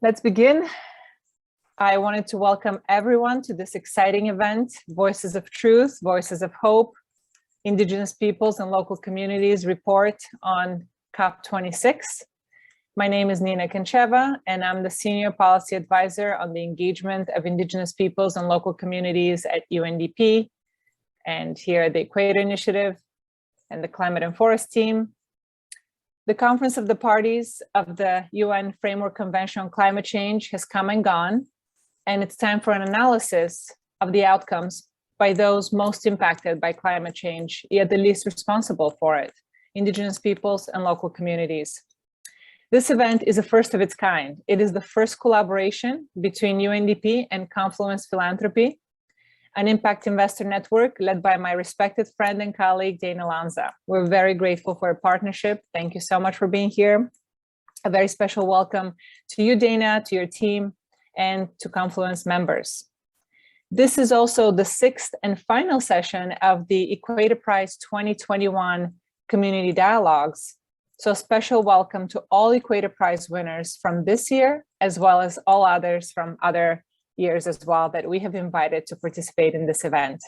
Let's begin. I wanted to welcome everyone to this exciting event, Voices of Truth, Voices of Hope, Indigenous Peoples and Local Communities report on COP26. My name is Nina Kencheva, and I'm the Senior Policy Advisor on the engagement of Indigenous Peoples and Local Communities at UNDP, and here at the Equator Initiative and the Climate and Forest Team. The Conference of the Parties of the UN Framework Convention on Climate Change has come and gone, and it's time for an analysis of the outcomes by those most impacted by climate change, yet the least responsible for it, Indigenous peoples and local communities. This event is a first of its kind. It is the first collaboration between UNDP and Confluence Philanthropy, an impact investor network led by my respected friend and colleague, Dana Lanza. We're very grateful for a partnership. Thank you so much for being here. A very special welcome to you, Dana, to your team, and to Confluence members. This is also the sixth and final session of the Equator Prize 2021 Community Dialogues. So a special welcome to all Equator Prize winners from this year, as well as all others from other years as well that we have invited to participate in this event.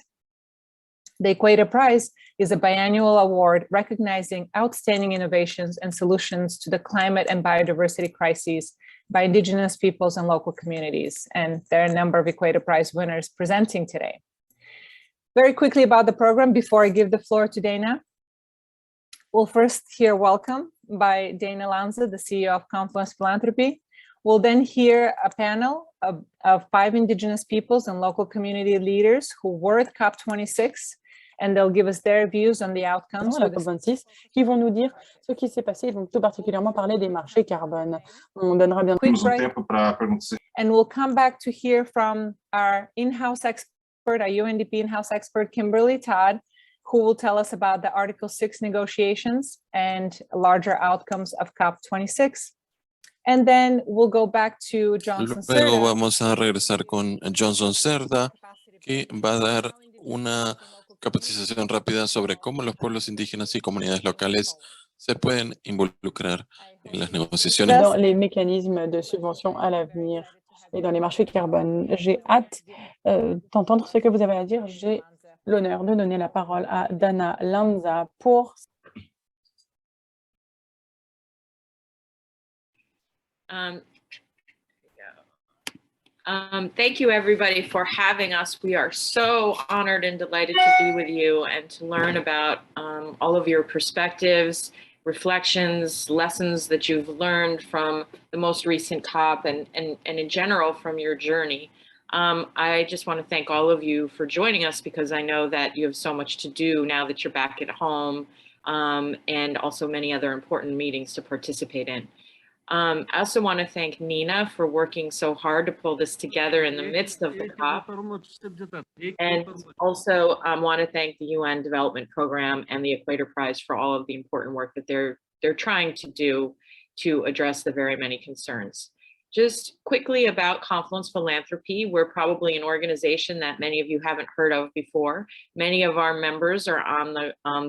The Equator Prize is a biannual award recognizing outstanding innovations and solutions to the climate and biodiversity crises by Indigenous peoples and local communities. And there are a number of Equator Prize winners presenting today. Very quickly about the program before I give the floor to Dana. We'll first hear welcome by Dana Lanza, the CEO of Confluence Philanthropy. We'll then hear a panel of 5 Indigenous peoples and local community leaders who were at COP26, and they'll give us their views on the outcomes. La COP26, qui vont nous dire ce qui s'est passé. Ils vont tout particulièrement parler des marchés carbone. On donnera bien and we'll come back to hear from our in-house expert, our UNDP in-house expert, Kimberly Todd, who will tell us about the Article 6 negotiations and larger outcomes of COP26. And then we'll go back to Johnson Cerda. Luego vamos a regresar con Johnson Cerda, que va a dar una capacitación rápida sobre cómo los pueblos indígenas y comunidades locales se pueden involucrar en las negociaciones. Dans les mécanismes de subvention à l'avenir et dans les marchés carbone. J'ai hâte d'entendre ce que vous avez à dire. J'ai l'honneur de donner la parole à Dana Lanza pour... Thank you, everybody, for having us. We are so honored and delighted to be with you and to learn about all of your perspectives, reflections, lessons that you've learned from the most recent COP and in general from your journey. I just want to thank all of you for joining us because I know that you have so much to do now that you're back at home and also many other important meetings to participate in. I also want to thank Nina for working so hard to pull this together in the midst of the COP. And also want to thank the UN Development Program and the Equator Prize for all of the important work that they're trying to do to address the very many concerns. Just quickly about Confluence Philanthropy, we're probably an organization that many of you haven't heard of before. Many of our members are in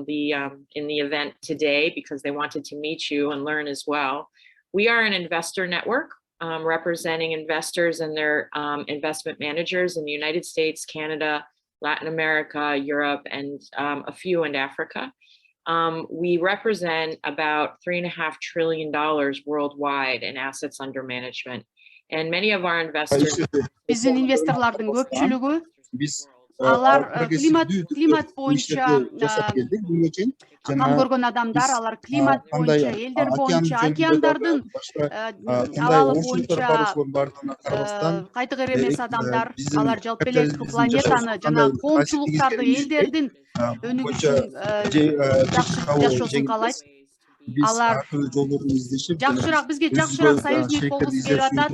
the event today because they wanted to meet you and learn as well. We are an investor network representing investors and their investment managers in the United States, Canada, Latin America, Europe, and a few in Africa. We represent about $3.5 trillion worldwide in assets under management. And many of our investors... Bizim investorların köpçülüğü Алар климат боюнча кам көргөн адамдар, алар климат боюнча, элдер боюнча, океандардын абалы боюнча кайтыгыр эмес адамдар, алар жалпы эле планетаны жана коомчулуктарды, элдердин өнүгүшүн жакшысын каалайт. Алар жакшыраак бизге жакшыраак союзник болгусу келип атат,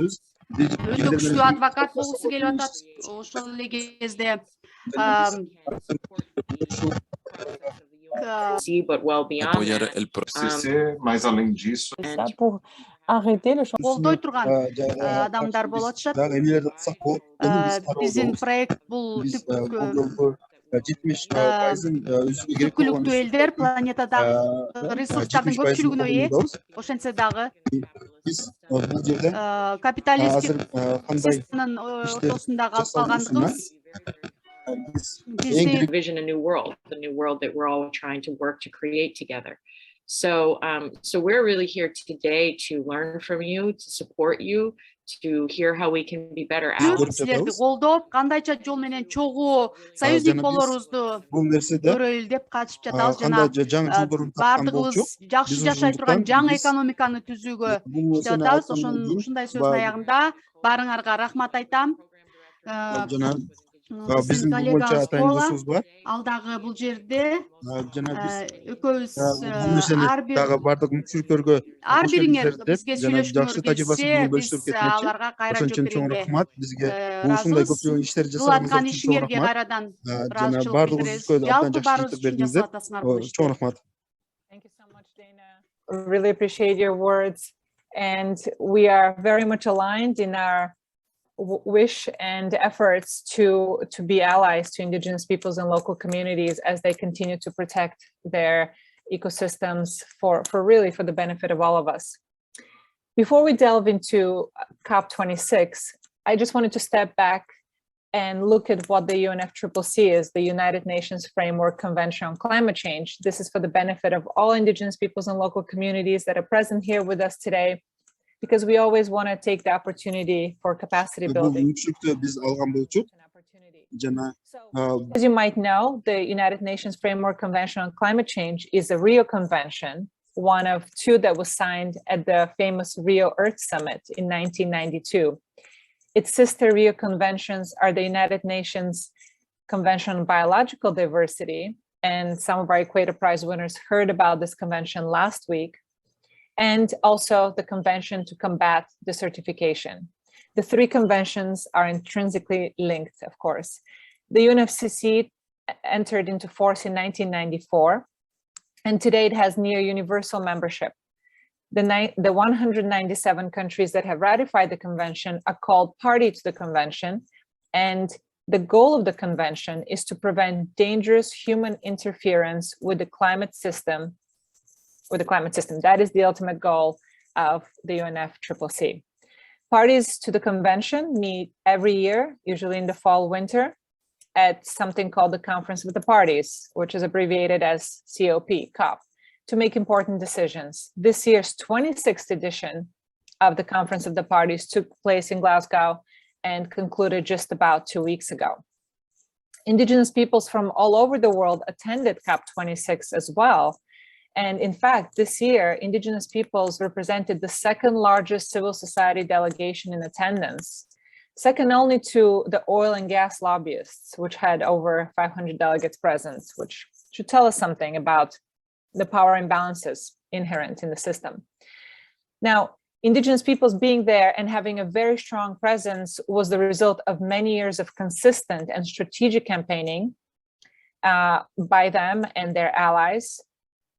өтө күчтүү адвокат болгусу келип атат. Ошол эле кезде apoyar el proceso. Mas além disso, pour arrêter le колдой турган адамдар болуп атышат. Биздин проект бул Түпкүлүктүү элдер планетадагы ресурстардын көпчүлүгүнө ээ. Ошентсе дагы капиталисттик системанын ортосунда калып калгандыгыбыз бизди vision a new world that we're all trying to work to create together. So we're really here today to learn from you, to support you, to hear how we can be better allies. силерди колдоп, кандайча жол менен чогуу союзник болорубузду көрөлү деп катышып жатабыз. Жана бардыгыбыз жакшы жашай турган жаңы экономиканы түзүүгө иштеп атабыз. Ушундай сөздүн аягында баарыңарга рахмат айтам. Биздин коллегабыз Пола ал дагы бул жерде экөөбүз ар бириңер бизге сүйлөшкүңөр келсе биз аларга кайра жооп берүүгө кылып аткан ишиңерге кайрадан ыраазычылык билдиребиз. Жалпы баарыбыз үчүн жасап атасыңар бул ишти. Thank you so much, Dana. Really appreciate your words, and we are very much aligned in our wish and efforts to be allies to Indigenous peoples and local communities as they continue to protect their ecosystems for the benefit of all of us. Before we delve into COP26, I just wanted to step back and look at what the UNFCCC is, the United Nations Framework Convention on Climate Change. This is for the benefit of all Indigenous peoples and local communities that are present here with us today, because we always want to take the opportunity for capacity building. As you might know, the United Nations Framework Convention on Climate Change is a Rio Convention, one of two that was signed at the famous Rio Earth Summit in 1992. Its sister Rio conventions are the United Nations Convention on Biological Diversity, and some of our Equator Prize winners heard about this convention last week, and also the Convention to Combat Desertification. The three conventions are intrinsically linked, of course. The UNFCCC entered into force in 1994, and today it has near universal membership. The 197 countries that have ratified the convention are called party to the convention, and the goal of the convention is to prevent dangerous human interference with the climate system. That is the ultimate goal of the UNFCCC. Parties to the convention meet every year, usually in the fall, winter, at something called the Conference of the Parties, which is abbreviated as COP, to make important decisions. This year's 26th edition of the Conference of the Parties took place in Glasgow and concluded just about 2 weeks ago. Indigenous peoples from all over the world attended COP26 as well. And in fact, this year, Indigenous peoples represented the second largest civil society delegation in attendance, second only to the oil and gas lobbyists, which had over 500 delegates present, which should tell us something about the power imbalances inherent in the system. Now, Indigenous peoples being there and having a very strong presence was the result of many years of consistent and strategic campaigning by them and their allies,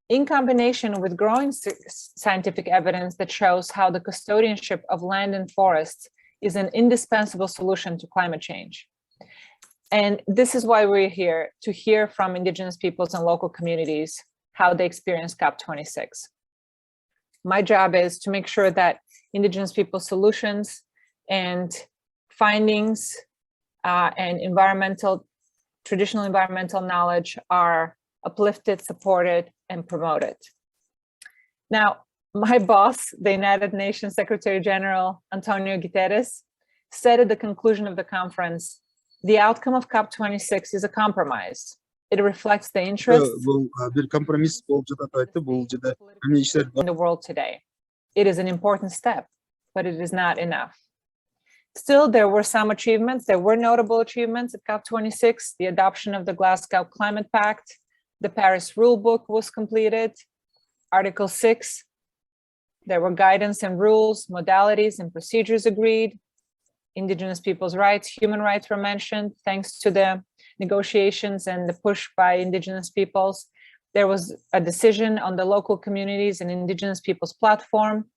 in combination with growing scientific evidence that shows how the custodianship of land and forests is an indispensable solution to climate change. And this is why we're here, to hear from Indigenous peoples and local communities how they experience COP26. My job is to make sure that Indigenous people solutions and findings and traditional environmental knowledge are uplifted, supported, and promoted. Now, my boss, the United Nations Secretary General Antonio Guterres, said at the conclusion of the conference, the outcome of COP26 is a compromise. It reflects the interests in the world today. It is an important step, but it is not enough. Still, there were some achievements. There were notable achievements at COP26. The adoption of the Glasgow Climate Pact, the Paris Rulebook was completed. Article 6, there were guidance and rules, modalities and procedures agreed. Indigenous people's rights, human rights were mentioned, thanks to the negotiations and the push by Indigenous peoples. There was a decision on the local communities and Indigenous peoples platform.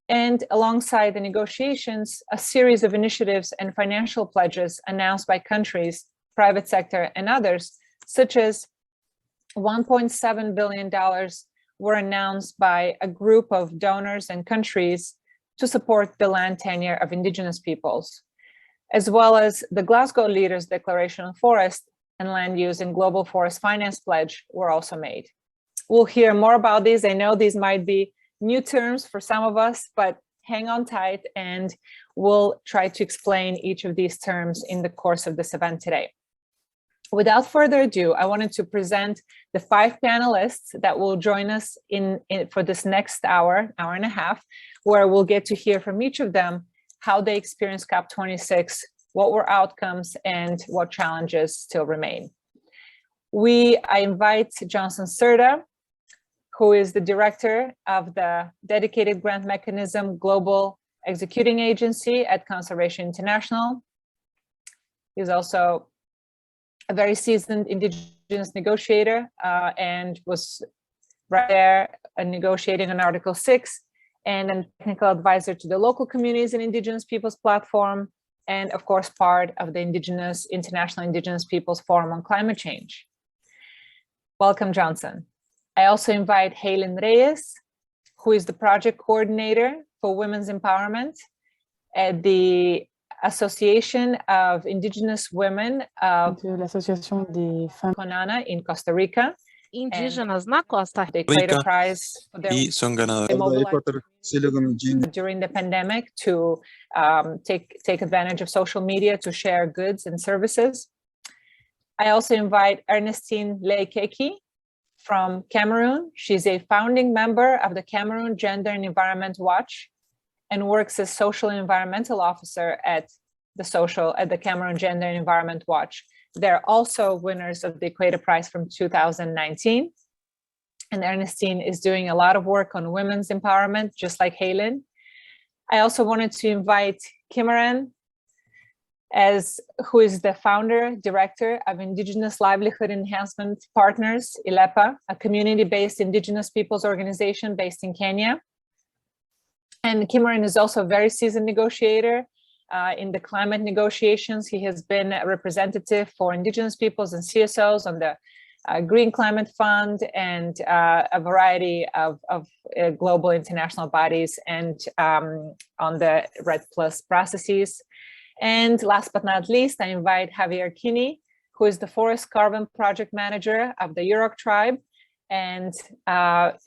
And alongside the negotiations, a series of initiatives and financial pledges announced by countries, private sector, and others such as $1.7 billion were announced by a group of donors and countries to support the land tenure of Indigenous peoples, as well as the Glasgow Leaders Declaration on Forest and Land Use and Global Forest Finance Pledge were also made. We'll hear more about these. I know these might be new terms for some of us, but hang on tight and we'll try to explain each of these terms in the course of this event today. Without further ado, I wanted to present the 5 panelists that will join us for this next hour and a half, where we'll get to hear from each of them how they experienced COP26, what were outcomes, and what challenges still remain. I invite Johnson Cerda, who is the director of the Dedicated Grant Mechanism Global Executing Agency at Conservation International. He's also a very seasoned Indigenous negotiator and was right there negotiating on Article 6, and a technical advisor to the local communities and Indigenous Peoples platform, and of course part of the International Indigenous Peoples Forum on Climate Change. Welcome, Johnson. I also invite Heylin Reyes, who is the project coordinator for women's empowerment at the Association of Indigenous Women of l'Association des femmes Conana in Costa Rica. Indígenas na Costa The Equator Prize for their y son ganadores. during the pandemic to take advantage of social media to share goods and services. I also invite Ernestine Leikeki from Cameroon. She's a founding member of the Cameroon Gender and Environment Watch and works as social and environmental officer at the Cameroon Gender and Environment Watch. They're also winners of the Equator Prize from 2019. And Ernestine is doing a lot of work on women's empowerment, just like Heylin. I also wanted to invite Kimaren, who is the founder, director of Indigenous Livelihood Enhancement Partners, ILEPA, a community-based Indigenous peoples organization based in Kenya. And Kimaren is also a very seasoned negotiator in the climate negotiations. He has been a representative for Indigenous peoples and CSOs on the Green Climate Fund and a variety of global international bodies and on the REDD+ processes. And last but not least, I invite Javier Kinney, who is the Forest Carbon Project Manager of the Yurok Tribe. And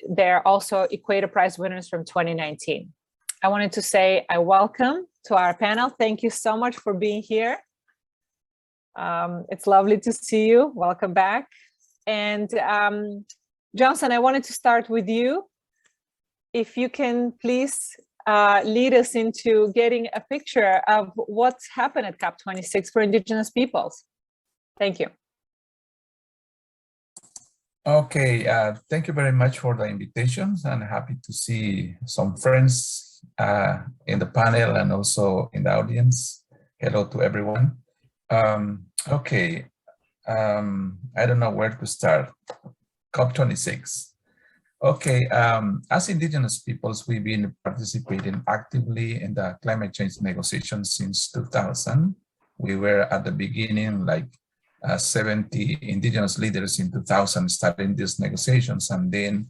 they're also Equator Prize winners from 2019. I wanted to say a welcome to our panel. Thank you so much for being here. It's lovely to see you. Welcome back. And Johnson, I wanted to start with you. If you can please lead us into getting a picture of what's happened at COP26 for Indigenous peoples. Thank you. Okay, thank you very much for the invitations. I'm happy to see some friends in the panel and also in the audience. Hello to everyone. Okay, I don't know where to start. COP26. Okay, as Indigenous peoples, we've been participating actively in the climate change negotiations since 2000. We were at the beginning, like 70 Indigenous leaders in 2000 starting these negotiations, and then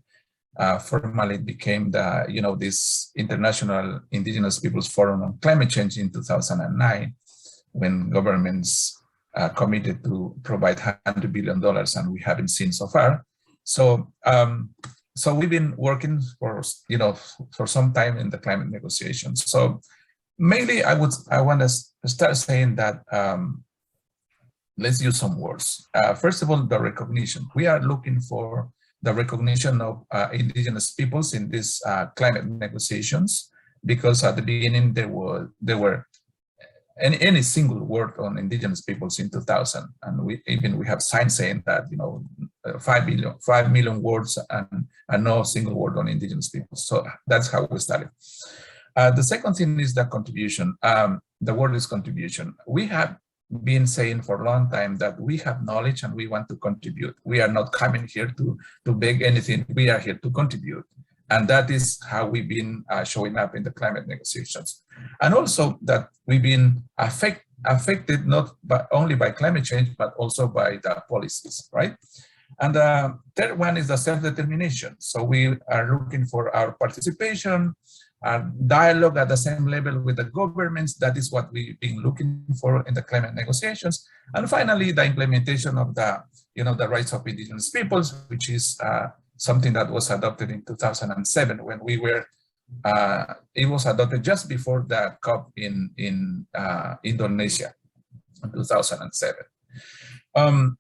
formally became the, this International Indigenous Peoples Forum on Climate Change in 2009, when governments committed to provide $100 billion, and we haven't seen so far. So, so we've been working for some time in the climate negotiations. So mainly, I want to start saying that let's use some words. First of all, the recognition. We are looking for the recognition of Indigenous peoples in these climate negotiations, because at the beginning there were any single word on Indigenous peoples in 2000, and we have signs saying that 5 million words and no single word on Indigenous peoples. So that's how we started. The second thing is the contribution. The word is contribution. We have been saying for a long time that we have knowledge and we want to contribute. We are not coming here to beg anything. We are here to contribute. And that is how we've been showing up in the climate negotiations. And also that we've been affected not only by climate change, but also by the policies, right? And the third one is the self-determination. So we are looking for our participation, our dialogue at the same level with the governments. That is what we've been looking for in the climate negotiations. And finally, the implementation of the, the rights of indigenous peoples, which is something that was adopted in 2007 when we were, it was adopted just before the COP in Indonesia in 2007.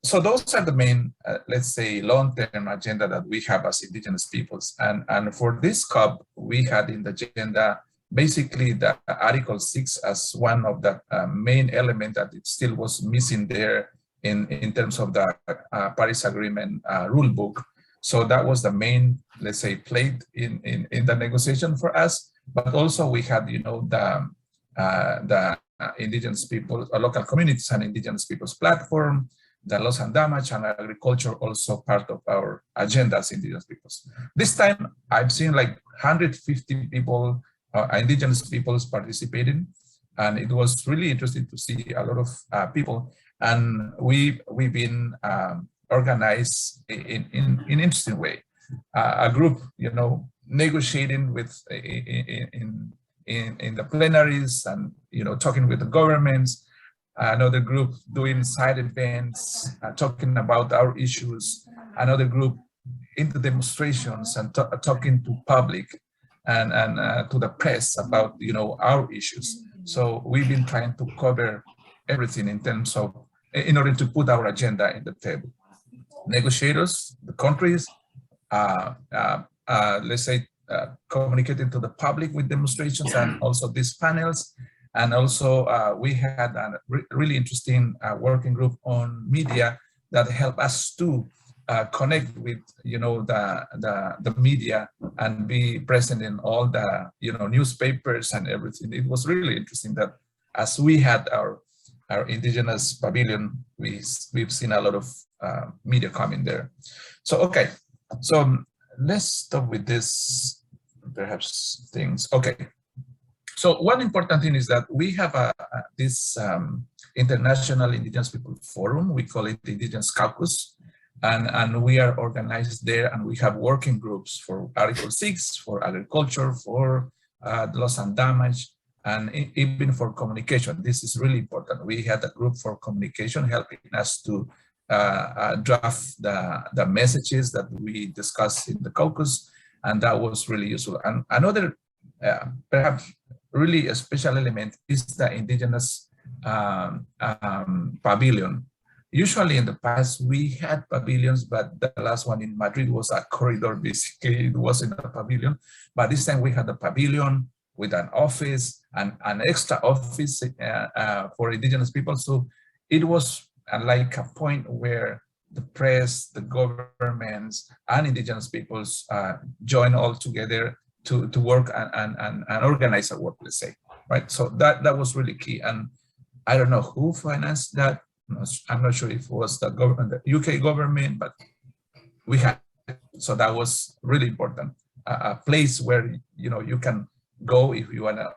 So those are the main, let's say, long-term agenda that we have as indigenous peoples. And for this COP, we had in the agenda basically the Article 6 as one of the main elements that it still was missing there in terms of the Paris Agreement rule book. So that was the main, let's say, plate in the negotiation for us. But also we had, the indigenous people, local communities and indigenous peoples platform, the loss and damage and agriculture also part of our agenda as indigenous peoples. This time I've seen like 150 people, indigenous peoples participating, and it was really interesting to see a lot of people. And we've been organized in an interesting way. A group, negotiating with in the plenaries and talking with the governments. Another group doing side events, talking about our issues. Another group into demonstrations and talking to public and to the press about our issues. So we've been trying to cover everything in terms of, in order to put our agenda in the table. Negotiators, the countries, let's say, communicating to the public with demonstrations and also these panels. And also we had a really interesting working group on media that helped us to connect with, the media and be present in all the, newspapers and everything. It was really interesting that as we had our Indigenous Pavilion, we've seen a lot of media coming there. So, okay, so let's start with this, perhaps things. Okay. So one important thing is that we have this International Indigenous People Forum. We call it the Indigenous Caucus, and we are organized there, and we have working groups for Article 6, for agriculture, for loss and damage, and even for communication. This is really important. We had a group for communication helping us to draft the messages that we discussed in the caucus, and that was really useful. And another perhaps really a special element is the Indigenous Pavilion. Usually in the past we had pavilions, but the last one in Madrid was a corridor, basically. It wasn't a pavilion, but this time we had a pavilion with an office and an extra office for indigenous people. So it was like a point where the press, the governments, and indigenous peoples join all together to work and organize a work, let's say, right? So that was really key. And I don't know who financed that. I'm not sure if it was the government, the UK government, but we had. So that was really important. A place where you can go if you want to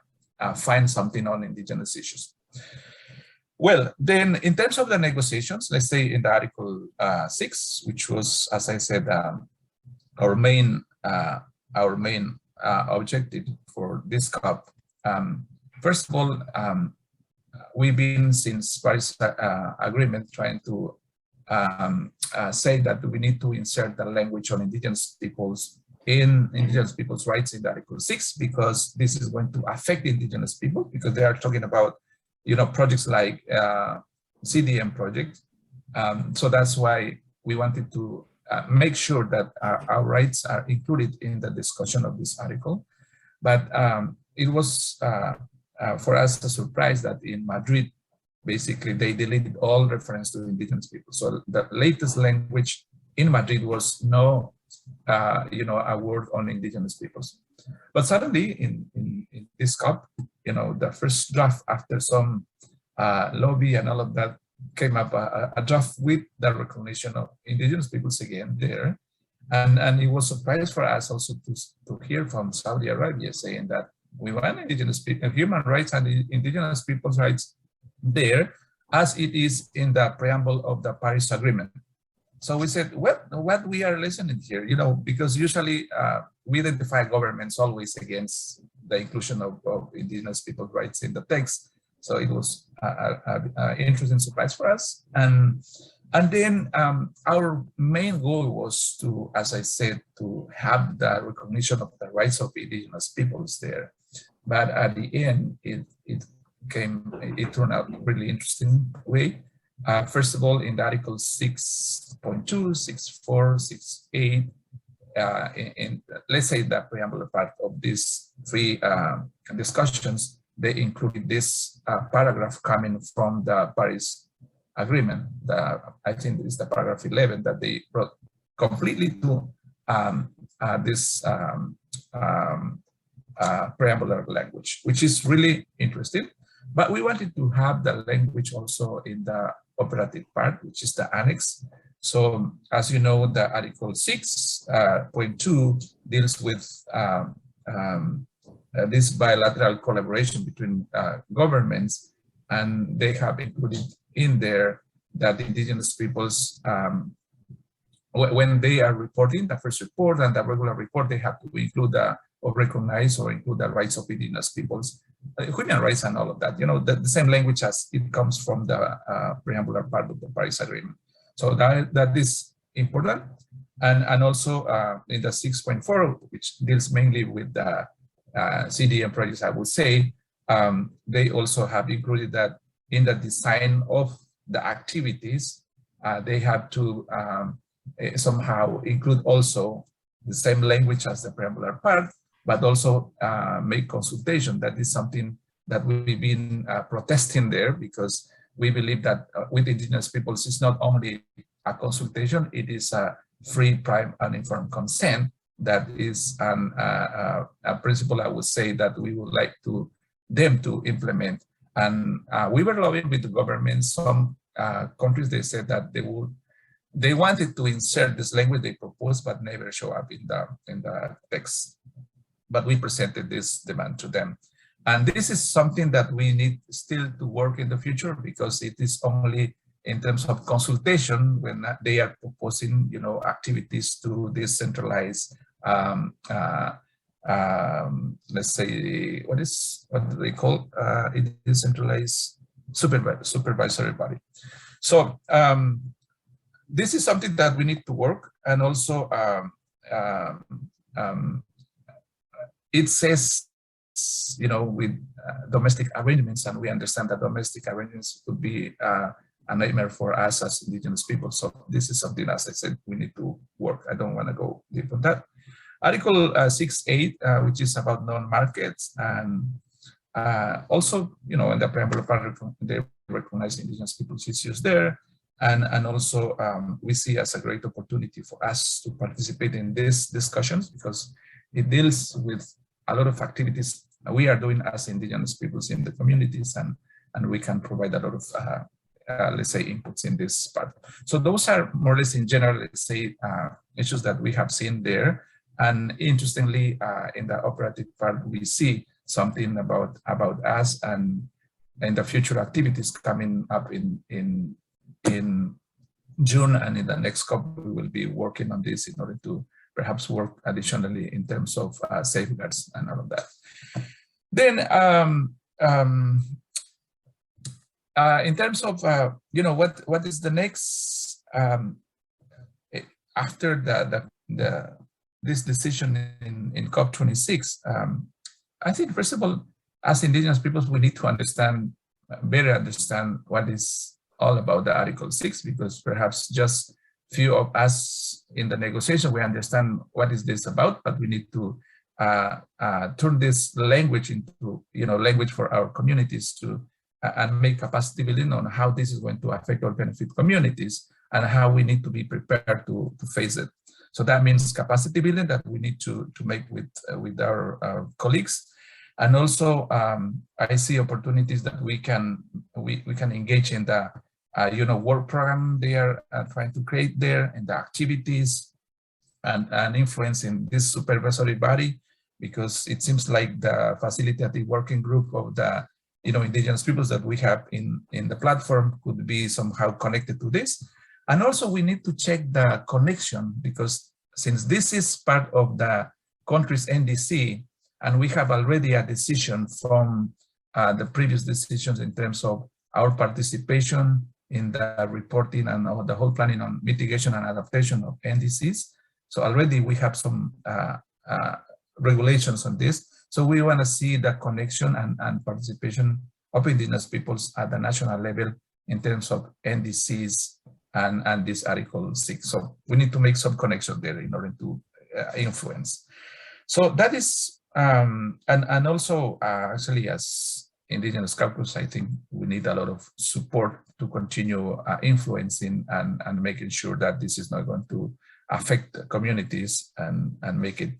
find something on indigenous issues. Well, then in terms of the negotiations, let's say in the Article 6, which was, as I said, our main objective for this COP. First of all, we've been since Paris Agreement trying to say that we need to insert the language on indigenous peoples in indigenous people's rights in Article 6, because this is going to affect indigenous people, because they are talking about projects like CDM project. So that's why we wanted to make sure that our rights are included in the discussion of this article. But it was for us a surprise that in Madrid, basically they deleted all reference to indigenous people. So the latest language in Madrid was no, a word on indigenous peoples. But suddenly in this COP, the first draft after some lobby and all of that came up a draft with the recognition of indigenous peoples again there. And it was a surprise for us also to hear from Saudi Arabia saying that we want indigenous people, human rights and indigenous people's rights, there as it is in the preamble of the Paris Agreement. So we said, what we are listening here, you know, because usually we identify governments always against the inclusion of indigenous people's rights in the text. So it was an interesting surprise for us. And then our main goal was to, as I said, to have the recognition of the rights of indigenous peoples there. But at the end, it turned out really interesting way. First of all, in the Article 6.2, 6.4, 6.8, in let's say the preamble part of these three discussions, they included this paragraph coming from the Paris Agreement. I think it's the paragraph 11 that they brought completely to this preambular language, which is really interesting. But we wanted to have the language also in the operative part, which is the annex. So as you know, the Article 6.2 deals with this bilateral collaboration between governments, and they have included in there that indigenous peoples, when they are reporting the first report and the regular report, they have to include or recognize or include the rights of indigenous peoples, human rights and all of that, you know, the same language as it comes from the preambular part of the Paris Agreement. So that is important. And also in the 6.4, which deals mainly with the CDM projects, I would say, they also have included that in the design of the activities, they have to somehow include also the same language as the preambular part, but also make consultation. That is something that we've been protesting there, because we believe that with indigenous peoples, it's not only a consultation, it is a free, prime, and informed consent. That is a principle, I would say, that we would like them to implement. And we were lobbying with the government. Some countries, they said that they wanted to insert this language they proposed, but never show up in the text. But we presented this demand to them. And this is something that we need still to work in the future, because it is only in terms of consultation when they are proposing, you know, activities to decentralize, let's say, what do they call decentralized supervisory body. So this is something that we need to work. And also it says, you know, with domestic arrangements, and we understand that domestic arrangements could be a nightmare for us as indigenous people. So this is something, as I said, we need to work. I don't want to go deep on that. Article 6.8, which is about non-markets, and also, you know, in the preamble part, they recognize indigenous people's issues there. And also we see as a great opportunity for us to participate in these discussions, because it deals with a lot of activities we are doing as indigenous peoples in the communities, and we can provide a lot of, let's say, inputs in this part. So those are more or less in general, let's say, issues that we have seen there. And interestingly, in the operative part, we see something about us and the future activities coming up in June, and in the next COP, we will be working on this in order to perhaps work additionally in terms of safeguards and all of that. Then, in terms of, you know, what is the next after this decision in COP26? I think, first of all, as indigenous peoples, we need to better understand what is all about the Article 6, because perhaps just few of us in the negotiation, we understand what is this about, but we need to turn this language into, you know, language for our communities to and make capacity building on how this is going to affect or benefit communities, and how we need to be prepared to face it. So that means capacity building that we need to make with our colleagues. And also I see opportunities that we can engage in the you know, work program they are trying to create there, and the activities, and influence in this supervisory body, because it seems like the facilitative working group of the indigenous peoples that we have in the platform could be somehow connected to this. And also we need to check the connection, because since this is part of the country's NDC, and we have already a decision from the previous decisions in terms of our participation in the reporting and the whole planning on mitigation and adaptation of NDCs. So already we have some regulations on this. So we want to see the connection and participation of indigenous peoples at the national level in terms of NDCs and this Article 6. So we need to make some connection there in order to influence. So that is, and also actually as Indigenous Caucus, I think we need a lot of support to continue influencing and making sure that this is not going to affect communities and make it,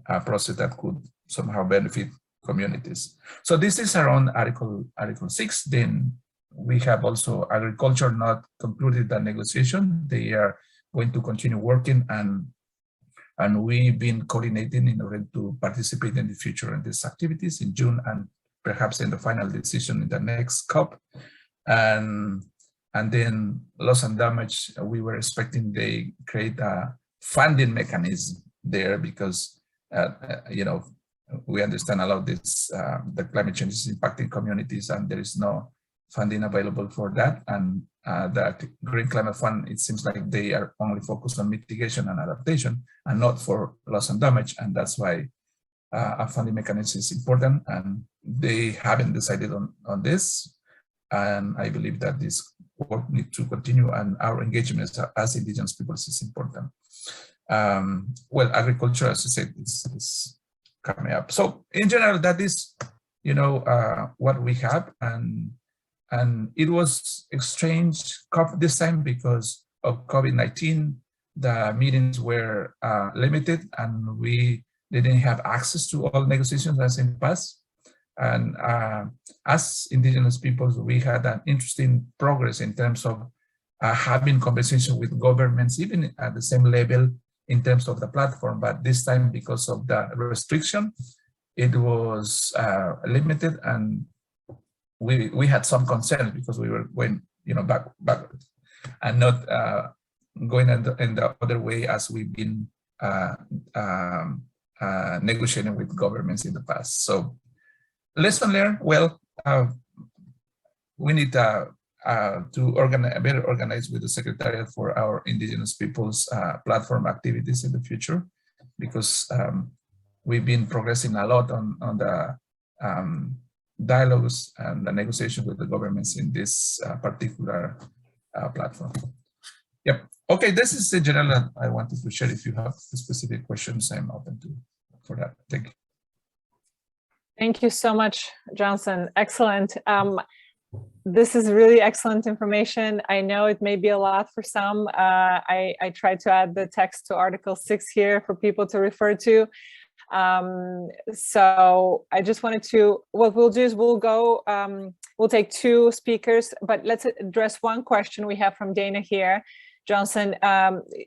a process that could somehow benefit communities. So this is around Article 6. Then we have also agriculture not concluded the negotiation. They are going to continue working, and we've been coordinating in order to participate in the future in these activities in June and perhaps in the final decision in the next COP. And then loss and damage, we were expecting they create a funding mechanism there because, we understand a lot of this, the climate change is impacting communities and there is no funding available for that. And the Green Climate Fund, it seems like they are only focused on mitigation and adaptation and not for loss and damage. And that's why a funding mechanism is important, and they haven't decided on this. And I believe that this work needs to continue, and our engagement as indigenous peoples is important. Well, agriculture, as I said, is coming up. So in general, that is, what we have, and it was a strange COP this time because of COVID-19. The meetings were limited, and we didn't have access to all negotiations as in the past. And as indigenous peoples, we had an interesting progress in terms of having conversation with governments, even at the same level in terms of the platform. But this time, because of the restriction, it was limited, and we had some concerns because we were going, backwards and not going in the other way as we've been negotiating with governments in the past. So lesson learned, well, we need to better organize with the Secretariat for our Indigenous Peoples platform activities in the future, because we've been progressing a lot on the dialogues and the negotiation with the governments in this particular platform. Yep. Okay, this is the general that I wanted to share. If you have specific questions, I'm open for that. Thank you. Thank you so much, Johnson. Excellent. This is really excellent information. I know it may be a lot for some. I tried to add the text to Article 6 here for people to refer to. So I just wanted to, what we'll do is we'll take two speakers, but let's address one question we have from Dana here. Johnson,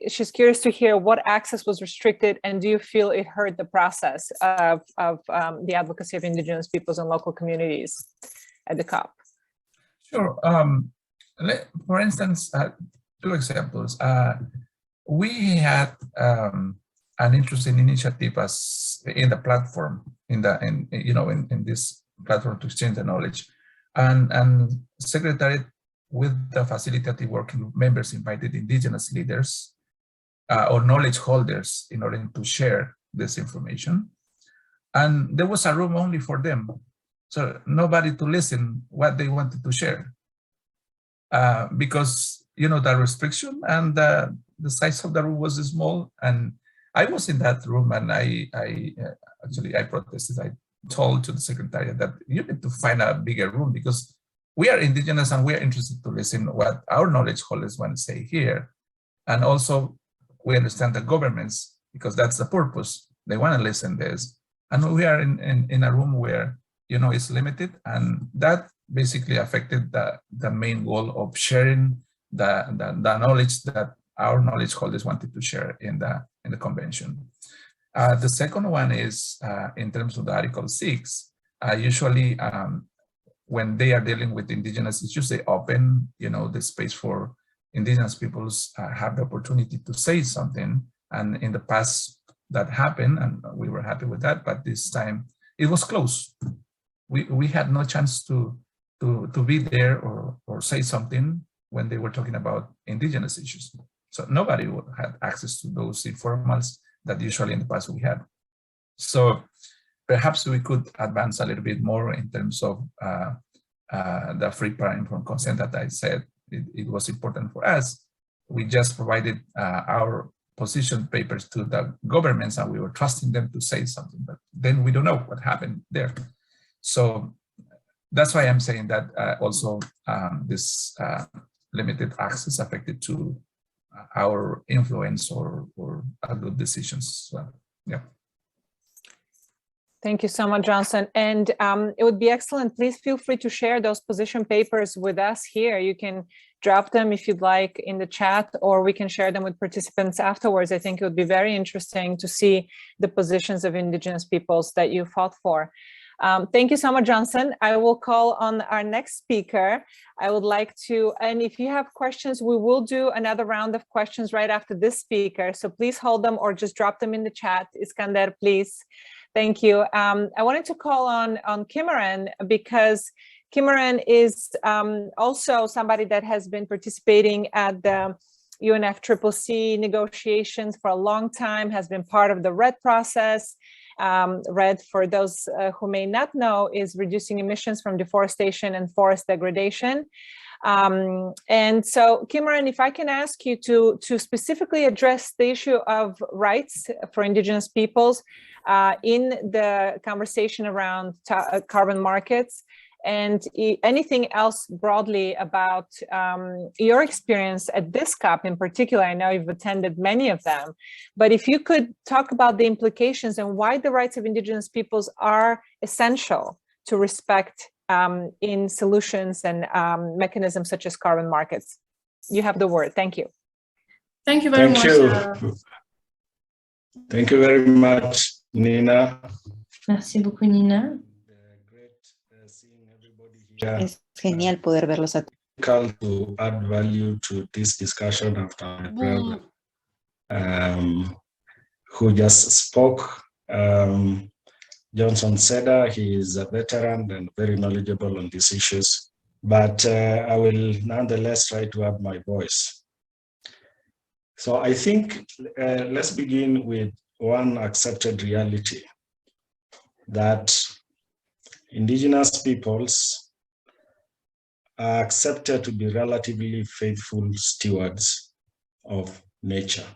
she's curious to hear what access was restricted, and do you feel it hurt the process of the advocacy of indigenous peoples and local communities at the COP? Sure. For instance, two examples. We had an interesting initiative as in the platform, in this platform to exchange the knowledge, and Secretariat with the facilitative working group members invited indigenous leaders or knowledge holders in order to share this information. And there was a room only for them. So nobody to listen what they wanted to share. Because, the restriction and the size of the room was small. And I was in that room, and I protested. I told to the Secretariat that you need to find a bigger room, because we are indigenous and we are interested to listen what our knowledge holders want to say here. And also we understand the governments, because that's the purpose. They want to listen to this. And we are in a room where, it's limited, and that basically affected the main goal of sharing the knowledge that our knowledge holders wanted to share in the convention. The second one is in terms of the Article 6, usually when they are dealing with indigenous issues, they open, the space for indigenous peoples have the opportunity to say something. And in the past that happened, and we were happy with that, but this time it was close. We had no chance to be there or say something when they were talking about indigenous issues. So nobody had access to those informals that usually in the past we had. So perhaps we could advance a little bit more in terms of the free prior informed consent that I said it was important for us. We just provided our position papers to the governments and we were trusting them to say something, but then we don't know what happened there. So that's why I'm saying that also this limited access affected to our influence or good decisions. So, yeah. Thank you so much, Johnson. And it would be excellent. Please feel free to share those position papers with us here. You can drop them if you'd like in the chat, or we can share them with participants afterwards. I think it would be very interesting to see the positions of indigenous peoples that you fought for. Thank you so much, Johnson. I will call on our next speaker. I would like to, and if you have questions, we will do another round of questions right after this speaker. So please hold them or just drop them in the chat. Iskander, please. Thank you. I wanted to call on Kimaren because Kimaren is also somebody that has been participating at the UNFCCC negotiations for a long time, has been part of the RED process. RED, for those who may not know, is reducing emissions from deforestation and forest degradation. And so, Kimaren, if I can ask you to specifically address the issue of rights for indigenous peoples in the conversation around carbon markets, and anything else broadly about your experience at this COP in particular. I know you've attended many of them, but if you could talk about the implications and why the rights of indigenous peoples are essential to respect in solutions and mechanisms such as carbon markets. You have the word. Thank you. Thank you very much. Thank you very much, Nina. Merci beaucoup, Nina. Es genial poder verlos a todos. To add value to this discussion after my brother who just spoke. Johnson Cerda, he is a veteran and very knowledgeable on these issues, but I will nonetheless try to add my voice. So I think let's begin with one accepted reality, that indigenous peoples are accepted to be relatively faithful stewards of nature.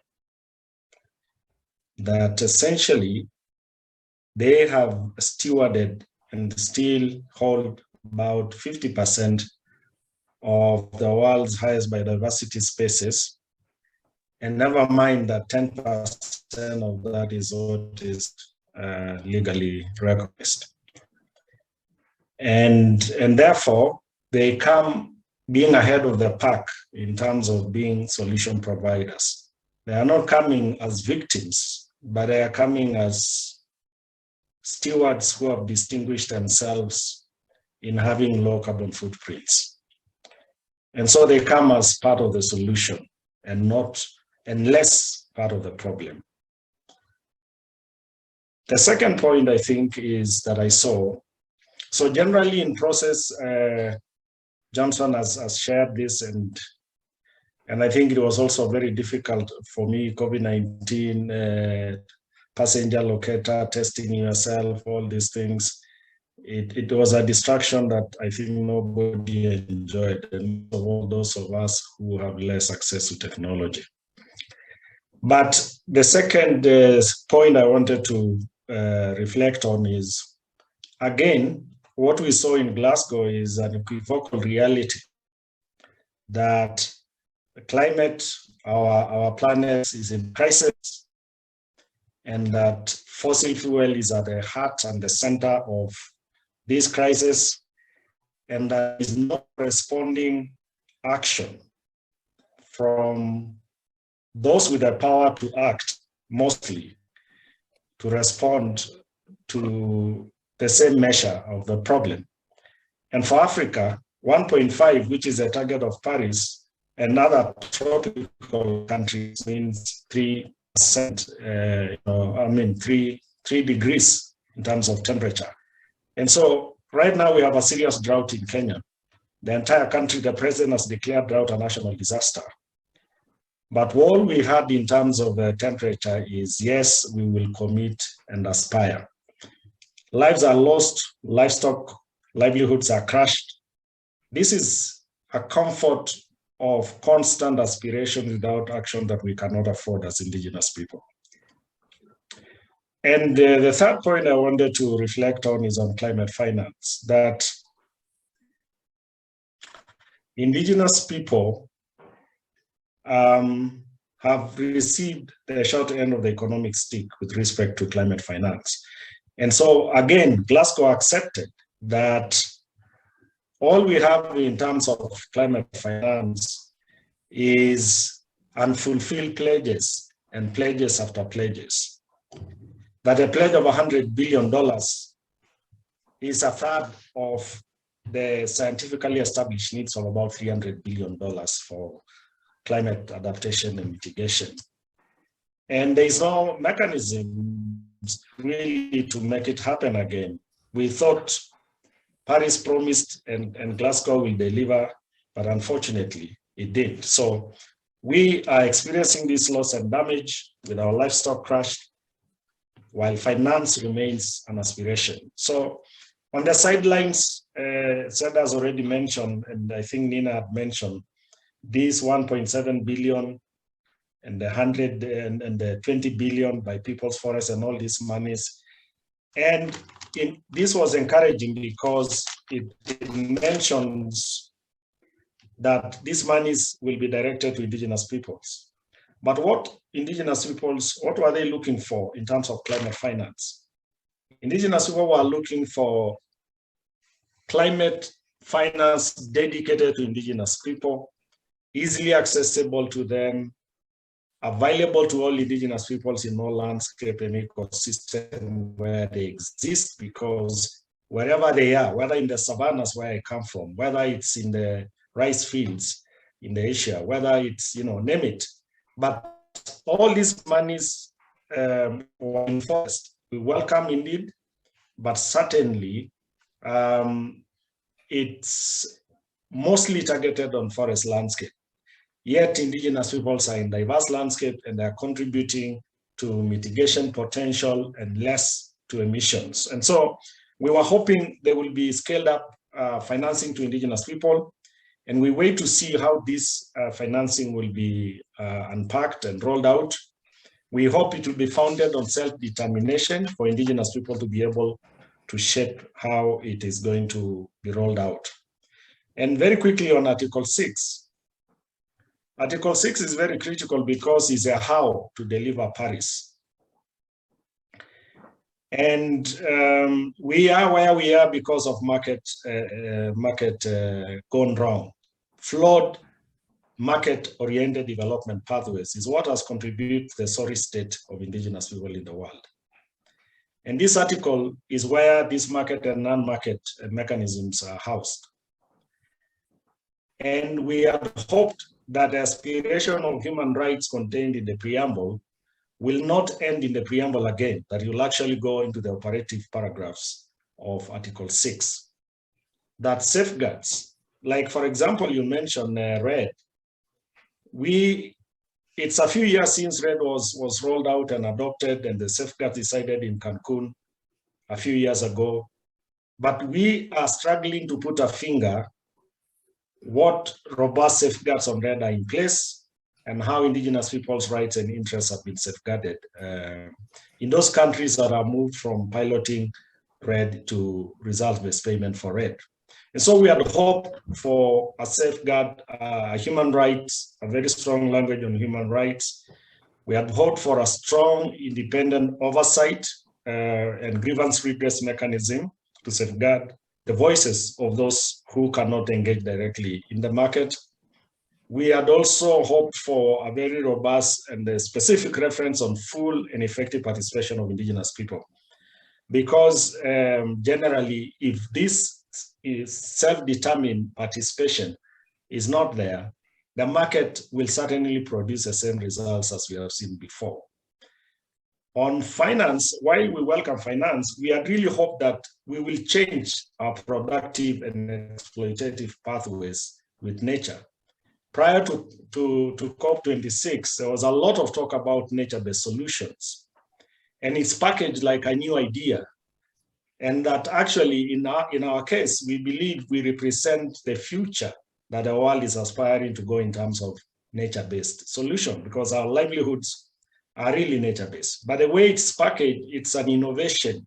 That essentially they have stewarded and still hold about 50% of the world's highest biodiversity spaces, and never mind that 10% of that is what is legally recognized. And therefore, they come being ahead of the pack in terms of being solution providers. They are not coming as victims, but they are coming as stewards who have distinguished themselves in having low carbon footprints. And so they come as part of the solution and less part of the problem. The second point, I think, is that I saw, so generally in process, Johnson has shared this, and I think it was also very difficult for me, COVID-19, passenger locator, testing yourself, all these things. It was a distraction that I think nobody enjoyed, and all those of us who have less access to technology. But the second point I wanted to reflect on is, again, what we saw in Glasgow is an equivocal reality that the climate, our planet is in crisis, and that fossil fuel is at the heart and the center of this crisis, and there is no corresponding action from those with the power to act, mostly to respond to the same measure of the problem. And for Africa, 1.5, which is a target of Paris, and other tropical countries means 3%, 3 degrees in terms of temperature. And so right now we have a serious drought in Kenya. The entire country, the president has declared drought a national disaster. But all we had in terms of temperature is, yes, we will commit and aspire. Lives are lost, livestock, livelihoods are crushed. This is a comfort of constant aspiration without action that we cannot afford as Indigenous people. And the third point I wanted to reflect on is on climate finance, that Indigenous people have received the short end of the economic stick with respect to climate finance. And so again, Glasgow accepted that all we have in terms of climate finance is unfulfilled pledges and pledges after pledges. That a pledge of $100 billion is a third of the scientifically established needs of about $300 billion for climate adaptation and mitigation. And there's no mechanism really to make it happen again. We thought Paris promised and Glasgow will deliver, but unfortunately it didn't. So we are experiencing this loss and damage with our livestock crushed, while finance remains an aspiration. So on the sidelines, Cerda has already mentioned, and I think Nina had mentioned, this 1.7 billion and the 100 and the 20 billion by People's Forest and all these monies. And this was encouraging because it mentions that these monies will be directed to Indigenous peoples. But what Indigenous peoples, what were they looking for in terms of climate finance? Indigenous people were looking for climate finance dedicated to Indigenous people, easily accessible to them, available to all Indigenous peoples in all landscape and ecosystem where they exist, because wherever they are, whether in the savannas where I come from, whether it's in the rice fields in the Asia, whether it's, name it. But all these monies were enforced. We welcome indeed, but certainly it's mostly targeted on forest landscape. Yet Indigenous peoples are in diverse landscape and they're contributing to mitigation potential and less to emissions. And so we were hoping there will be scaled up financing to Indigenous people. And we wait to see how this financing will be unpacked and rolled out. We hope it will be founded on self-determination for Indigenous people to be able to shape how it is going to be rolled out. And very quickly on Article 6. Article 6 is very critical because it's a how to deliver Paris. And we are where we are because of market gone wrong. Flawed market-oriented development pathways is what has contributed to the sorry state of Indigenous people in the world. And this article is where these market and non-market mechanisms are housed. And we had hoped that the aspiration of human rights contained in the preamble will not end in the preamble again, that you'll actually go into the operative paragraphs of Article 6. That safeguards, like for example, you mentioned RED. It's a few years since RED was rolled out and adopted and the safeguards decided in Cancun a few years ago. But we are struggling to put a finger what robust safeguards on RED are in place and how Indigenous people's rights and interests have been safeguarded in those countries that are moved from piloting RED to results-based payment for RED. And so we had hoped for a safeguard, human rights, a very strong language on human rights. We had hoped for a strong independent oversight and grievance redress mechanism to safeguard the voices of those who cannot engage directly in the market. We had also hoped for a very robust and a specific reference on full and effective participation of Indigenous people. Because generally, if this is self-determined participation is not there, the market will certainly produce the same results as we have seen before. On finance, while we welcome finance, we really hope that we will change our productive and exploitative pathways with nature. Prior to COP26, there was a lot of talk about nature-based solutions, and it's packaged like a new idea. And that actually, in our case, we believe we represent the future that the world is aspiring to go in terms of nature-based solution, because our livelihoods are really nature-based. But the way it's packaged, it's an innovation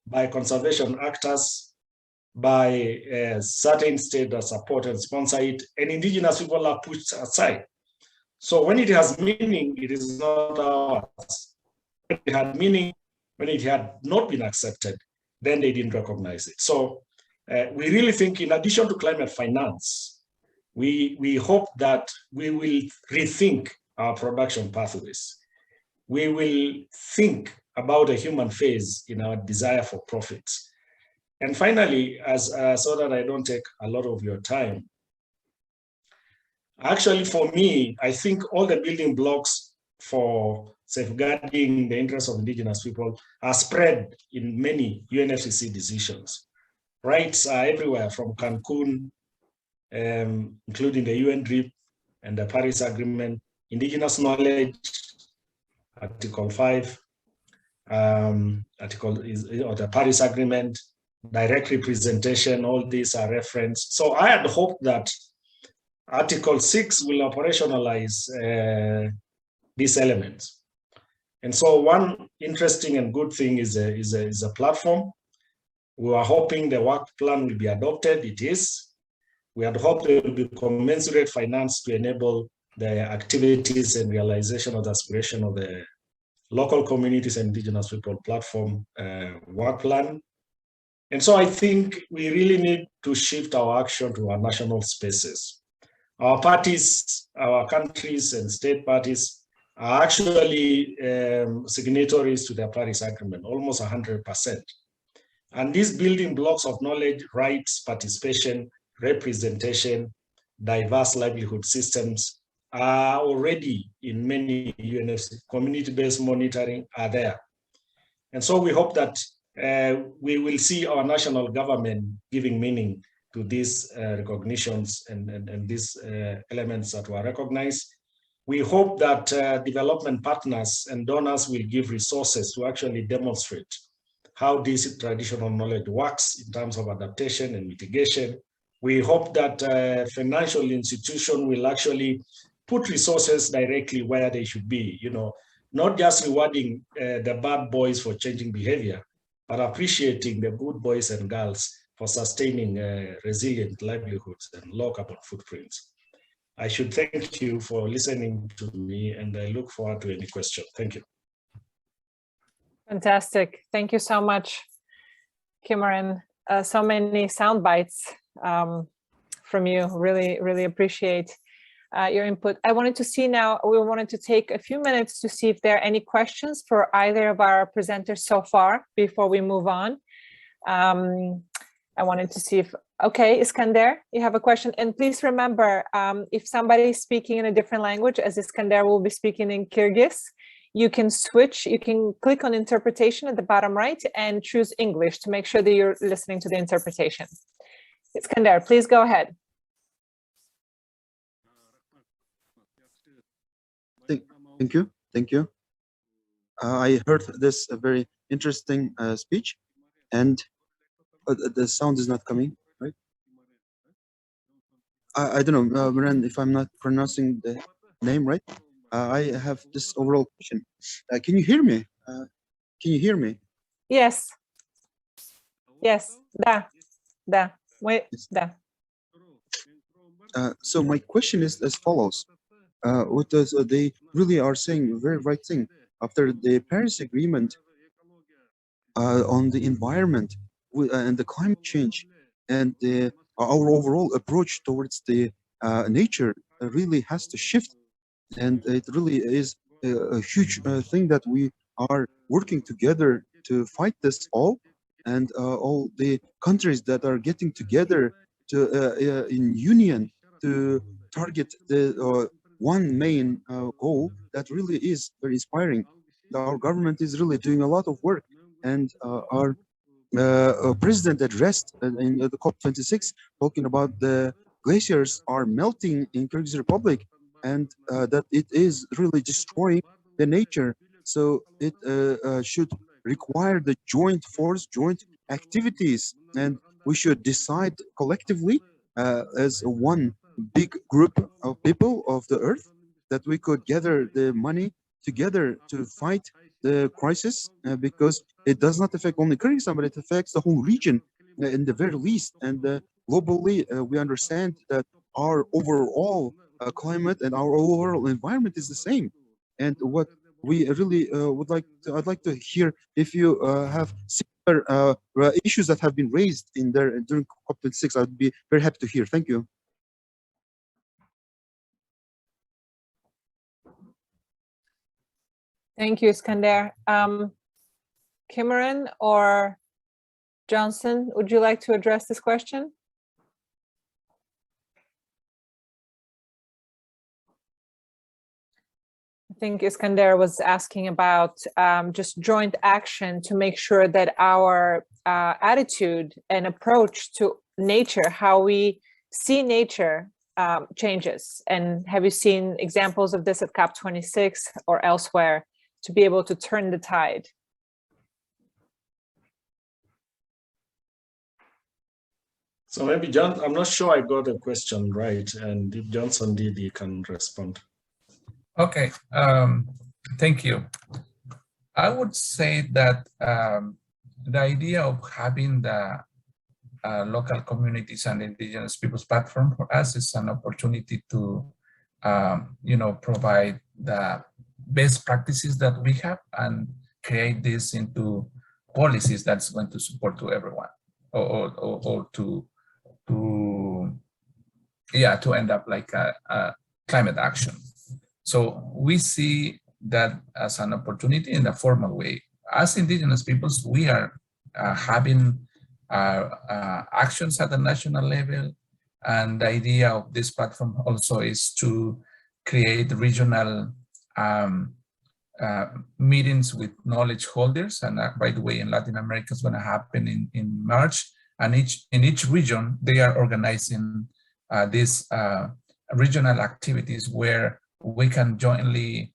by conservation actors, by certain states that support and sponsor it, and indigenous people are pushed aside. So when it has meaning, it is not ours. When it had meaning, when it had not been accepted, then they didn't recognize it. So we really think, in addition to climate finance, we hope that we will rethink our production pathways. We will think about a human phase in our desire for profits. And finally, so that I don't take a lot of your time, actually for me, I think all the building blocks for safeguarding the interests of indigenous people are spread in many UNFCCC decisions. Rights are everywhere, from Cancun, including the UNDP and the Paris Agreement, indigenous knowledge, Article 5, or the Paris Agreement, direct representation, all these are referenced. So I had hoped that Article 6 will operationalize these elements. And so one interesting and good thing is a platform. We are hoping the work plan will be adopted. It is. We had hoped there will be commensurate finance to enable the activities and realization of the aspiration of the local communities and indigenous people platform work plan. And so I think we really need to shift our action to our national spaces. Our parties, our countries and state parties are actually signatories to the Paris Agreement, almost 100%. And these building blocks of knowledge, rights, participation, representation, diverse livelihood systems are already in many UNFCCC, community-based monitoring are there. And so we hope that we will see our national government giving meaning to these recognitions and these elements that were recognized. We hope that development partners and donors will give resources to actually demonstrate how this traditional knowledge works in terms of adaptation and mitigation. We hope that financial institution will actually put resources directly where they should be, not just rewarding the bad boys for changing behavior, but appreciating the good boys and girls for sustaining resilient livelihoods and low carbon footprints. I should thank you for listening to me, and I look forward to any question. Thank you. Fantastic. Thank you so much, Kimaren. So many sound bites from you. Really, really appreciate your input. I wanted to see now, we wanted to take a few minutes to see if there are any questions for either of our presenters so far before we move on. I wanted to see if, okay, Iskander, you have a question. And please remember, if somebody is speaking in a different language, as Iskander will be speaking in Kyrgyz, you can switch, you can click on interpretation at the bottom right and choose English to make sure that you're listening to the interpretation. Iskander, please go ahead. Thank you. Thank you. I heard this very interesting speech, and the sound is not coming, right? I don't know, Miran, if I'm not pronouncing the name right. I have this overall question. Can you hear me? Can you hear me? Yes. Yes. Da. Wait. Da. So my question is as follows. They really are saying the very right thing. After the Paris Agreement on the environment and the climate change and our overall approach towards the nature really has to shift. And it really is a huge thing that we are working together to fight this all. and all the countries that are getting together to in union to target the one main goal that really is very inspiring. Our government is really doing a lot of work, and our president addressed in the COP26 talking about the glaciers are melting in Kyrgyz Republic, and that it is really destroying the nature. So it should require the joint force, joint activities, and we should decide collectively as one big group of people of the earth that we could gather the money together to fight the crisis, because it does not affect only Kyrgyzstan, but it affects the whole region in the very least. And globally, we understand that our overall climate and our overall environment is the same. And what we really I'd like to hear if you have similar issues that have been raised in there during COP26. I'd be very happy to hear. Thank you. Thank you, Iskander. Kimaren or Johnson, would you like to address this question? I think Iskander was asking about just joint action to make sure that our attitude and approach to nature, how we see nature, changes. And have you seen examples of this at COP26 or elsewhere to be able to turn the tide? So maybe John, I'm not sure I got the question right, and if Johnson did, he can respond. Okay, thank you. I would say that the idea of having the local communities and indigenous peoples platform for us is an opportunity to, provide the best practices that we have and create this into policies that's going to support to everyone, or to end up like a climate action. So we see that as an opportunity in a formal way. As indigenous peoples, we are having actions at the national level, and the idea of this platform also is to create regional meetings with knowledge holders. And by the way, in Latin America, it's going to happen in March. And in each region, they are organizing these regional activities where we can jointly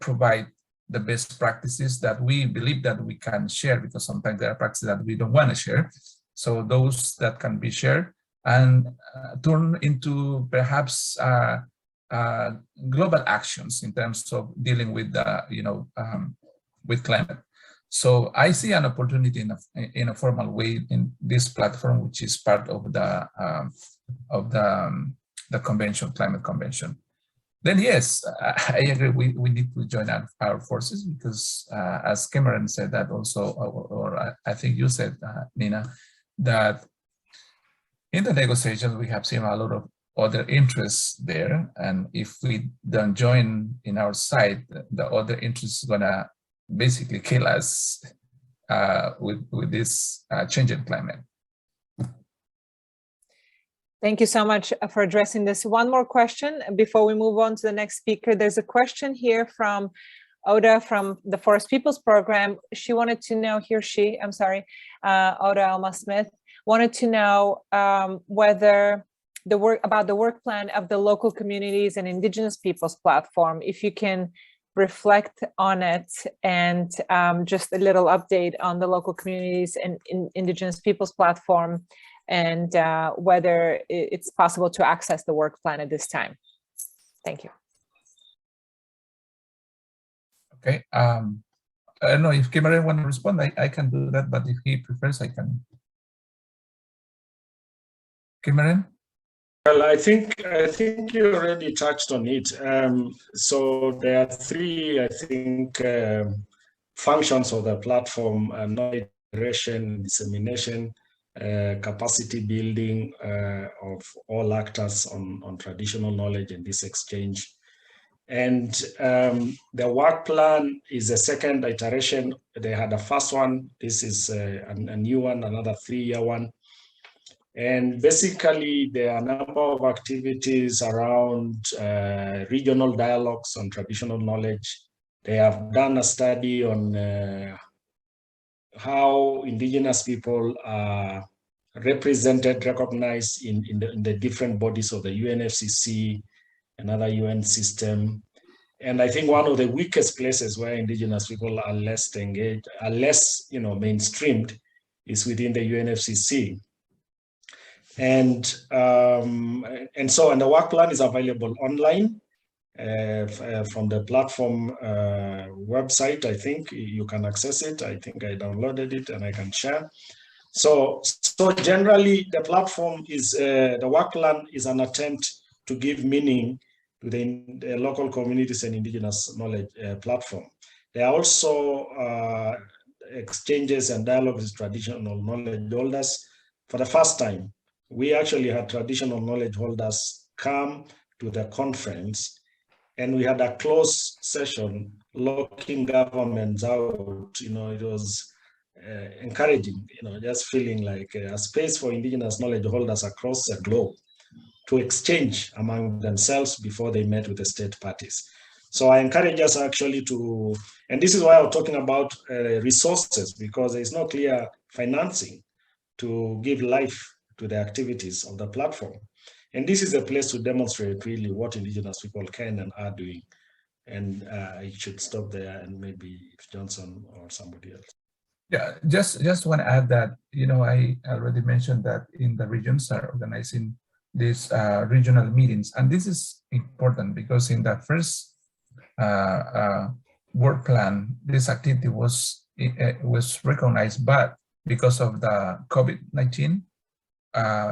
provide the best practices that we believe that we can share, because sometimes there are practices that we don't want to share. So those that can be shared and turn into perhaps global actions in terms of dealing with the, with climate. So I see an opportunity in a formal way in this platform, which is part of the convention, climate convention. Then yes, I agree. We need to join our forces, because as Kimaren said that also, or I think you said, Nina, that in the negotiations we have seen a lot of other interests there, and if we don't join in our side, the other interests is gonna basically kill us with this changing climate. Thank you so much for addressing this. One more question before we move on to the next speaker. There's a question here from Oda from the Forest Peoples Program. She wanted to know, Oda Alma-Smith, wanted to know whether about the work plan of the local communities and Indigenous Peoples Platform, if you can reflect on it, and just a little update on the local communities and Indigenous Peoples Platform, and whether it's possible to access the work plan at this time. Thank you. Okay, I don't know if Kimaren want to respond, I can do that, but if he prefers, I can. Kimaren? Well, I think you already touched on it. So there are three, I think, functions of the platform: knowledge generation, dissemination, capacity building of all actors on traditional knowledge and this exchange. And the work plan is a second iteration. They had a first one. This is a new one, another 3-year one. And basically, there are a number of activities around regional dialogues on traditional knowledge. They have done a study on how Indigenous people are represented, recognized in the different bodies of the UNFCCC, another UN system. And I think one of the weakest places where Indigenous people are less engaged, are less mainstreamed, is within the UNFCCC. And the work plan is available online from the platform website. I think you can access it. I think I downloaded it and I can share. So generally, the platform is the work plan is an attempt to give meaning to the local communities and Indigenous knowledge platform. There are also exchanges and dialogues with traditional knowledge holders. For the first time, we actually had traditional knowledge holders come to the conference, and we had a closed session locking governments out. It was encouraging, just feeling like a space for Indigenous knowledge holders across the globe to exchange among themselves before they met with the state parties. So I encourage us actually to, and this is why I'm talking about resources, because there is no clear financing to give life to the activities of the platform. And this is a place to demonstrate really what Indigenous people can and are doing. And I should stop there, and maybe if Johnson or somebody else. Yeah, just want to add that, I already mentioned that in the regions are organizing these regional meetings. And this is important because in the first work plan, this activity was recognized, but because of the COVID-19,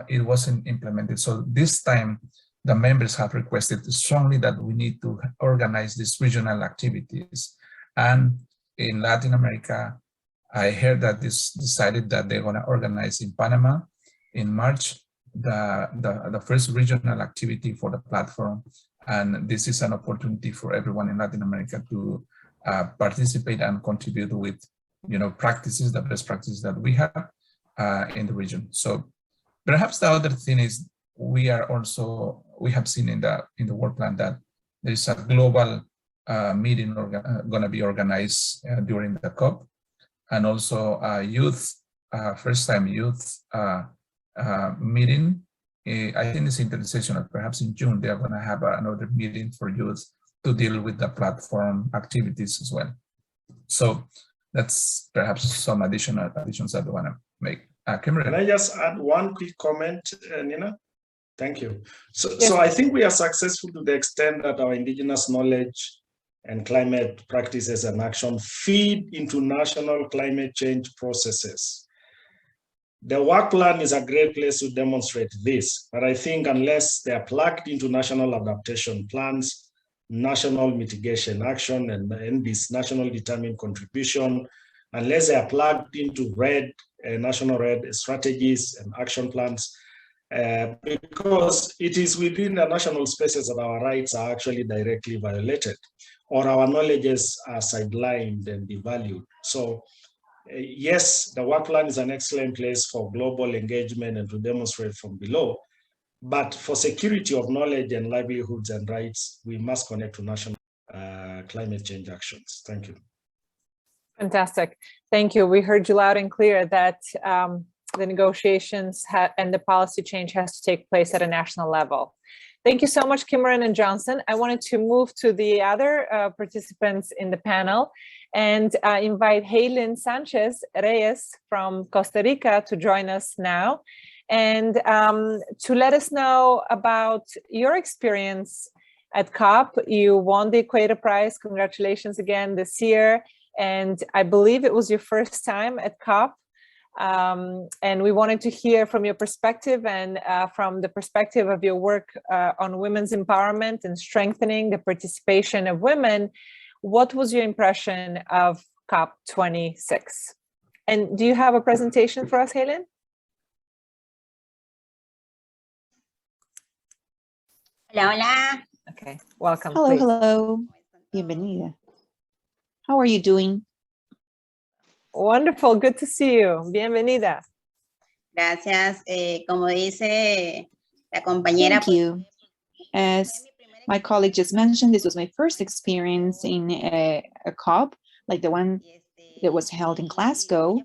it wasn't implemented. So this time, the members have requested strongly that we need to organize these regional activities. And in Latin America, I heard that this decided that they're going to organize in Panama in March, the first regional activity for the platform. And this is an opportunity for everyone in Latin America to participate and contribute with, practices, the best practices that we have in the region. So perhaps the other thing is we have seen in the work plan that there is a global meeting going to be organized during the COP, and also a youth, first-time youth meeting. I think it's international. Perhaps in June they are going to have another meeting for youth to deal with the platform activities as well. So that's perhaps some additions that I want to make. Kimberly. Can I just add one quick comment, Nina? Thank you. So I think we are successful to the extent that our Indigenous knowledge and climate practices and action feed into national climate change processes. The work plan is a great place to demonstrate this, but I think unless they are plugged into national adaptation plans, national mitigation action, and this national determined contribution, unless they are plugged into national RED strategies and action plans, because it is within the national spaces that our rights are actually directly violated, or our knowledges are sidelined and devalued. So yes, the work plan is an excellent place for global engagement and to demonstrate from below, but for security of knowledge and livelihoods and rights, we must connect to national climate change actions. Thank you. Fantastic. Thank you. We heard you loud and clear that the negotiations and the policy change has to take place at a national level. Thank you so much, Kimaren and Johnson. I wanted to move to the other participants in the panel and invite Heylin Reyes from Costa Rica to join us now and to let us know about your experience at COP. You won the Equator Prize. Congratulations again this year. And I believe it was your first time at COP. And we wanted to hear from your perspective and from the perspective of your work on women's empowerment and strengthening the participation of women. What was your impression of COP26? And do you have a presentation for us, Heylin? Hola, hola. Okay, welcome. Hello, please. hello. Bienvenida. How are you doing? Wonderful, good to see you. Bienvenida. Gracias. Como dice la compañera. Thank you. As my colleague just mentioned, this was my first experience in a COP, like the one that was held in Glasgow.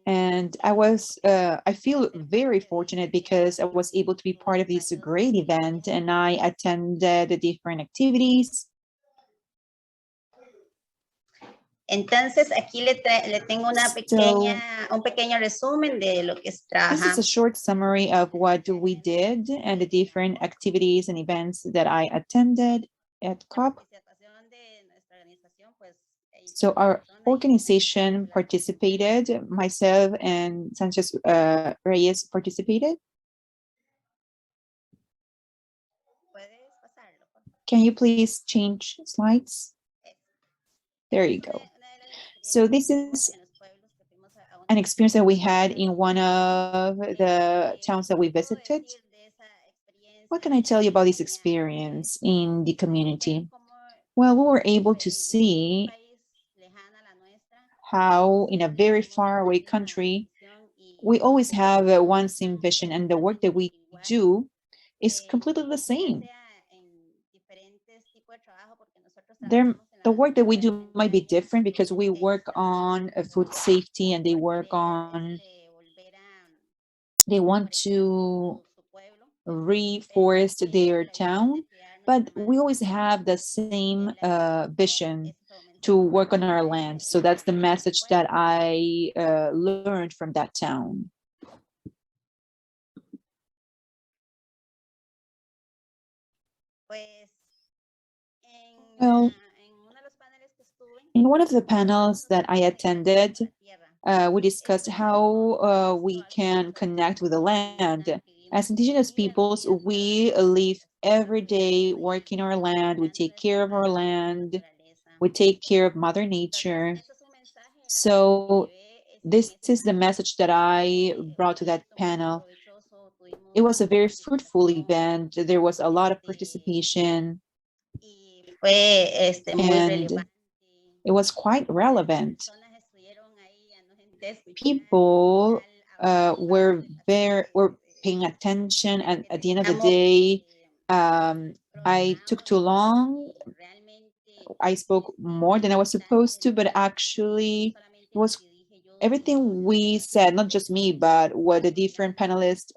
And I feel very fortunate because I was able to be part of this great event, and I attended the different activities. Entonces, aquí le tengo un pequeño resumen de lo que trabajamos. This is a short summary of what we did and the different activities and events that I attended at COP. So our organization participated, myself and Sanchez Reyes participated. Can you please change slides? There you go. So this is an experience that we had in one of the towns that we visited. What can I tell you about this experience in the community? Well, we were able to see how in a very far away country, we always have one same vision, and the work that we do is completely the same. The work that we do might be different because we work on food safety, and they want to reforest their town, but we always have the same vision to work on our land. So that's the message that I learned from that town. Well, in one of the panels that I attended, we discussed how we can connect with the land. As indigenous peoples, we live every day working our land, we take care of our land, we take care of Mother Nature. So this is the message that I brought to that panel. It was a very fruitful event. There was a lot of participation. And it was quite relevant. People were paying attention, and at the end of the day, I took too long. I spoke more than I was supposed to, but actually it was everything we said, not just me, but what the different panelists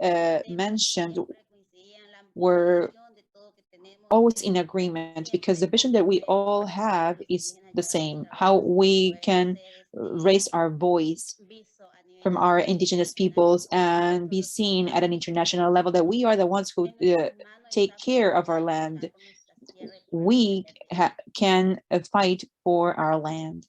mentioned were always in agreement, because the vision that we all have is the same, how we can raise our voice from our indigenous peoples and be seen at an international level that we are the ones who take care of our land. We can fight for our land.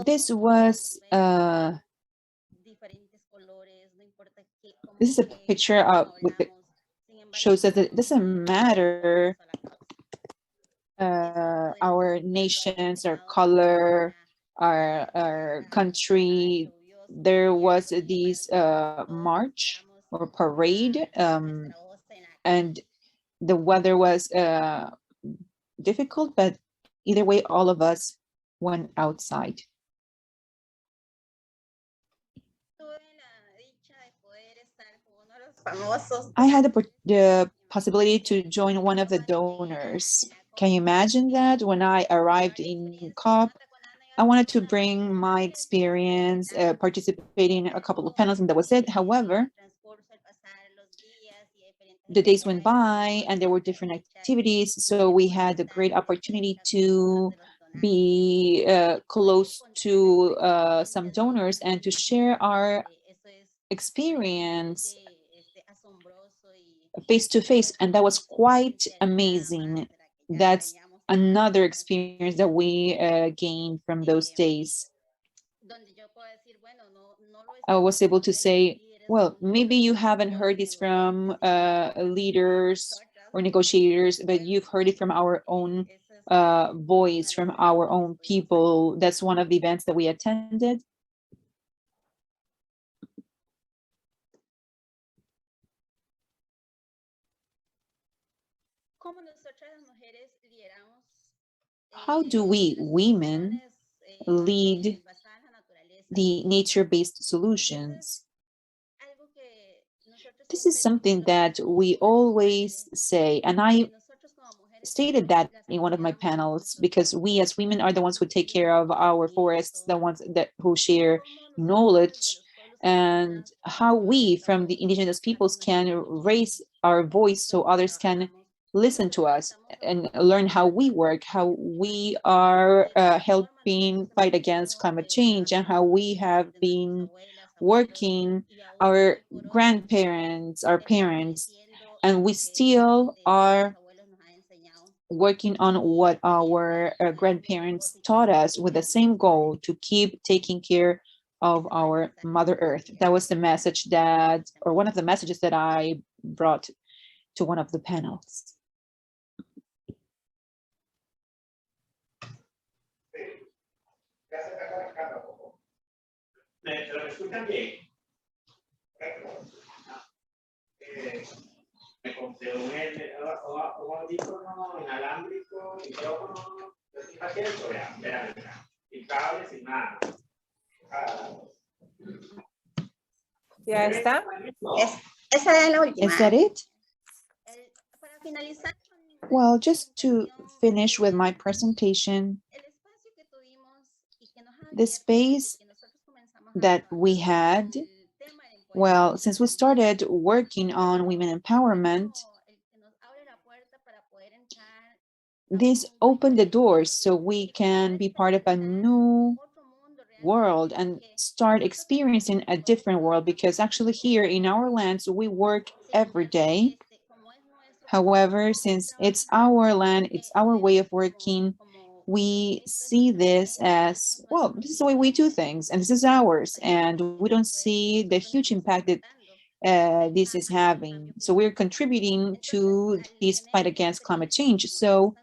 This was this is a picture of shows that it doesn't matter our nations, our color, our country. There was this march or parade, and the weather was difficult, but either way, all of us went outside. I had the possibility to join one of the donors. Can you imagine that? When I arrived in COP, I wanted to bring my experience, participating in a couple of panels, and that was it. However, the days went by and there were different activities, so we had a great opportunity to be close to some donors and to share our experience face to face, and that was quite amazing. That's another experience that we gained from those days. I was able to say, well, maybe you haven't heard this from leaders or negotiators, but you've heard it from our own voice, from our own people. That's one of the events that we attended. how do we women lead the nature-based solutions? This is something that we always say, and I stated that in one of my panels, because we as women are the ones who take care of our forests, the ones who share knowledge, and how we from the indigenous peoples can raise our voice so others can listen to us and learn how we work, how we are helping fight against climate change, and how we have been working, our grandparents, our parents, and we still are working on what our grandparents taught us, with the same goal to keep taking care of our Mother Earth. That was the message that, or one of the messages that I brought to one of the panels. Me compré un audífono inalámbrico, micrófono, lo estoy haciendo, vean, sin cables, sin nada. Ya está. Esa es la última. Is that it? Para finalizar. Well, just to finish with my presentation, the space that we had, well, since we started working on women empowerment, this opened the doors so we can be part of a new world and start experiencing a different world, because actually here in our lands, we work every day. However, since it's our land, it's our way of working, we see this as, well, this is the way we do things, and this is ours, and we don't see the huge impact that this is having. So we're contributing to this fight against climate change. So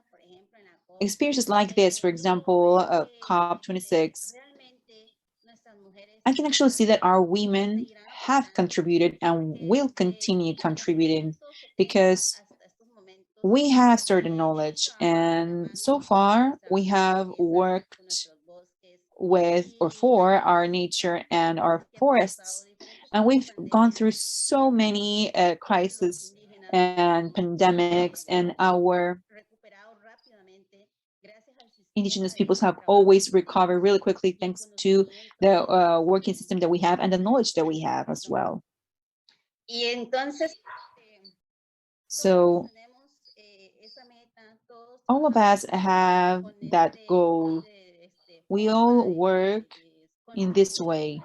experiences like this, for example, COP26, I can actually see that our women have contributed and will continue contributing, because we have certain knowledge, and so far we have worked with or for our nature and our forests, and we've gone through so many crises and pandemics, and our indigenous peoples have always recovered really quickly thanks to the working system that we have and the knowledge that we have as well. So all of us have that goal. We all work in this way.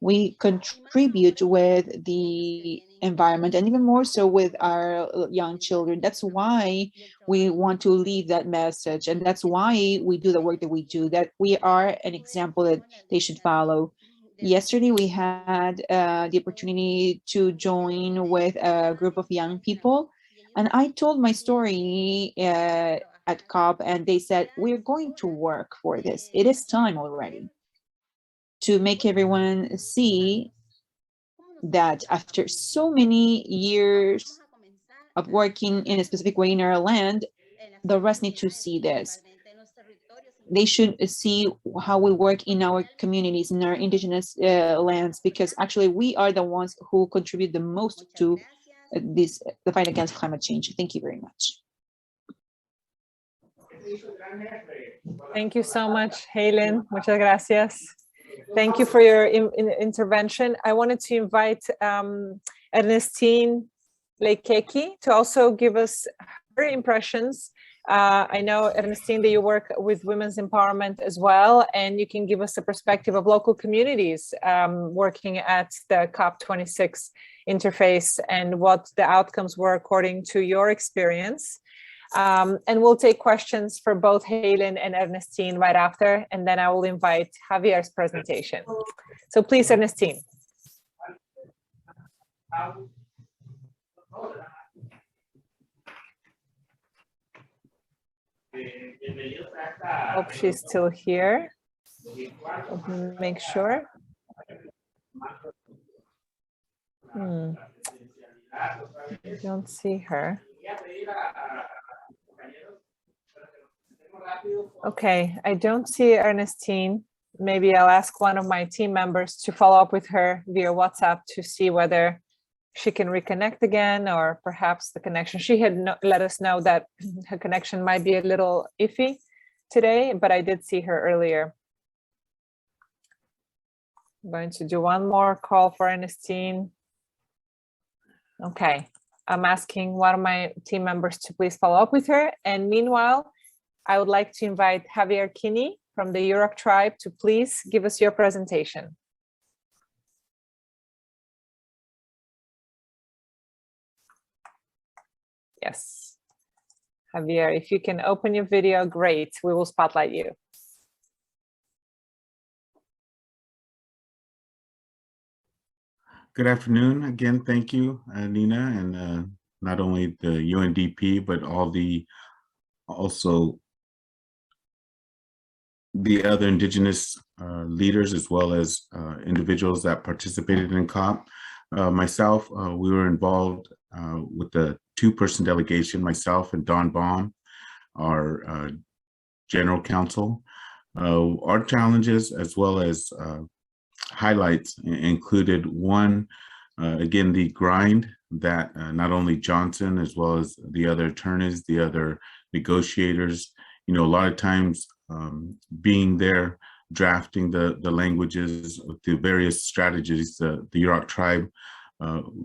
We contribute with the environment, and even more so with our young children. That's why we want to leave that message, and that's why we do the work that we do, that we are an example that they should follow. Yesterday, we had the opportunity to join with a group of young people, and I told my story at COP, and they said, we're going to work for this. It is time already to make everyone see that after so many years of working in a specific way in our land, the rest need to see this. They should see how we work in our communities, in our indigenous lands, because actually we are the ones who contribute the most to the fight against climate change. Thank you very much. Thank you so much, Heylin. Muchas gracias. Thank you for your intervention. I wanted to invite Ernestine Leikeki to also give us her impressions. I know, Ernestine, that you work with women's empowerment as well, and you can give us a perspective of local communities working at the COP26 interface and what the outcomes were according to your experience. And we'll take questions for both Heylin and Ernestine right after, and then I will invite Javier's presentation. So please, Ernestine. Hope she's still here. Make sure. I don't see her. Okay, I don't see Ernestine. Maybe I'll ask one of my team members to follow up with her via WhatsApp to see whether she can reconnect again, or perhaps the connection. She had let us know that her connection might be a little iffy today, but I did see her earlier. I'm going to do one more call for Ernestine. Okay, I'm asking one of my team members to please follow up with her. And meanwhile, I would like to invite Javier Kinney from the Yurok tribe to please give us your presentation. Yes. Javier, if you can open your video, great. We will spotlight you. Good afternoon. Again, thank you, Nina, and not only the UNDP, but also the other Indigenous leaders, as well as individuals that participated in COP. Myself, we were involved with the two-person delegation, myself and Don Baum, our general counsel. Our challenges, as well as highlights, included one, again, the grind that not only Johnson, as well as the other attorneys, the other negotiators, a lot of times being there, drafting the languages, the various strategies, the Yurok tribe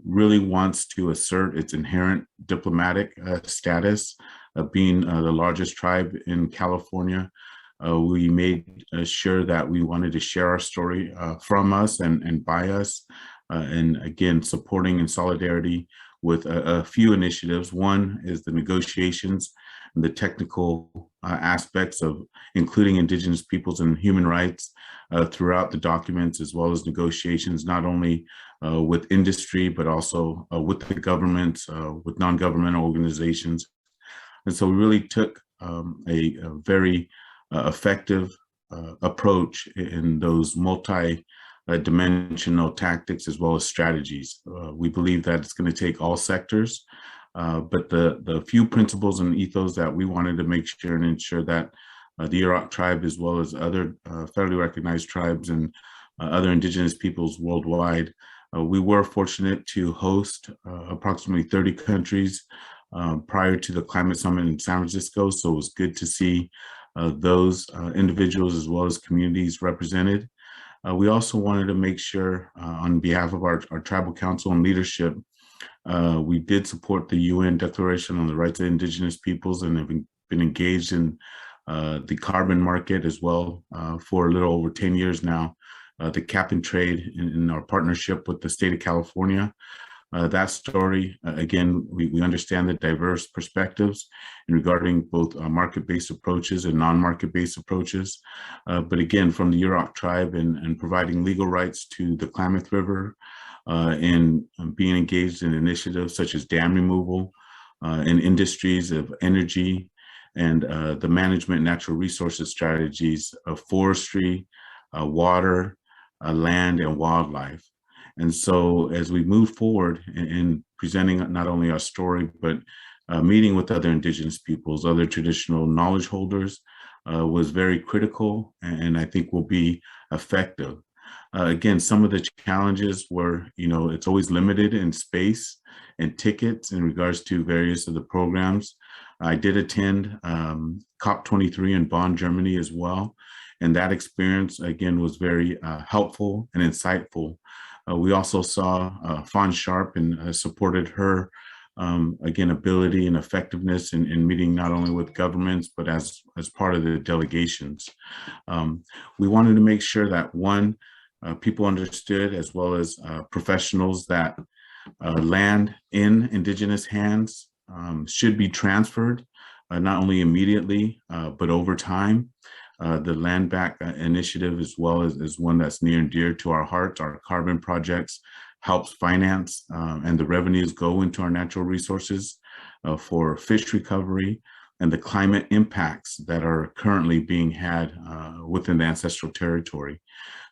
really wants to assert its inherent diplomatic status of being the largest tribe in California. We made sure that we wanted to share our story from us and by us, and again, supporting in solidarity with a few initiatives. One is the negotiations and the technical aspects of including Indigenous peoples and human rights throughout the documents, as well as negotiations, not only with industry, but also with the government, with non-governmental organizations. And so we really took a very effective approach in those multi-dimensional tactics as well as strategies. We believe that it's going to take all sectors, but the few principles and ethos that we wanted to make sure and ensure that the Yurok tribe, as well as other federally recognized tribes and other Indigenous peoples worldwide, we were fortunate to host approximately 30 countries prior to the climate summit in San Francisco. So it was good to see those individuals as well as communities represented. We also wanted to make sure on behalf of our tribal council and leadership, we did support the UN Declaration on the Rights of Indigenous Peoples and have been engaged in the carbon market as well for a little over 10 years now, the cap and trade in our partnership with the state of California. That story, again, we understand the diverse perspectives in regarding both market-based approaches and non-market-based approaches. But again, from the Yurok tribe and providing legal rights to the Klamath River and being engaged in initiatives such as dam removal in industries of energy and the management and natural resources strategies of forestry, water, land, and wildlife. And so as we move forward in presenting not only our story, but meeting with other Indigenous peoples, other traditional knowledge holders was very critical and I think will be effective. Again, some of the challenges were, it's always limited in space and tickets in regards to various of the programs. I did attend COP23 in Bonn, Germany as well. And that experience, again, was very helpful and insightful. We also saw Fawn Sharp and supported her, again, ability and effectiveness in meeting not only with governments, but as part of the delegations. We wanted to make sure that one, people understood, as well as professionals, that land in Indigenous hands should be transferred, not only immediately, but over time. The Land Back initiative, as well as one that's near and dear to our hearts, our carbon projects, helps finance and the revenues go into our natural resources for fish recovery and the climate impacts that are currently being had within the ancestral territory.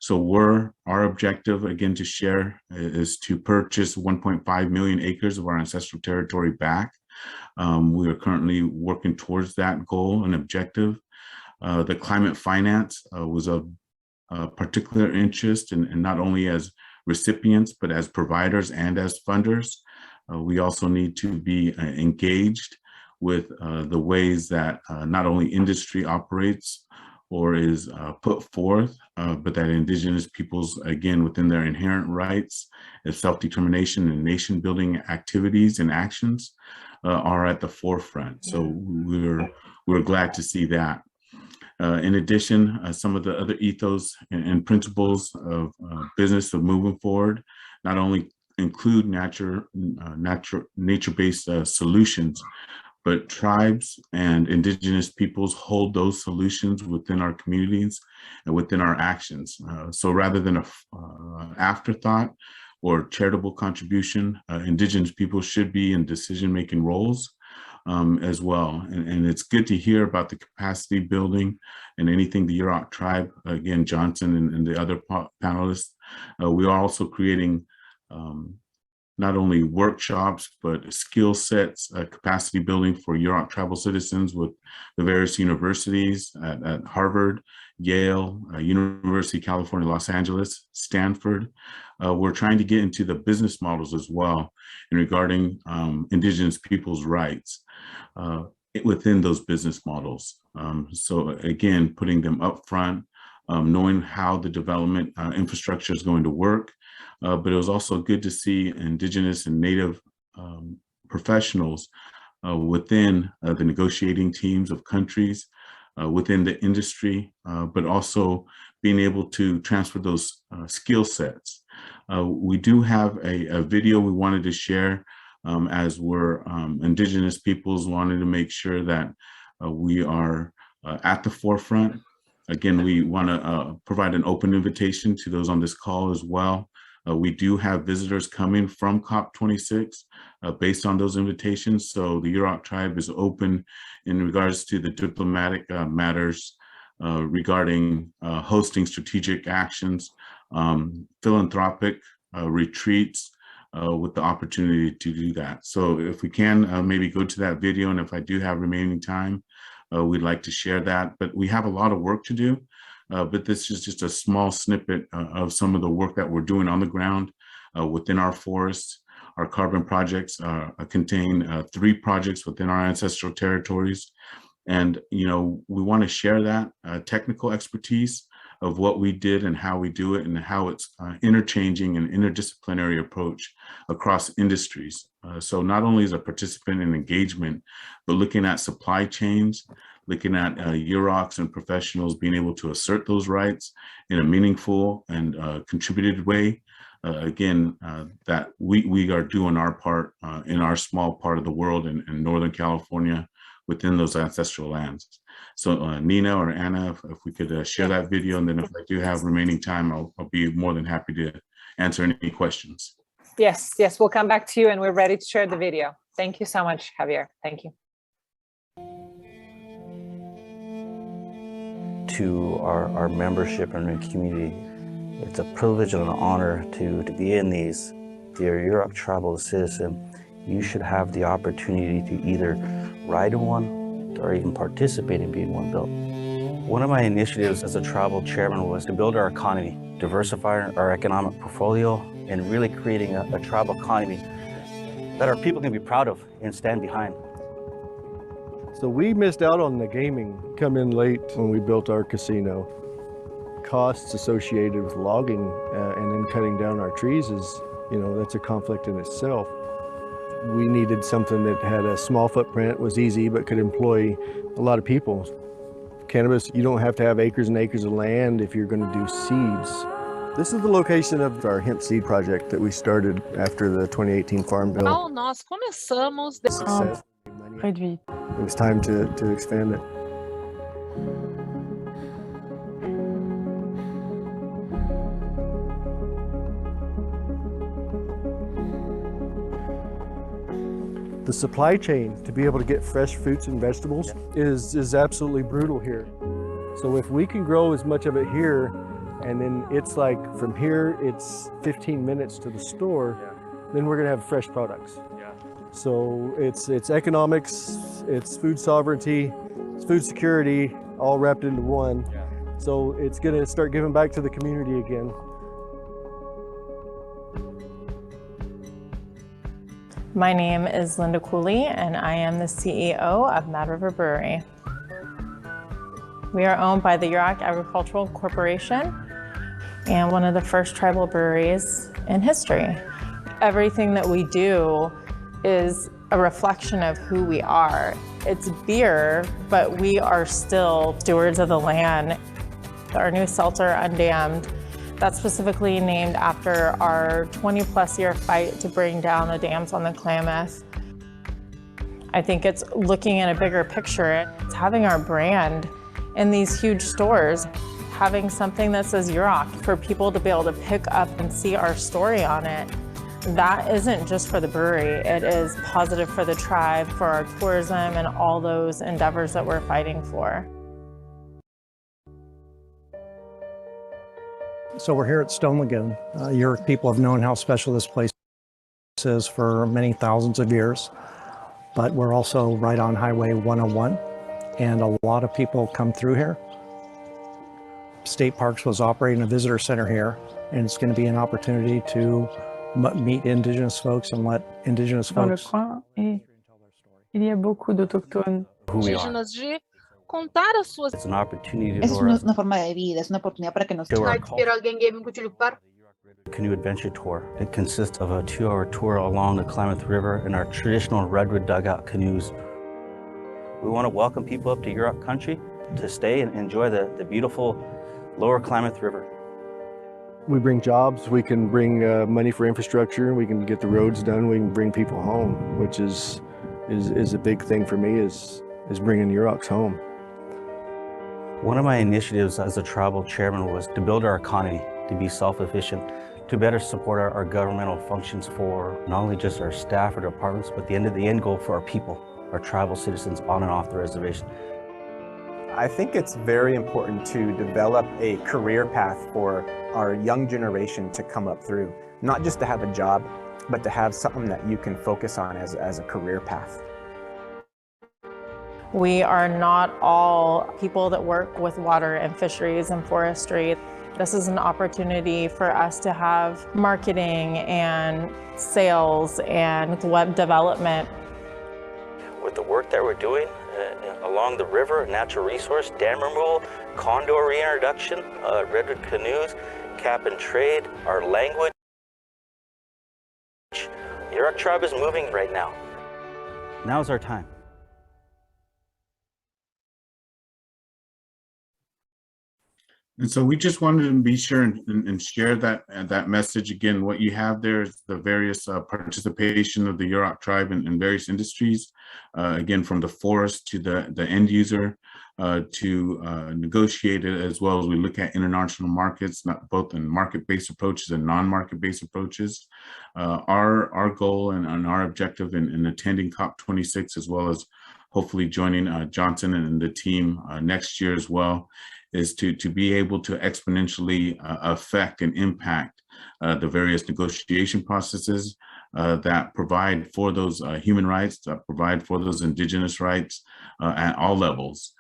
So our objective, again, to share is to purchase 1.5 million acres of our ancestral territory back. We are currently working towards that goal and objective. The climate finance was of particular interest, and not only as recipients, but as providers and as funders. We also need to be engaged with the ways that not only industry operates or is put forth, but that Indigenous peoples, again, within their inherent rights of self-determination and nation-building activities and actions are at the forefront. So we're glad to see that. In addition, some of the other ethos and principles of business of moving forward not only include nature-based solutions, but tribes and Indigenous peoples hold those solutions within our communities and within our actions. So rather than an afterthought or charitable contribution, Indigenous people should be in decision-making roles as well. And it's good to hear about the capacity building and anything the Yurok tribe, again, Johnson and the other panelists. We are also creating not only workshops, but skill sets, capacity building for Yurok tribal citizens with the various universities at Harvard, Yale, University of California, Los Angeles, Stanford. We're trying to get into the business models as well in regarding Indigenous people's rights within those business models. So again, putting them up front, knowing how the development infrastructure is going to work. But it was also good to see Indigenous and Native professionals within the negotiating teams of countries, within the industry, but also being able to transfer those skill sets. We do have a video we wanted to share as we're Indigenous peoples wanted to make sure that we are at the forefront. Again, we want to provide an open invitation to those on this call as well. We do have visitors coming from COP26 based on those invitations. So the Yurok tribe is open in regards to the diplomatic matters regarding hosting strategic actions, philanthropic retreats with the opportunity to do that. So if we can maybe go to that video, and if I do have remaining time, we'd like to share that. But we have a lot of work to do. But this is just a small snippet of some of the work that we're doing on the ground within our forests. Our carbon projects contain 3 projects within our ancestral territories. And, you know, we want to share that technical expertise of what we did and how we do it and how it's interchanging an interdisciplinary approach across industries. So not only as a participant in engagement, but looking at supply chains, looking at Yuroks and professionals being able to assert those rights in a meaningful and contributed way. Again, that we are doing our part in our small part of the world in Northern California within those ancestral lands. So Nina or Anna, if we could share that video, and then if I do have remaining time, I'll be more than happy to answer any questions. Yes, we'll come back to you, and we're ready to share the video. Thank you so much, Javier. Thank you. To our membership and our community, it's a privilege and an honor to be in these. Dear Yurok tribal citizen, you should have the opportunity to either ride in one or even participate in being one built. One of my initiatives as a tribal chairman was to build our economy, diversify our economic portfolio, and really creating a tribal economy that our people can be proud of and stand behind. So we missed out on the gaming, come in late when we built our casino. Costs associated with logging and then cutting down our trees is, you know, that's a conflict in itself. We needed something that had a small footprint, was easy, but could employ a lot of people. Cannabis, you don't have to have acres and acres of land if you're going to do seeds. This is the location of our hemp seed project that we started after the 2018 Farm Bill. Nós começamos Success. It was time to expand it. The supply chain to be able to get fresh fruits and vegetables is absolutely brutal here. So if we can grow as much of it here, and then it's like from here, it's 15 minutes to the store, then we're gonna have fresh products. So it's economics, it's food sovereignty, it's food security, all wrapped into one. So it's going to start giving back to the community again. My name is Linda Cooley, and I am the CEO of Mad River Brewery. We are owned by the Yurok Agricultural Corporation and one of the first tribal breweries in history. Everything that we do is a reflection of who we are. It's beer, but we are still stewards of the land. Our new seltzer, Undammed, that's specifically named after our 20+ year fight to bring down the dams on the Klamath. I think it's looking at a bigger picture. It's having our brand in these huge stores, having something that says Yurok for people to be able to pick up and see our story on it. That isn't just for the brewery, it is positive for the tribe, for our tourism, and all those endeavors that we're fighting for. So we're here at Stonelagon. Yurok people have known how special this place is for many thousands of years, but we're also right on Highway 101, and a lot of people come through here. State Parks was operating a visitor center here, and it's going to be an opportunity to meet Indigenous folks and let Indigenous Dans le folks coin, et il y a beaucoup d'autochtones. Who we are. It's an opportunity Es for us una forma de vida, es una oportunidad para que nos to our canoe adventure tour. It consists of a 2-hour tour along the Klamath River in our traditional redwood dugout canoes. We want to welcome people up to Yurok country to stay and enjoy the beautiful lower Klamath River. We bring jobs, we can bring money for infrastructure, we can get the roads done, we can bring people home, which is a big thing for me, is bringing Yuroks home. One of my initiatives as a tribal chairman was to build our economy, to be self-efficient, to better support our governmental functions for not only just our staff or departments, but the end goal for our people, our tribal citizens on and off the reservation. I think it's very important to develop a career path for our young generation to come up through, not just to have a job, but to have something that you can focus on as a career path. We are not all people that work with water and fisheries and forestry. This is an opportunity for us to have marketing and sales and web development. With the work that we're doing along the river, natural resource, dam removal, condor reintroduction, redwood canoes, cap and trade, our language, Yurok tribe is moving right now. Now's our time. And so we just wanted to be sure and share that message. Again, what you have there is the various participation of the Yurok tribe in various industries, again, from the forest to the end user, to negotiate it, as well as we look at international markets, not both in market-based approaches and non-market-based approaches. Our goal and our objective in attending COP26, as well as hopefully joining Johnson and the team next year as well, is to be able to exponentially affect and impact the various negotiation processes that provide for those human rights, that provide for those indigenous rights at all levels.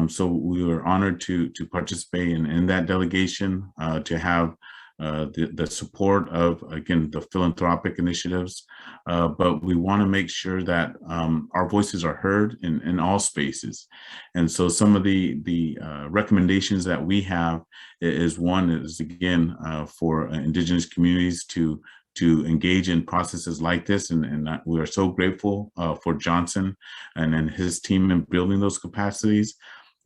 So we were honored to participate in that delegation, to have the support of, again, the philanthropic initiatives, but we want to make sure that our voices are heard in all spaces. And so some of the recommendations that we have is, one is, again, for indigenous communities to engage in processes like this, and we are so grateful for Johnson and his team in building those capacities.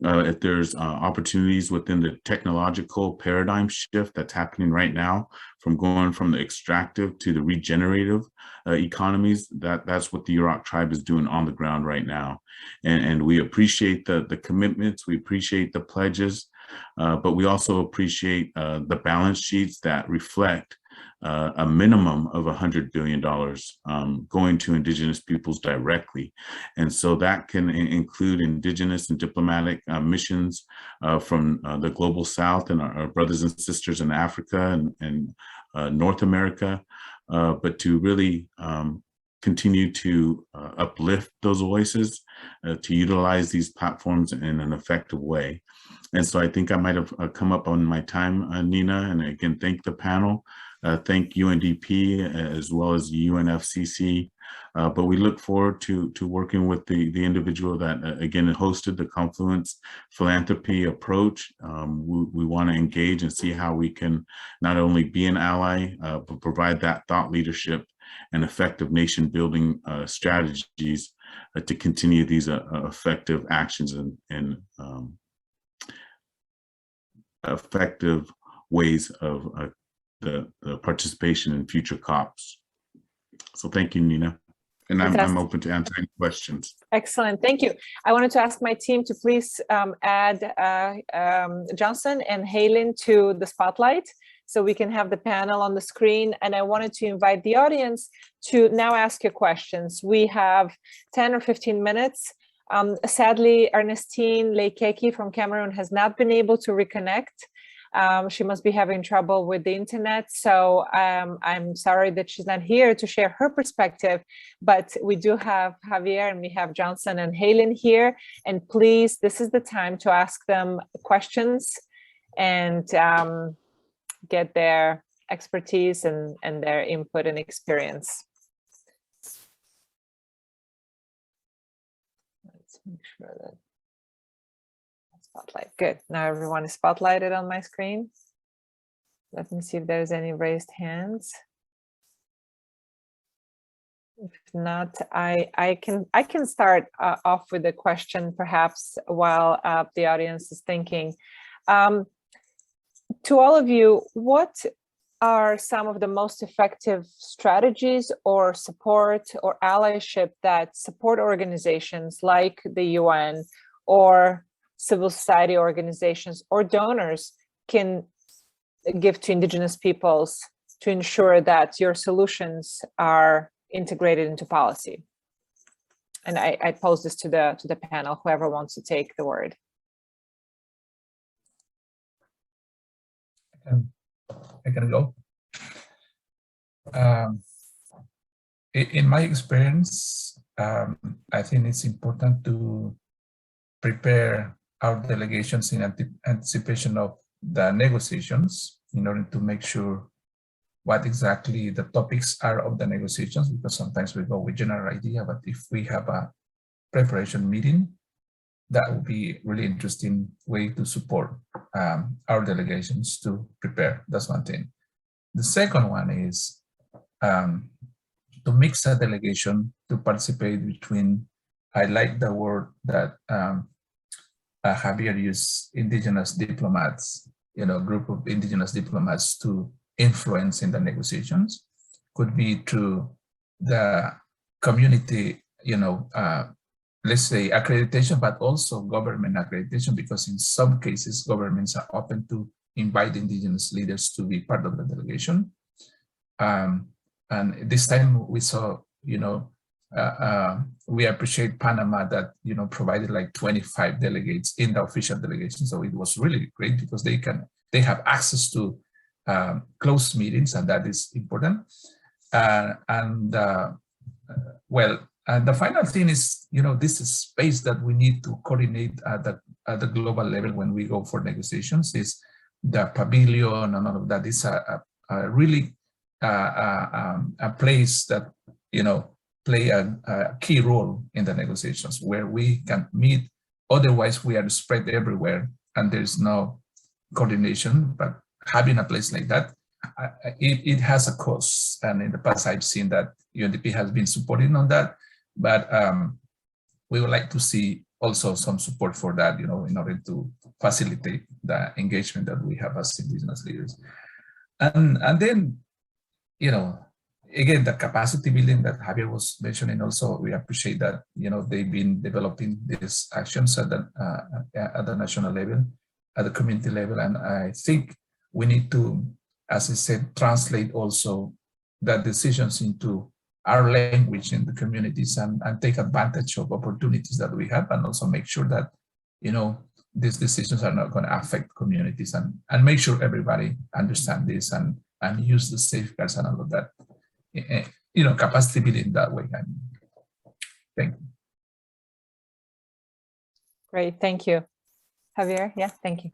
If there's opportunities within the technological paradigm shift that's happening right now, from going from the extractive to the regenerative economies, that's what the Yurok tribe is doing on the ground right now. And we appreciate the commitments, we appreciate the pledges, but we also appreciate the balance sheets that reflect a minimum of $100 billion going to indigenous peoples directly. And so that can include indigenous and diplomatic missions from the global South and our brothers and sisters in Africa and North America, but to really continue to uplift those voices, to utilize these platforms in an effective way. And so I think I might have come up on my time, Nina, and again, thank the panel, thank UNDP as well as UNFCCC. But we look forward to working with the individual that, again, hosted the Confluence Philanthropy approach. We want to engage and see how we can not only be an ally, but provide that thought leadership and effective nation building strategies to continue these effective actions and effective ways of the participation in future COPs. So thank you, Nina. And I'm open to answering questions. Excellent, thank you. I wanted to ask my team to please add Johnson and Heylin to the spotlight so we can have the panel on the screen. And I wanted to invite the audience to now ask your questions. We have 10 or 15 minutes. Sadly, Ernestine Leikeki from Cameroon has not been able to reconnect. She must be having trouble with the internet. So I'm sorry that she's not here to share her perspective, but we do have Javier and we have Johnson and Heylin here. And please, this is the time to ask them questions and get their expertise and their input and experience. Let's make sure that spotlight. Good. Now everyone is spotlighted on my screen. Let me see if there's any raised hands. If not, I can start off with a question perhaps while the audience is thinking. To all of you, what are some of the most effective strategies or support or allyship that support organizations like the UN or civil society organizations or donors can give to Indigenous peoples to ensure that your solutions are integrated into policy? And I pose this to the panel, whoever wants to take the word. I can go. In my experience, I think it's important to prepare our delegations in anticipation of the negotiations in order to make sure what exactly the topics are of the negotiations, because sometimes we go with general idea, but if we have a preparation meeting, that would be really interesting way to support our delegations to prepare. That's one thing. The second one is to mix a delegation to participate between, I like the word that Javier used, indigenous diplomats, group of indigenous diplomats to influence in the negotiations. Could be through the community, let's say accreditation, but also government accreditation, because in some cases, governments are open to invite indigenous leaders to be part of the delegation. And this time we saw, we appreciate Panama that, provided like 25 delegates in the official delegation. So it was really great because they have access to closed meetings, and that is important. And the final thing is, this is space that we need to coordinate at the global level when we go for negotiations. Is the pavilion and all of that is a really a place that play a key role in the negotiations where we can meet. Otherwise, we are spread everywhere and there is no coordination. But having a place like that, it has a cost. And in the past, I've seen that UNDP has been supporting on that. But we would like to see also some support for that, in order to facilitate the engagement that we have as indigenous leaders. And then, again, the capacity building that Javier was mentioning also, we appreciate that, they've been developing these actions at the national level, at the community level. And I think we need to, as I said, translate also the decisions into our language in the communities and take advantage of opportunities that we have, and also make sure that, these decisions are not going to affect communities, and make sure everybody understand this and use the safeguards and all of that. capacity building that way. Thank you. Great, thank you. Javier, yeah, thank you.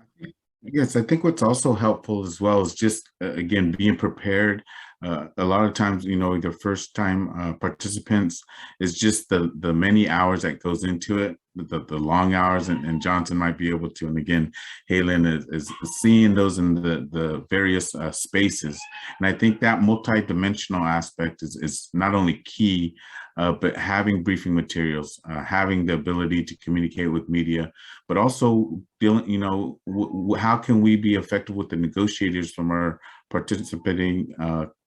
Yes, I think what's also helpful as well is just, again, being prepared. A lot of times, the first time participants is just the many hours that goes into it, the long hours, and Johnson might be able to, and again, Heylin is seeing those in the various spaces. And I think that multi-dimensional aspect is not only key, but having briefing materials, having the ability to communicate with media, but also dealing, how can we be effective with the negotiators from our participating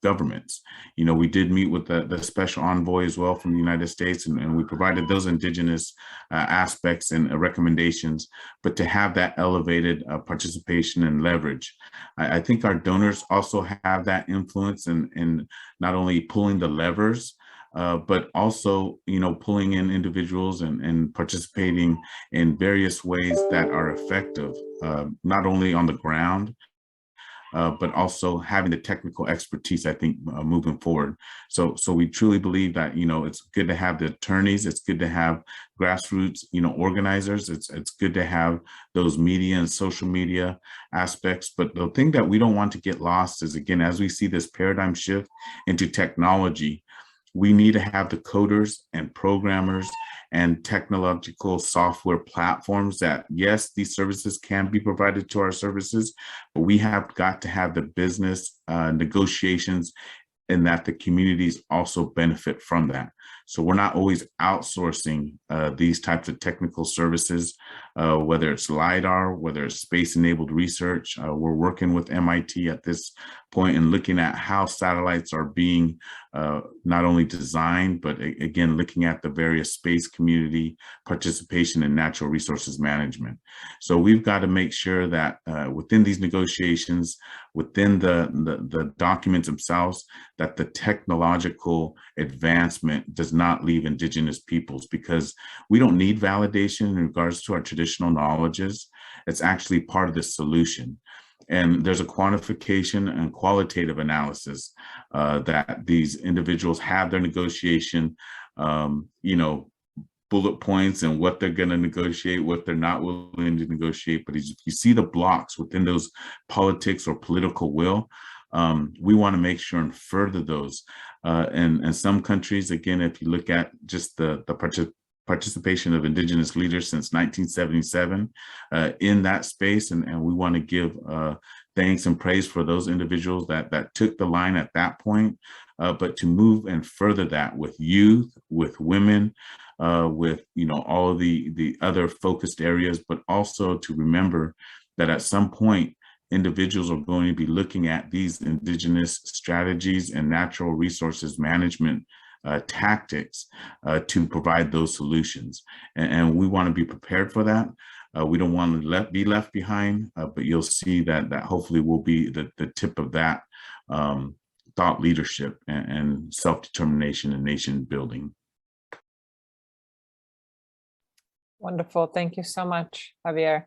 governments? We did meet with the special envoy as well from the United States, and we provided those indigenous aspects and recommendations, but to have that elevated participation and leverage. I think our donors also have that influence in not only pulling the levers, but also, pulling in individuals and participating in various ways that are effective, not only on the ground, but also having the technical expertise, I think, moving forward. So we truly believe that, it's good to have the attorneys, it's good to have grassroots, organizers, it's good to have those media and social media aspects. But the thing that we don't want to get lost is, again, as we see this paradigm shift into technology, we need to have the coders and programmers and technological software platforms that, yes, these services can be provided to our services, but we have got to have the business negotiations and that the communities also benefit from that. So we're not always outsourcing these types of technical services, whether it's LiDAR, whether it's space-enabled research. We're working with MIT at this point and looking at how satellites are being not only designed, but again, looking at the various space community participation in natural resources management. So we've got to make sure that within these negotiations, within the documents themselves, that the technological advancement does not leave indigenous peoples, because we don't need validation in regards to our traditional knowledges. It's actually part of the solution. And there's a quantification and qualitative analysis that these individuals have their negotiation, bullet points and what they're going to negotiate, what they're not willing to negotiate. But as you see the blocks within those politics or political will, we want to make sure and further those. And some countries, again, if you look at just the participation of indigenous leaders since 1977 in that space, and we want to give thanks and praise for those individuals that took the line at that point, but to move and further that with youth, with women, with all of the other focused areas, but also to remember that at some point individuals are going to be looking at these indigenous strategies and natural resources management tactics to provide those solutions. And we want to be prepared for that. We don't want to be left behind, but you'll see that hopefully will be the tip of that thought leadership and self-determination and nation building. Wonderful. Thank you so much, Javier.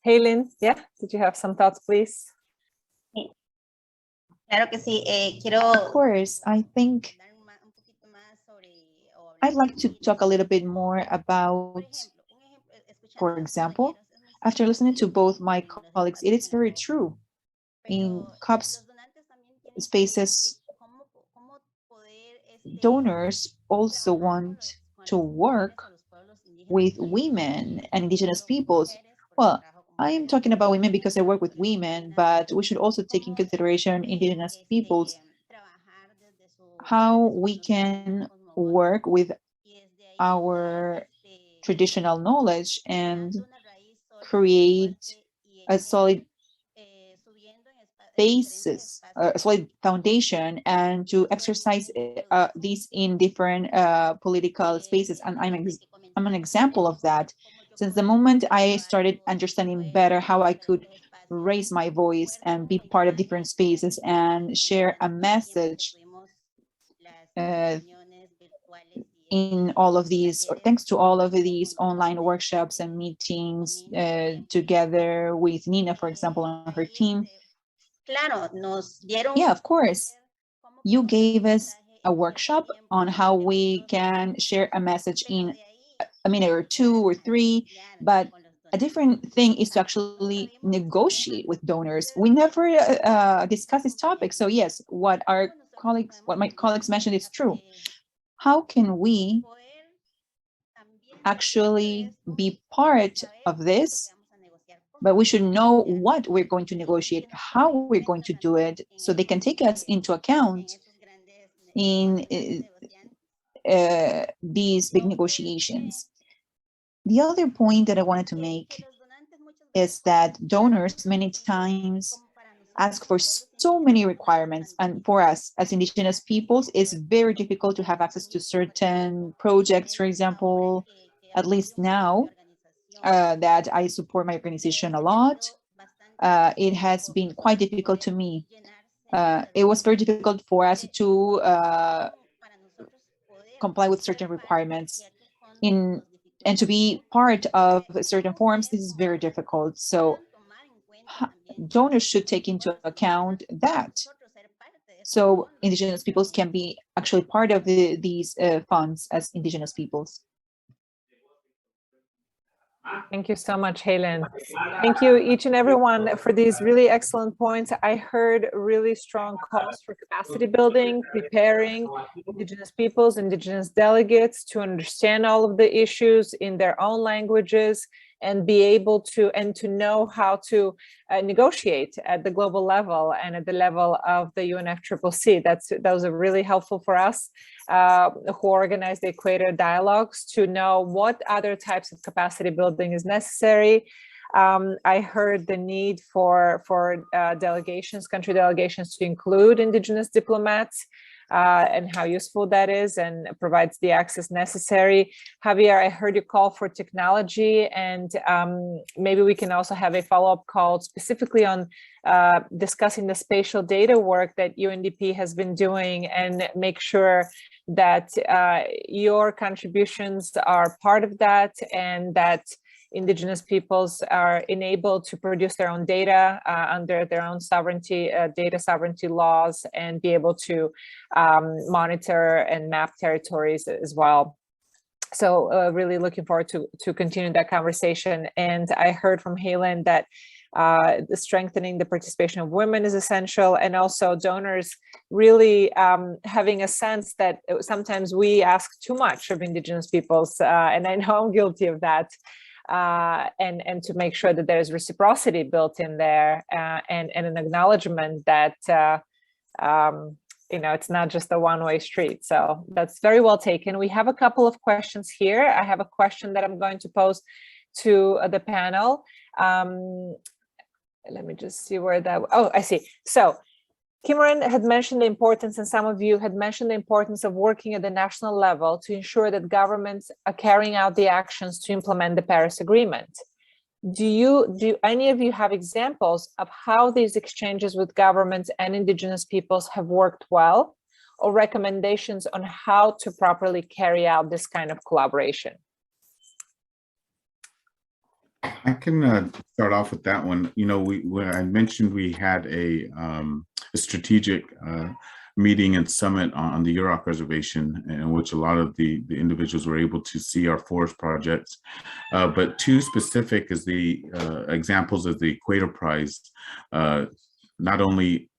Heylin, yeah, did you have some thoughts, please? Claro que sí. Of course, I think I'd like to talk a little bit more about, for example, after listening to both my colleagues, it is very true. In COP spaces, donors also want to work with women and indigenous peoples. Well, I am talking about women because I work with women, but we should also take in consideration indigenous peoples, how we can work with our traditional knowledge and create a solid basis, a solid foundation, and to exercise these in different political spaces. And I'm an example of that. Since the moment I started understanding better how I could raise my voice and be part of different spaces and share a message in all of these, or thanks to all of these online workshops and meetings together with Nina, for example, and her team. Yeah, of course. You gave us a workshop on how we can share a message in a minute or 2 or 3, but a different thing is to actually negotiate with donors. We never discuss this topic. So yes, what my colleagues mentioned is true. How can we actually be part of this? But we should know what we're going to negotiate, how we're going to do it, so they can take us into account in these big negotiations. The other point that I wanted to make is that donors many times ask for so many requirements, and for us as Indigenous peoples, it's very difficult to have access to certain projects. For example, at least now that I support my organization a lot, it has been quite difficult to me. It was very difficult for us to comply with certain requirements and to be part of certain forums. This is very difficult. So donors should take into account that, so Indigenous peoples can be actually part of these funds as Indigenous peoples. Thank you so much, Heylin. Thank you each and everyone for these really excellent points. I heard really strong calls for capacity building, preparing Indigenous peoples, Indigenous delegates to understand all of the issues in their own languages and be able to know how to negotiate at the global level and at the level of the UNFCCC. That was really helpful for us who organized the Equator Dialogues to know what other types of capacity building is necessary. I heard the need for delegations, country delegations, to include Indigenous diplomats and how useful that is and provides the access necessary. Javier, I heard you call for technology, and maybe we can also have a follow-up call specifically on discussing the spatial data work that UNDP has been doing, and make sure that your contributions are part of that, and that Indigenous peoples are enabled to produce their own data under their own sovereignty, data sovereignty laws, and be able to monitor and map territories as well. So really looking forward to continuing that conversation. And I heard from Heylin that the strengthening the participation of women is essential, and also donors really having a sense that sometimes we ask too much of Indigenous peoples, and I know I'm guilty of that. And to make sure that there's reciprocity built in there, and an acknowledgement that it's not just a one-way street. So that's very well taken. We have a couple of questions here. I have a question that I'm going to pose to the panel. Let me just see where that. Oh, I see. So Kimaren had mentioned the importance, and some of you had mentioned the importance of working at the national level to ensure that governments are carrying out the actions to implement the Paris Agreement. Do any of you have examples of how these exchanges with governments and Indigenous peoples have worked well, or recommendations on how to properly carry out this kind of collaboration? I can start off with that one. You know, when I mentioned we had a strategic meeting and summit on the Yurok Reservation, in which a lot of the individuals were able to see our forest projects. But two specific is the examples of the Equator Prize, not only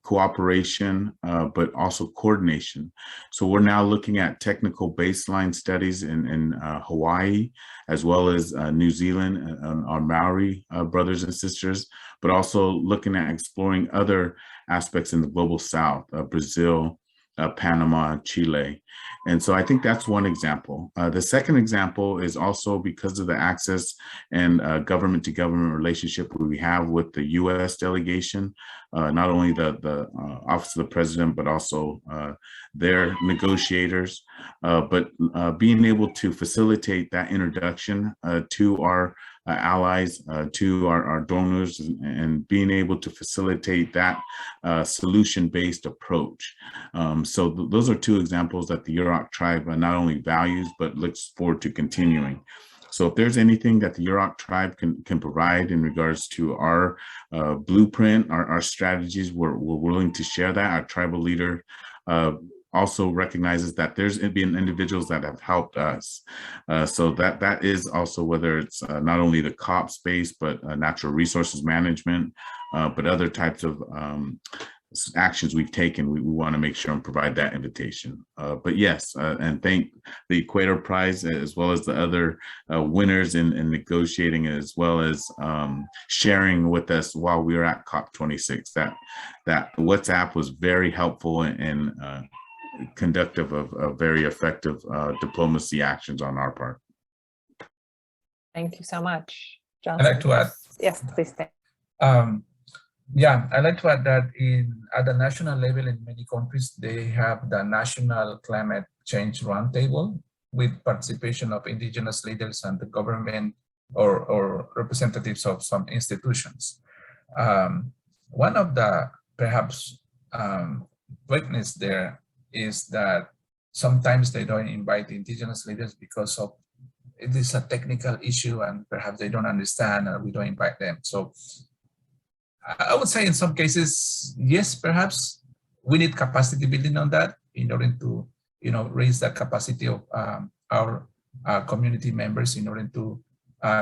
cooperation, but also coordination. So we're now looking at technical baseline studies in Hawaii, as well as New Zealand and our Maori brothers and sisters, but also looking at exploring other aspects in the global South, Brazil, Panama, Chile. And so I think that's one example. The second example is also because of the access and government-to-government relationship we have with the U.S. delegation, not only the Office of the President, but also their negotiators, but being able to facilitate that introduction to our allies, to our donors, and being able to facilitate that solution-based approach. So those are two examples that the Yurok tribe not only values, but looks forward to continuing. So if there's anything that the Yurok tribe can provide in regards to our blueprint, our strategies, we're willing to share that. Our tribal leader also recognizes that there's been individuals that have helped us. So that is also, whether it's not only the COP space, but natural resources management, but other types of actions we've taken, we want to make sure and provide that invitation. But yes, and thank the Equator Prize as well as the other winners in negotiating, as well as sharing with us while we were at COP26. That WhatsApp was very helpful and conductive of very effective diplomacy actions on our part. Thank you so much, Johnson. I'd like to add. Yes, please. Yeah, I'd like to add that at the national level in many countries, they have the National Climate Change Roundtable with participation of indigenous leaders and the government or representatives of some institutions. One of the perhaps weakness there is that sometimes they don't invite indigenous leaders because of it is a technical issue and perhaps they don't understand and we don't invite them. So I would say in some cases, yes, perhaps we need capacity building on that in order to, raise the capacity of our community members in order to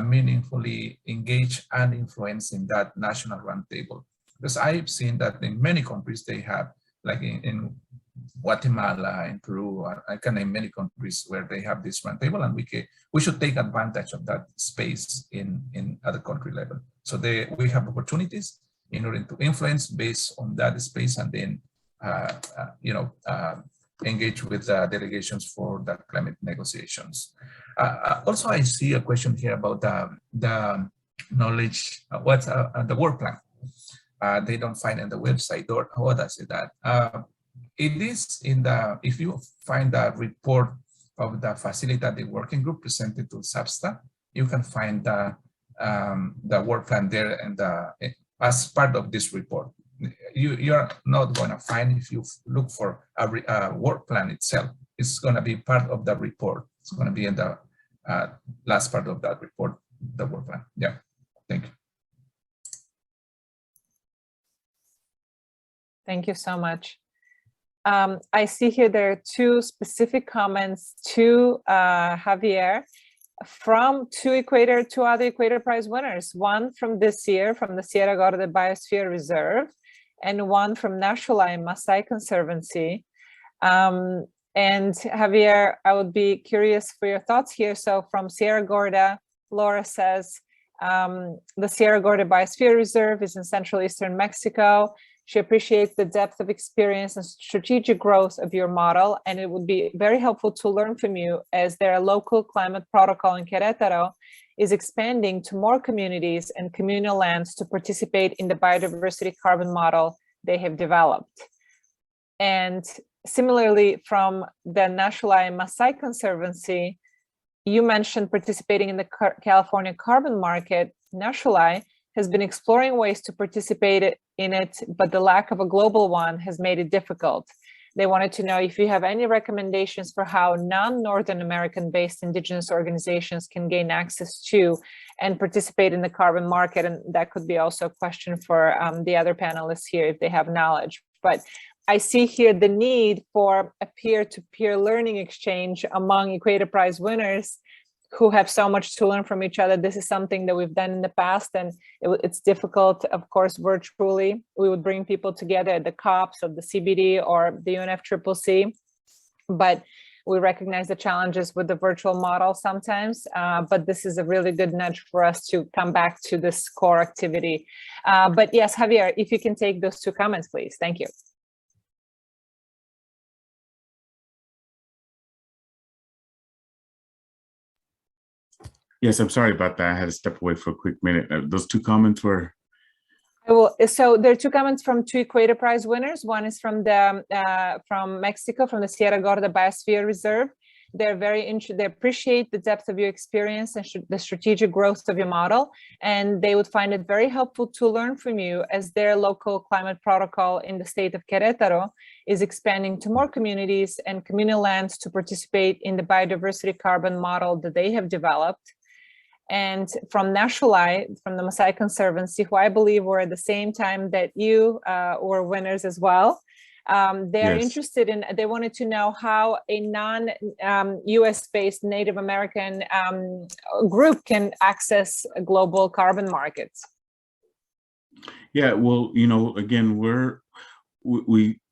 meaningfully engage and influence in that national roundtable. Because I've seen that in many countries they have, like in Guatemala, in Peru, I can name many countries where they have this roundtable, and we should take advantage of that space in other country level. So we have opportunities in order to influence based on that space, and then engage with delegations for the climate negotiations. Also, I see a question here about the knowledge. What's the work plan? They don't find in the website. Or how does it that? It is in the. If you find the report of the facilitated working group presented to SAPSTA, you can find the work plan there and as part of this report. You're not going to find, if you look for a work plan itself, it's going to be part of the report. It's going to be in the last part of that report, the work plan. Yeah, thank you. Thank you so much. I see here there are two specific comments to Javier from two other Equator Prize winners, one from this year from the Sierra Gorda Biosphere Reserve, and one from Nashualai Maasai Conservancy. And Javier, I would be curious for your thoughts here. So from Sierra Gorda, Laura says, the Sierra Gorda Biosphere Reserve is in Central Eastern Mexico. She appreciates the depth of experience and strategic growth of your model, and it would be very helpful to learn from you as their local climate protocol in Querétaro is expanding to more communities and communal lands to participate in the biodiversity carbon model they have developed. And similarly, from the Nashualai Maasai Conservancy, you mentioned participating in the California carbon market. Nashualai has been exploring ways to participate in it, but the lack of a global one has made it difficult. They wanted to know if you have any recommendations for how non-Northern American-based indigenous organizations can gain access to and participate in the carbon market. And that could be also a question for the other panelists here if they have knowledge. But I see here the need for a peer-to-peer learning exchange among Equator Prize winners who have so much to learn from each other. This is something that we've done in the past, and it's difficult, of course, virtually. We would bring people together at the COPs of the CBD or the UNFCCC, but we recognize the challenges with the virtual model sometimes, but this is a really good nudge for us to come back to this core activity. But yes, Javier, if you can take those two comments, please. Thank you. Yes, I'm sorry about that. I had to step away for a quick minute. Those two comments were? So there are two comments from two Equator Prize winners. One is from Mexico, from the Sierra Gorda Biosphere Reserve. They're very interested. They appreciate the depth of your experience and the strategic growth of your model, and they would find it very helpful to learn from you as their local climate protocol in the state of Querétaro is expanding to more communities and communal lands to participate in the biodiversity carbon model that they have developed. And from Nashualai, from the Maasai Conservancy, who I believe were at the same time that you were winners as well, They are Yes. interested in, they wanted to know how a non-US based Native American group can access global carbon markets. Yeah, well, you know, again,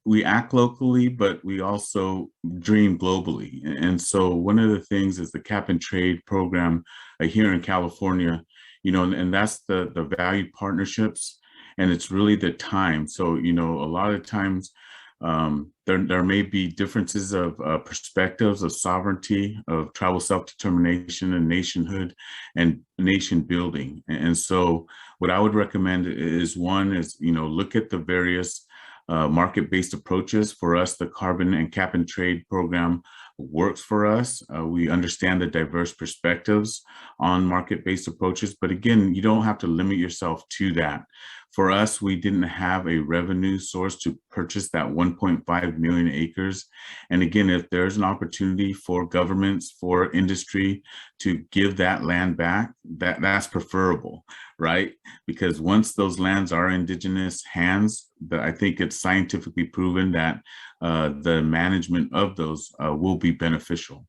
we act locally, but we also dream globally. And so one of the things is the cap and trade program here in California, you know, and that's the valued partnerships, and it's really the time. So, you know, a lot of times there may be differences of perspectives of sovereignty, of tribal self-determination and nationhood and nation building. And so what I would recommend is, one is, you know, look at the various market-based approaches. For us, the carbon and cap and trade program works for us. We understand the diverse perspectives on market-based approaches, but again, you don't have to limit yourself to that. For us, we didn't have a revenue source to purchase that 1.5 million acres. And again, if there's an opportunity for governments, for industry to give that land back, that's preferable, right? Because once those lands are indigenous hands, I think it's scientifically proven that the management of those will be beneficial.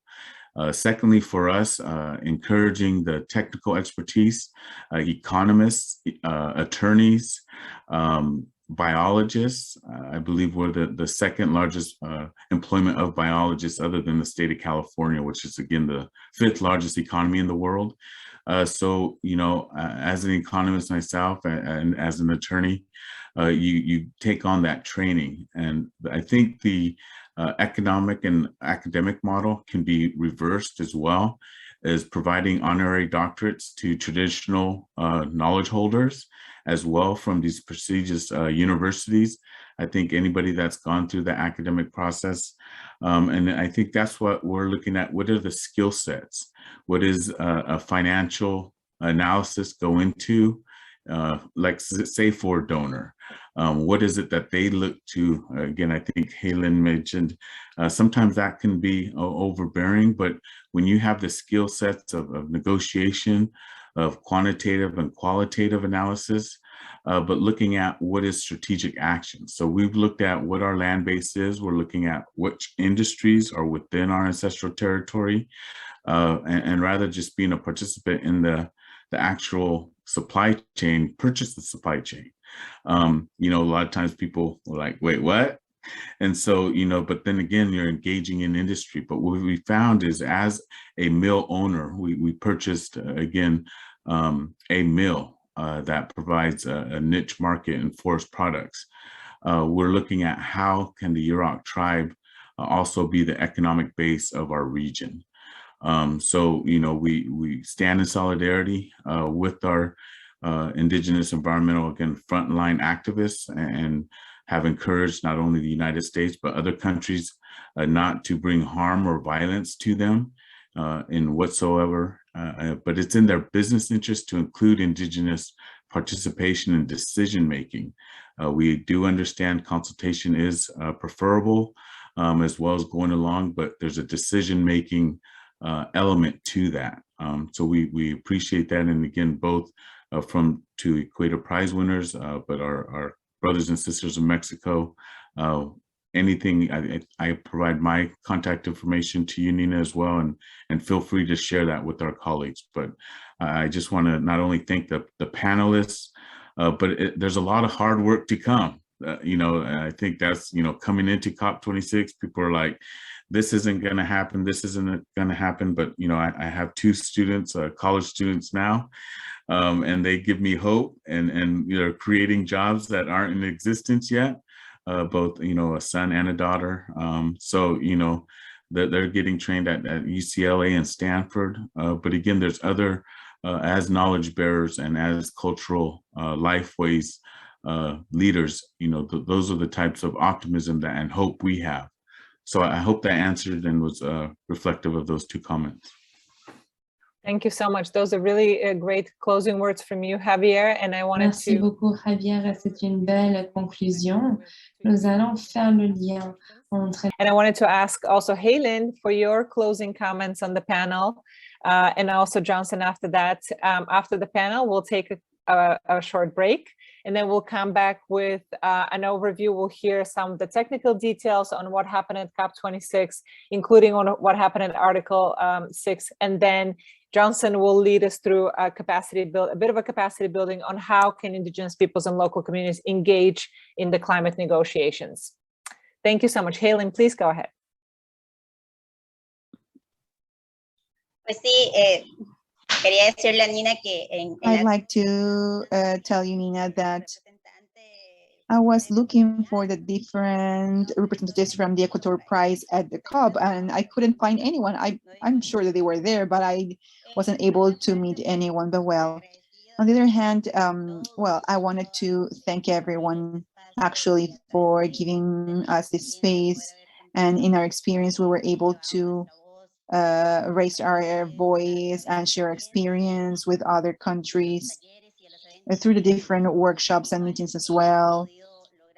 Secondly, for us, encouraging the technical expertise, economists, attorneys, biologists. I believe we're the second largest employment of biologists other than the state of California, which is again the 5th largest economy in the world. So, you know, as an economist myself and as an attorney, you take on that training. And I think the economic and academic model can be reversed as well, as providing honorary doctorates to traditional knowledge holders as well from these prestigious universities. I think anybody that's gone through the academic process, and I think that's what we're looking at. What are the skill sets? What is a financial analysis go into? Like say for a donor, what is it that they look to? Again, I think Heylin mentioned, sometimes that can be overbearing, but when you have the skill sets of negotiation, of quantitative and qualitative analysis, but looking at what is strategic action. So we've looked at what our land base is. We're looking at which industries are within our ancestral territory, and rather just being a participant in the actual supply chain, purchase the supply chain. You know, a lot of times people are like, wait, what? And so, you know, but then again, you're engaging in industry. But what we found is as a mill owner, we purchased, again, a mill that provides a niche market in forest products. We're looking at how can the Yurok tribe also be the economic base of our region. So, you know, we stand in solidarity with our indigenous environmental, again, frontline activists, and have encouraged not only the United States, but other countries not to bring harm or violence to them in whatsoever, but it's in their business interest to include indigenous participation in decision-making. We do understand consultation is preferable as well as going along, but there's a decision-making element to that. So we appreciate that. And again, both to Equator Prize winners, but our brothers and sisters in Mexico, anything, I provide my contact information to you, Nina, as well, and feel free to share that with our colleagues. But I just want to not only thank the panelists, but there's a lot of hard work to come. You know, I think that's, you know, coming into COP26, people are like, this isn't going to happen, this isn't going to happen. But, you know, I have 2 students, college students now, and they give me hope, and they're creating jobs that aren't in existence yet, both, you know, a son and a daughter. So, you know, they're getting trained at UCLA and Stanford. But again, there's other, as knowledge bearers and as cultural lifeways leaders, you know, those are the types of optimism and hope we have. So I hope that answered and was reflective of those 2 comments. Thank you so much. Those are really great closing words from you, Javier. And I wanted Merci beaucoup, Javier. C'est une belle conclusion. Nous allons faire le lien entre... And I wanted to ask also Heylin for your closing comments on the panel, and also Johnson after that. After the panel, we'll take a short break. and then we'll come back with an overview. We'll hear some of the technical details on what happened at COP26, including on what happened at Article 6, and then Johnson will lead us through a bit of a capacity building on how can Indigenous peoples and local communities engage in the climate negotiations. Thank you so much. Heylin, please go ahead. Pues sí, quería decirle a Nina que I'd like to tell you, Nina, that I was looking for the different representatives from the Equator Prize at the COP, and I couldn't find anyone. I'm sure that they were there, but I wasn't able to meet anyone. But well, on the other hand, well, I wanted to thank everyone actually for giving us this space. And in our experience, we were able to raise our voice and share experience with other countries through the different workshops and meetings as well.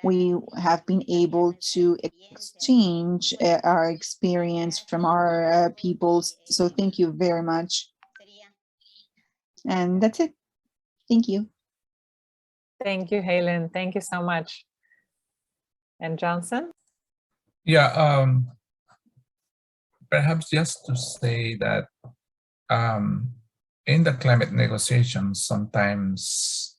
We have been able to exchange our experience from our peoples. So thank you very much. And that's it. Thank you. Thank you, Heylin. Thank you so much. And Johnson? Yeah, perhaps just to say that in the climate negotiations, sometimes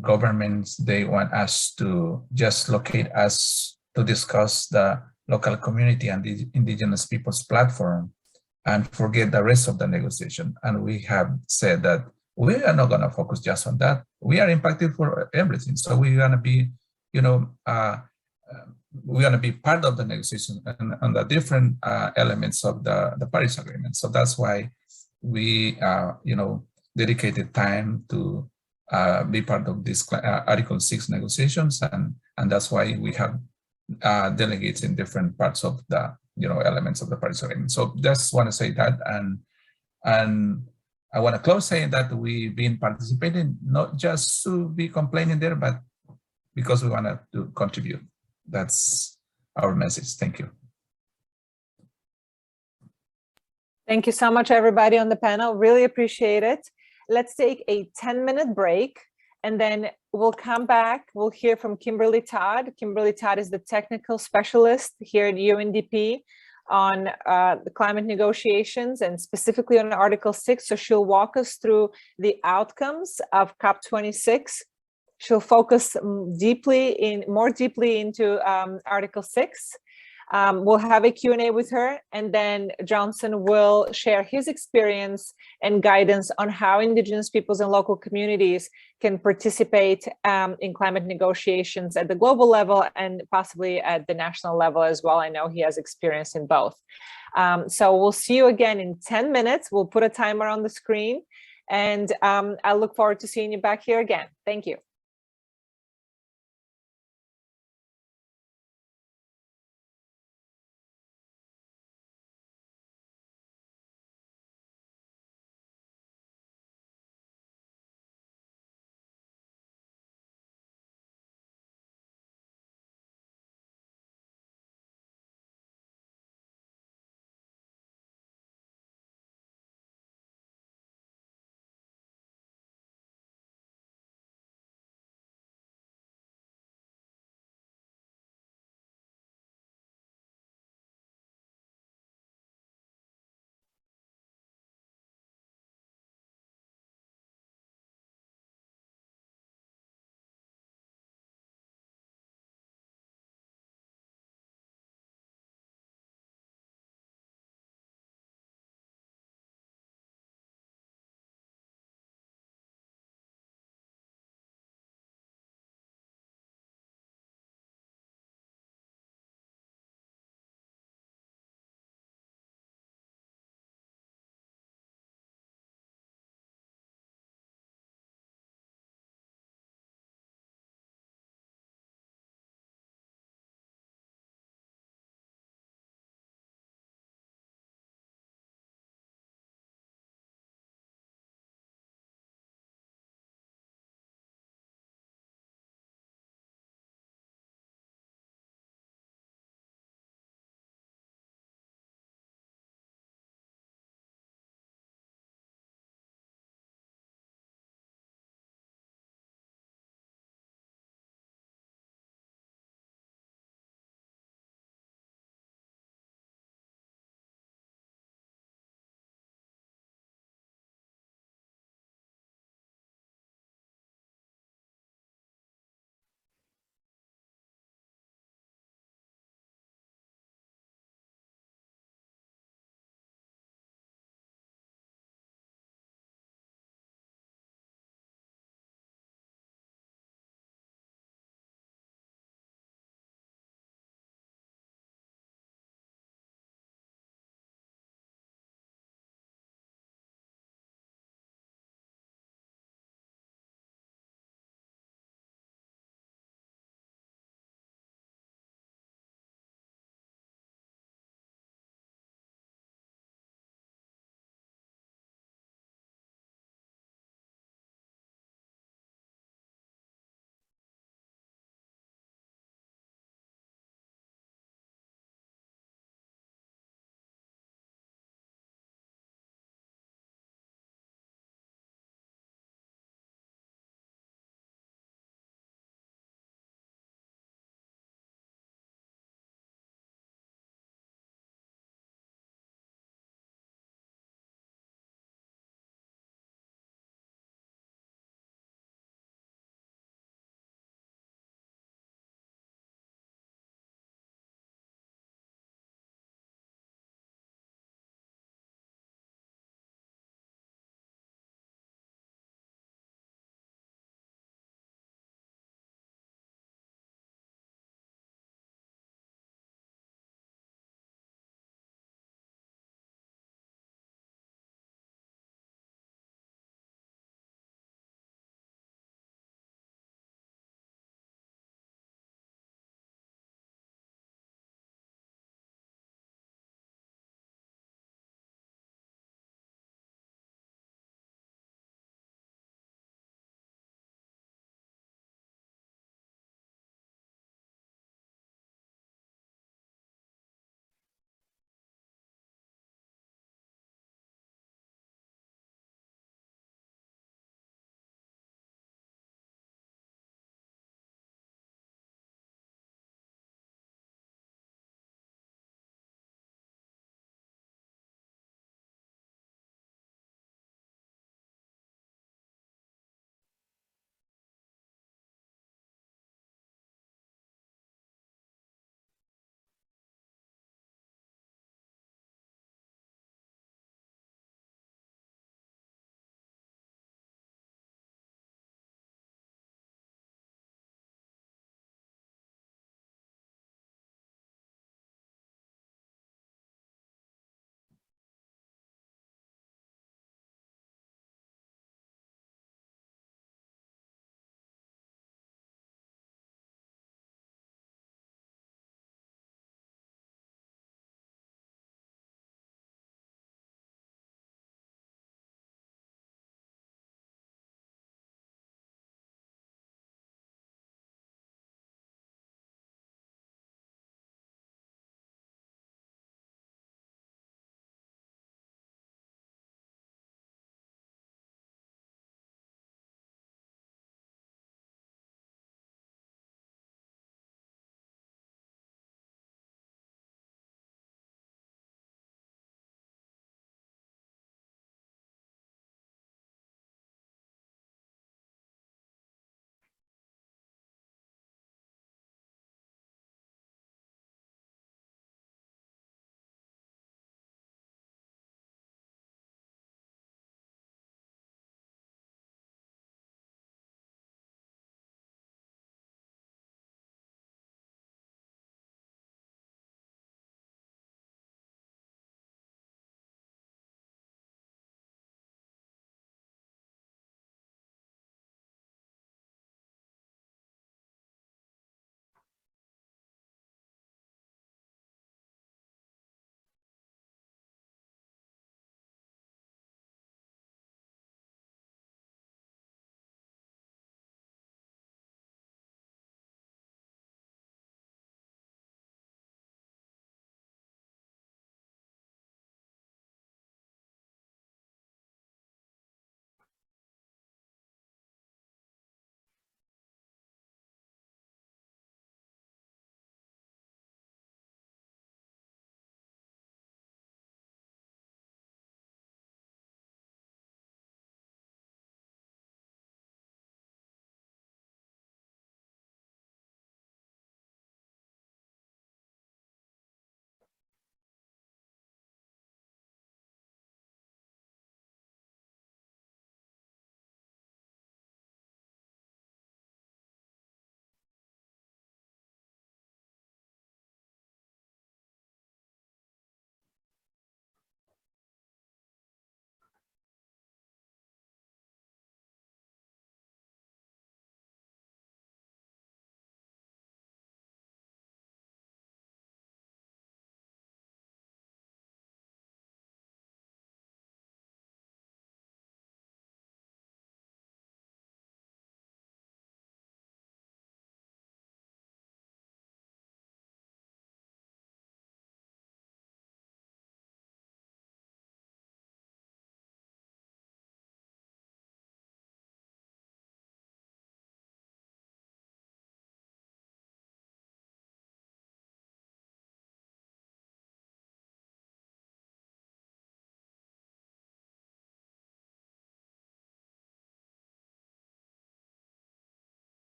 governments, they want us to just locate us to discuss the local community and the Indigenous peoples platform and forget the rest of the negotiation. And we have said that we are not going to focus just on that. We are impacted for everything. So we're going to be, we're going to be part of the negotiation and on the different elements of the Paris Agreement. So that's why we, dedicated time to be part of this Article 6 negotiations, and that's why we have delegates in different parts of the elements of the Paris Agreement. So just want to say that, and I want to close saying that we've been participating not just to be complaining there, but because we want to contribute. That's our message. Thank you. Thank you so much, everybody on the panel. Really appreciate it. Let's take a 10-minute break, and then we'll come back. We'll hear from Kimberly Todd. Kimberly Todd is the technical specialist here at UNDP on the climate negotiations and specifically on Article 6. So she'll walk us through the outcomes of COP26. She'll focus more deeply into Article 6. We'll have a Q&A with her, and then Johnson will share his experience and guidance on how Indigenous peoples and local communities can participate in climate negotiations at the global level and possibly at the national level as well. I know he has experience in both. So we'll see you again in 10 minutes. We'll put a timer on the screen, and I look forward to seeing you back here again. Thank you.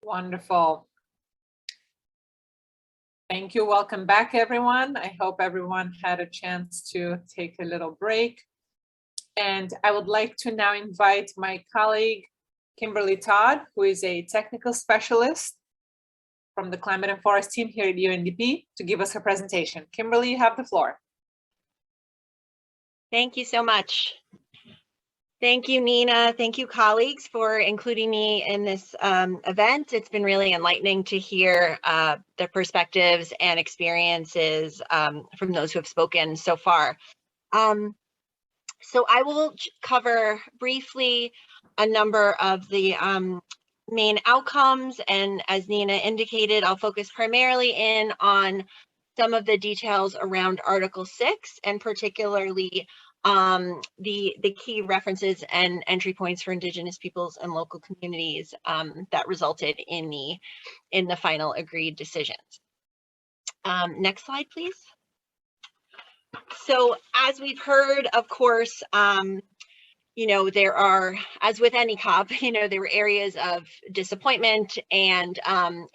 Wonderful. Thank you. Welcome back, everyone. I hope everyone had a chance to take a little break. And I would like to now invite my colleague, Kimberly Todd, who is a technical specialist from the Climate and Forest team here at UNDP, to give us her presentation. Kimberly, you have the floor. Thank you so much. Thank you, Nina. Thank you, colleagues, for including me in this event. It's been really enlightening to hear the perspectives and experiences from those who have spoken so far. So I will cover briefly a number of the main outcomes, and as Nina indicated, I'll focus primarily in on some of the details around Article 6, and particularly the key references and entry points for Indigenous peoples and local communities that resulted in the final agreed decisions. Next slide, please. So as we've heard, of course, you know, there are, as with any COP, you know, there were areas of disappointment and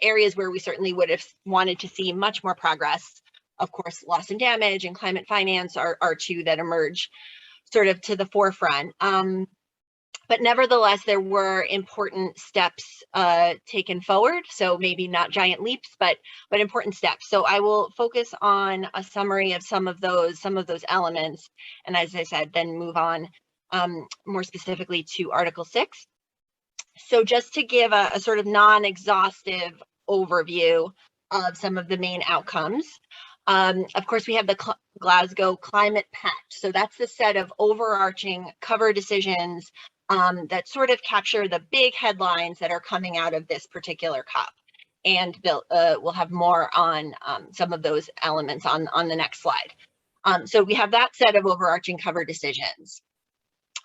areas where we certainly would have wanted to see much more progress. Of course, loss and damage and climate finance are two that emerge sort of to the forefront. But nevertheless, there were important steps taken forward. So maybe not giant leaps, but important steps. So I will focus on a summary of some of those elements, and as I said, then move on more specifically to Article 6. So just to give a sort of non-exhaustive overview of some of the main outcomes. Of course, we have the Glasgow Climate Pact. So that's the set of overarching cover decisions that sort of capture the big headlines that are coming out of this particular COP. And we'll have more on some of those elements on the next slide. So we have that set of overarching cover decisions.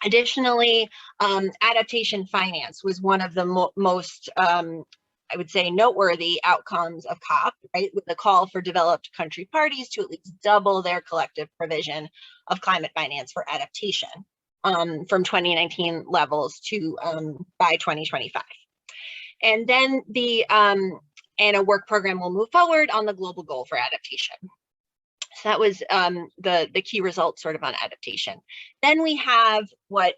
Additionally, adaptation finance was one of the most, I would say, noteworthy outcomes of COP, right, with the call for developed country parties to at least double their collective provision of climate finance for adaptation from 2019 levels to by 2025. And then the ANA work program will move forward on the global goal for adaptation. So that was the key results sort of on adaptation. Then we have what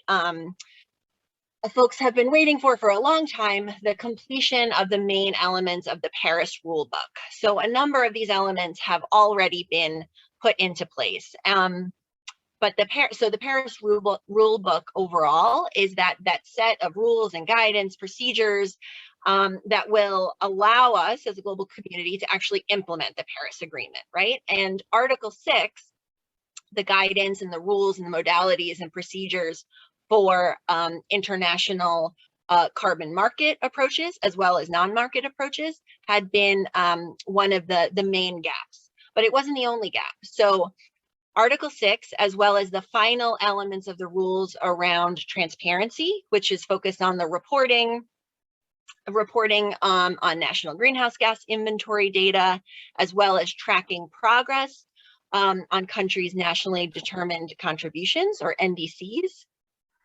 folks have been waiting for a long time, the completion of the main elements of the Paris Rulebook. So a number of these elements have already been put into place. But the Paris Rulebook overall is that set of rules and guidance, procedures that will allow us as a global community to actually implement the Paris Agreement, right? And Article 6, the guidance and the rules and the modalities and procedures for international carbon market approaches, as well as non-market approaches, had been one of the main gaps, but it wasn't the only gap. So Article 6, as well as the final elements of the rules around transparency, which is focused on the reporting on national greenhouse gas inventory data, as well as tracking progress on countries' nationally determined contributions, or NDCs.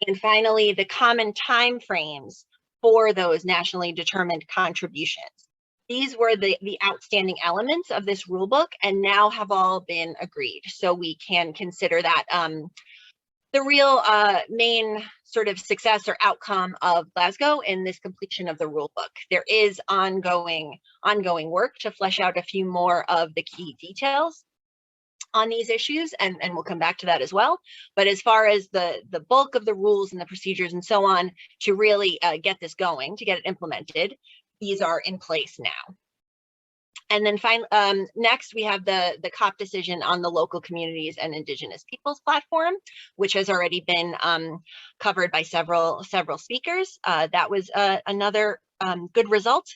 And finally, the common timeframes for those nationally determined contributions. These were the outstanding elements of this rulebook, and now have all been agreed. So we can consider that the real main sort of success or outcome of Glasgow in this completion of the rulebook. There is ongoing work to flesh out a few more of the key details on these issues, and we'll come back to that as well. But as far as the bulk of the rules and the procedures and so on to really get this going, to get it implemented, these are in place now. And then next we have the COP decision on the local communities and Indigenous peoples platform, which has already been covered by several speakers. That was another good result.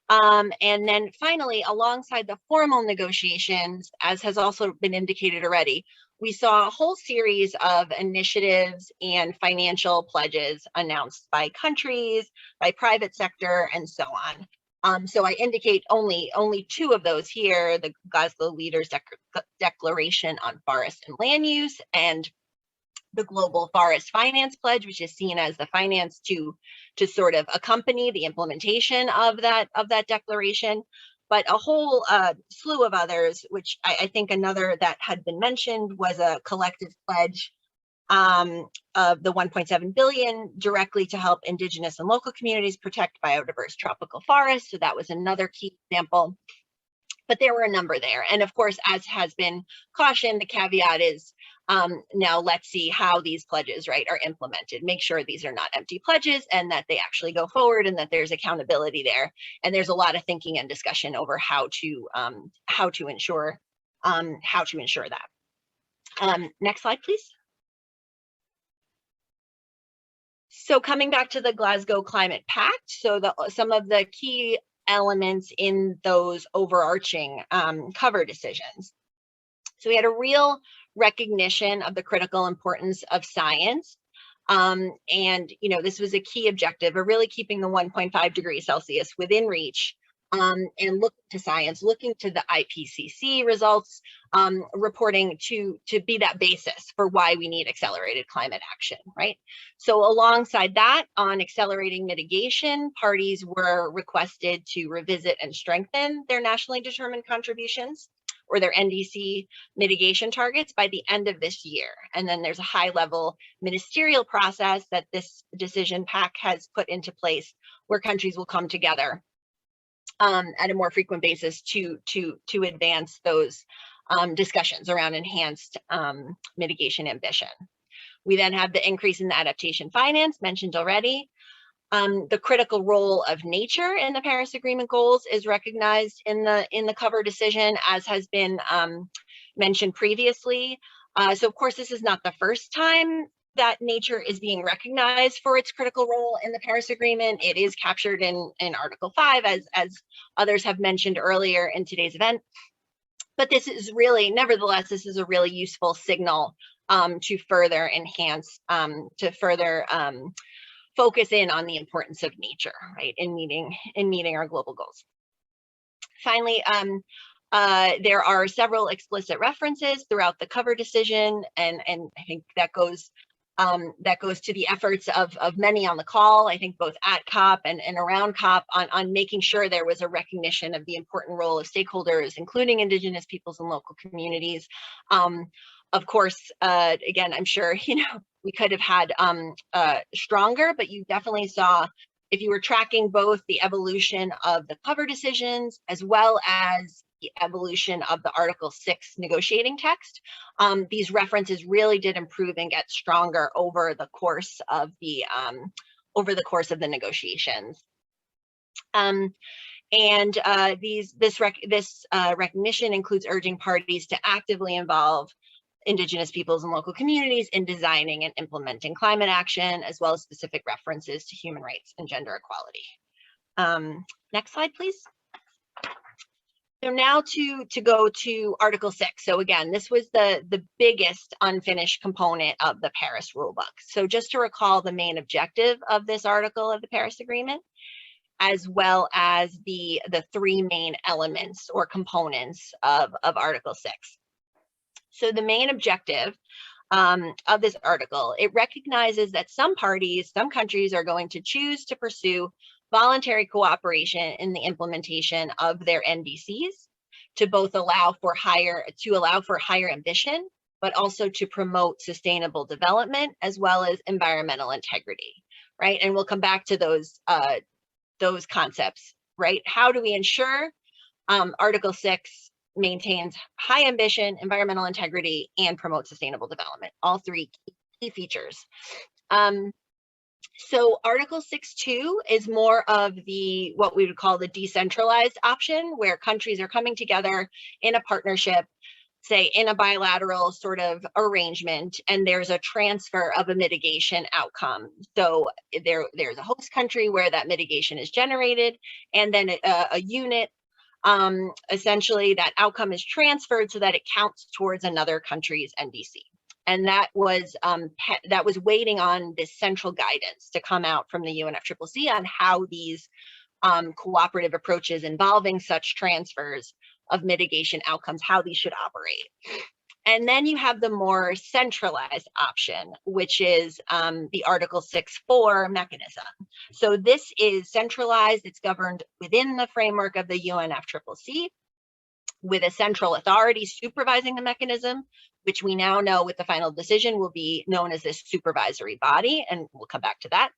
And then finally, alongside the formal negotiations, as has also been indicated already, we saw a whole series of initiatives and financial pledges announced by countries, by private sector, and so on. So I indicate only two of those here, the Glasgow Leaders Declaration on Forest and Land Use, and the Global Forest Finance Pledge, which is seen as the finance to sort of accompany the implementation of that declaration, but a whole slew of others, which I think another that had been mentioned was a collective pledge of the 1.7 billion directly to help Indigenous and local communities protect biodiverse tropical forests. So that was another key example. But there were a number there. And of course, as has been cautioned, the caveat is now let's see how these pledges, right, are implemented. Make sure these are not empty pledges and that they actually go forward and that there's accountability there. And there's a lot of thinking and discussion over how to ensure that. Next slide, please. So coming back to the Glasgow Climate Pact, so some of the key elements in those overarching cover decisions. So we had a real recognition of the critical importance of science. And, you know, this was a key objective of really keeping the 1.5 degrees Celsius within reach, and looking to science, looking to the IPCC results, reporting to be that basis for why we need accelerated climate action, right? So alongside that, on accelerating mitigation, parties were requested to revisit and strengthen their nationally determined contributions, or their NDC mitigation targets, by the end of this year. And then there's a high-level ministerial process that this decision pack has put into place where countries will come together at a more frequent basis to advance those discussions around enhanced mitigation ambition. We then have the increase in the adaptation finance mentioned already. The critical role of nature in the Paris Agreement goals is recognized in the cover decision, as has been mentioned previously. So of course, this is not the first time that nature is being recognized for its critical role in the Paris Agreement. It is captured in Article 5, as others have mentioned earlier in today's event. But this is really, nevertheless, this is a really useful signal to further enhance, focus in on the importance of nature, right, in meeting our global goals. Finally, there are several explicit references throughout the cover decision, and I think that goes to the efforts of many on the call, I think both at COP and around COP, on making sure there was a recognition of the important role of stakeholders, including Indigenous peoples and local communities. Of course, again, I'm sure, you know, we could have had stronger, but you definitely saw, if you were tracking both the evolution of the cover decisions as well as the evolution of the Article 6 negotiating text, these references really did improve and get stronger over the course of the negotiations. This recognition includes urging parties to actively involve Indigenous peoples and local communities in designing and implementing climate action, as well as specific references to human rights and gender equality. Next slide, please. So now to go to Article 6. So again, this was the biggest unfinished component of the Paris rulebook. So just to recall the main objective of this article of the Paris Agreement, as well as the three main elements or components of Article 6. So the main objective of this article, it recognizes that some countries are going to choose to pursue voluntary cooperation in the implementation of their NDCs to both allow for higher ambition, but also to promote sustainable development as well as environmental integrity, right? And we'll come back to those concepts, right? How do we ensure Article 6 maintains high ambition, environmental integrity, and promote sustainable development? All three key features. So Article 6.2 is more of what we would call the decentralized option, where countries are coming together in a partnership, say in a bilateral sort of arrangement, and there's a transfer of a mitigation outcome. So there's a host country where that mitigation is generated, and then a unit, essentially that outcome is transferred so that it counts towards another country's NDC. And that was waiting on this central guidance to come out from the UNFCCC on how these cooperative approaches involving such transfers of mitigation outcomes, how these should operate. And then you have the more centralized option, which is the Article 6.4 mechanism. So this is centralized, it's governed within the framework of the UNFCCC, with a central authority supervising the mechanism, which we now know with the final decision will be known as this supervisory body, and we'll come back to that,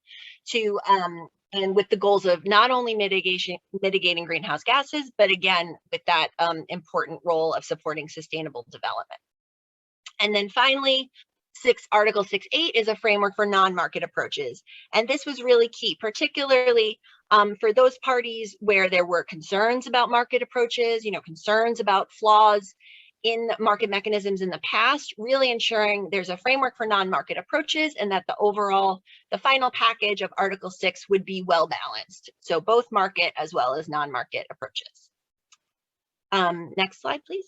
and with the goals of not only mitigating greenhouse gases, but again, with that important role of supporting sustainable development. And then finally, Article 6.8 is a framework for non-market approaches. And this was really key, particularly for those parties where there were concerns about market approaches, concerns about flaws in market mechanisms in the past, really ensuring there's a framework for non-market approaches and that the final package of Article 6 would be well balanced. So both market as well as non-market approaches. Next slide, please.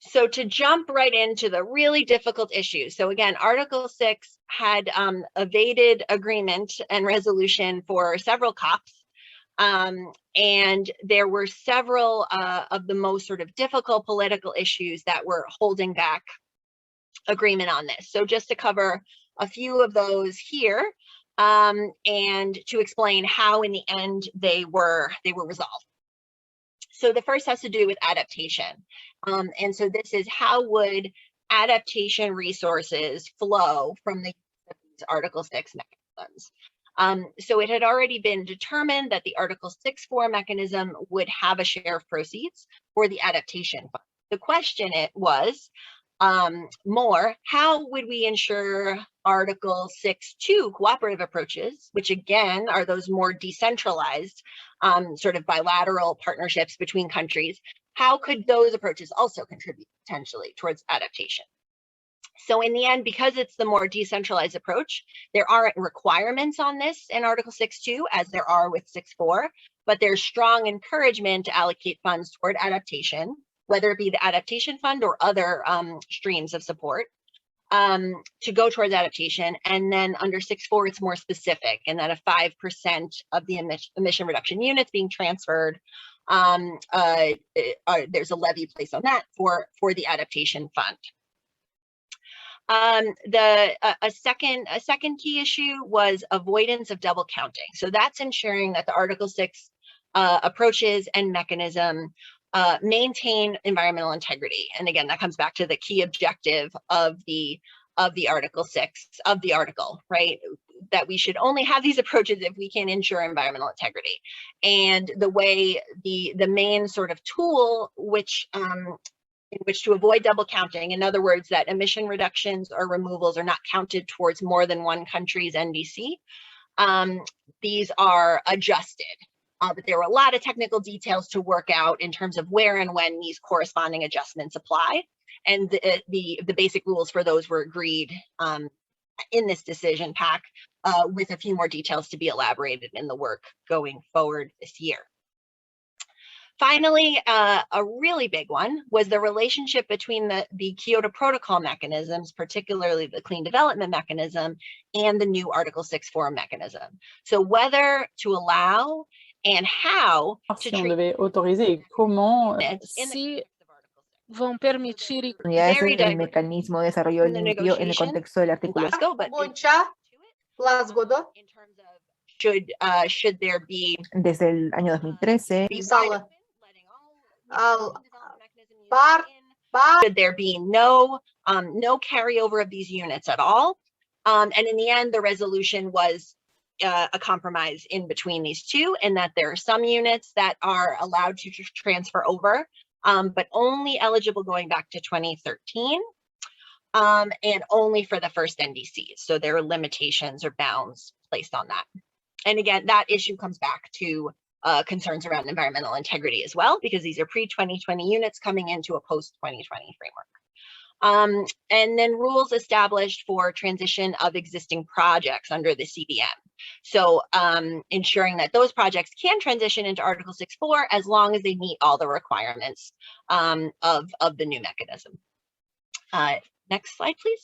So to jump right into the really difficult issues. So again, Article 6 had evaded agreement and resolution for several COPs. And there were several of the most sort of difficult political issues that were holding back agreement on this. So just to cover a few of those here, and to explain how in the end they were resolved. So the first has to do with adaptation. And so this is how would adaptation resources flow from the Article 6 mechanisms. So it had already been determined that the Article 6.4 mechanism would have a share of proceeds for the adaptation fund. The question was more, how would we ensure Article 6.2 cooperative approaches, which again are those more decentralized sort of bilateral partnerships between countries, how could those approaches also contribute potentially towards adaptation? So in the end, because it's the more decentralized approach, there aren't requirements on this in Article 6.2 as there are with 6.4, but there's strong encouragement to allocate funds toward adaptation, whether it be the adaptation fund or other streams of support, to go towards adaptation. And then under 6.4, it's more specific, and that a 5% of the emission reduction units being transferred, there's a levy placed on that for the adaptation fund. A second key issue was avoidance of double counting. So that's ensuring that the Article 6 approaches and mechanism maintain environmental integrity. And again, that comes back to the key objective of the Article 6 of the article, right? That we should only have these approaches if we can ensure environmental integrity. And the way the main sort of tool in which to avoid double counting, in other words, that emission reductions or removals are not counted towards more than one country's NDC, these are adjusted. But there were a lot of technical details to work out in terms of where and when these corresponding adjustments apply. And the basic rules for those were agreed in this decision pack, with a few more details to be elaborated in the work going forward this year. Finally, a really big one was the relationship between the Kyoto Protocol mechanisms, particularly the Clean Development Mechanism, and the new Article 6.4 mechanism. So whether to allow and how to Si on devait autoriser et comment, Si vão permitir el mecanismo de desarrollo limpio en el contexto del artículo. Should there be, desde el año 2013, should there be no carryover of these units at all? And in the end, the resolution was a compromise in between these two, and that there are some units that are allowed to transfer over, but only eligible going back to 2013, and only for the first NDCs. So there are limitations or bounds placed on that. And again, that issue comes back to concerns around environmental integrity as well, because these are pre-2020 units coming into a post-2020 framework. And then rules established for transition of existing projects under the CDM. So ensuring that those projects can transition into Article 6.4 as long as they meet all the requirements of the new mechanism. Next slide, please.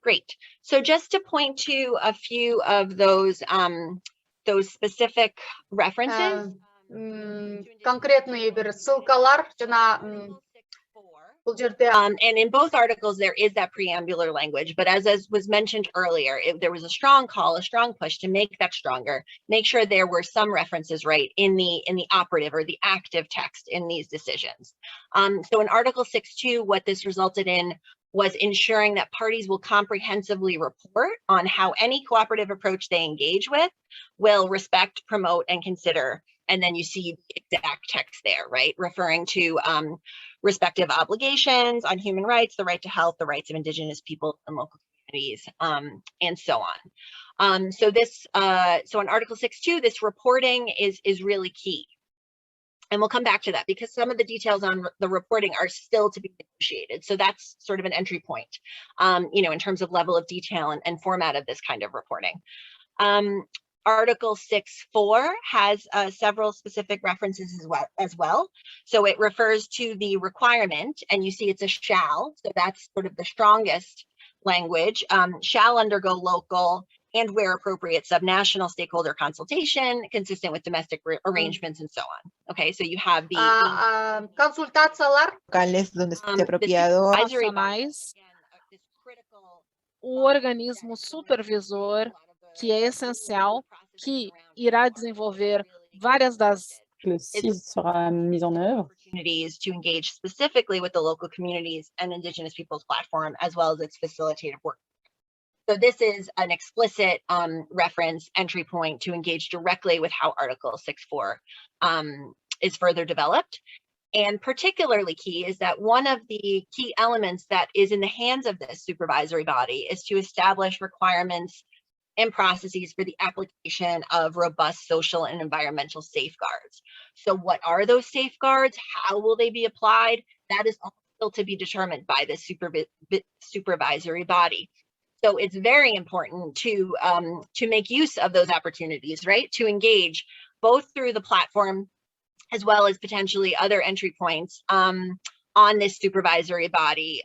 Great. So just to point to a few of those specific references. конкретный бір ссылкалар жана бұл жерде and in both articles there is that preambular language, but as was mentioned earlier, there was a strong call, a strong push to make that stronger, make sure there were some references right in the operative or the active text in these decisions. So in Article 6.2, what this resulted in was ensuring that parties will comprehensively report on how any cooperative approach they engage with will respect, promote, and consider. And then you see the exact text there, right? Referring to respective obligations on human rights, the right to health, the rights of Indigenous people and local communities, and so on. So in Article 6.2, this reporting is really key. And we'll come back to that because some of the details on the reporting are still to be negotiated. So that's sort of an entry point, in terms of level of detail and format of this kind of reporting. Article 6.4 has several specific references as well. So it refers to the requirement, and you see it's a shall. So that's sort of the strongest language. Shall undergo local and where appropriate subnational stakeholder consultation consistent with domestic arrangements and so on. Okay, so you have the консультациялар locales donde esté apropiado. O organismo supervisor, que é essencial, que irá desenvolver várias das Le CIS sera mis en œuvre. Opportunities to engage specifically with the local communities and Indigenous peoples platform, as well as its facilitative work. So this is an explicit reference entry point to engage directly with how Article 6.4 is further developed. And particularly key is that one of the key elements that is in the hands of this supervisory body is to establish requirements and processes for the application of robust social and environmental safeguards. So what are those safeguards? How will they be applied? That is all still to be determined by the supervisory body. So it's very important to make use of those opportunities, right? To engage both through the platform as well as potentially other entry points on this supervisory body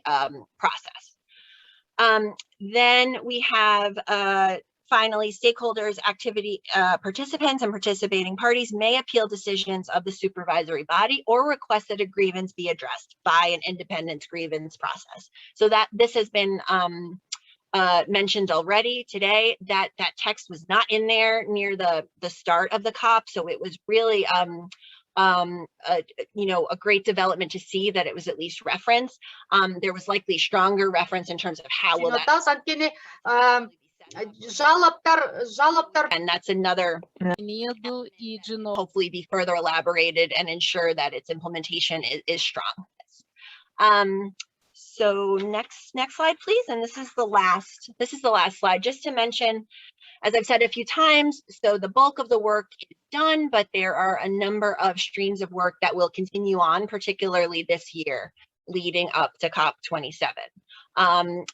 process. Then we have finally, stakeholders, activity participants and participating parties may appeal decisions of the supervisory body or request that a grievance be addressed by an independent grievance process. So that this has been mentioned already today, that text was not in there near the start of the COP. So it was really a great development to see that it was at least referenced. There was likely stronger reference in terms of how will that and that's another hopefully be further elaborated and ensure that its implementation is strong. So next slide, please. And this is the last slide, just to mention, as I've said a few times, so the bulk of the work is done, but there are a number of streams of work that will continue on, particularly this year, leading up to COP27.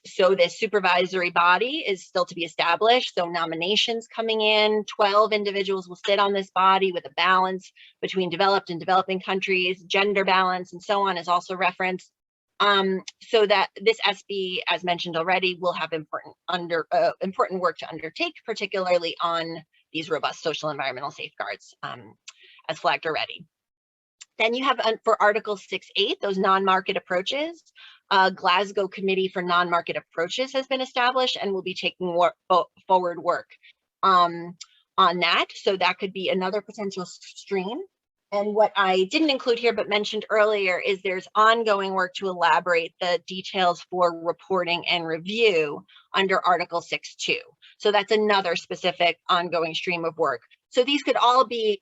So this supervisory body is still to be established. So nominations coming in, 12 individuals will sit on this body with a balance between developed and developing countries, gender balance, and so on is also referenced. So that this SB, as mentioned already, will have important work to undertake, particularly on these robust social environmental safeguards, as flagged already. Then you have for Article 6.8, those non-market approaches. Glasgow Committee for Non-Market Approaches has been established and will be taking forward work on that. So that could be another potential stream. And what I didn't include here but mentioned earlier is there's ongoing work to elaborate the details for reporting and review under Article 6.2. So that's another specific ongoing stream of work. So these could all be,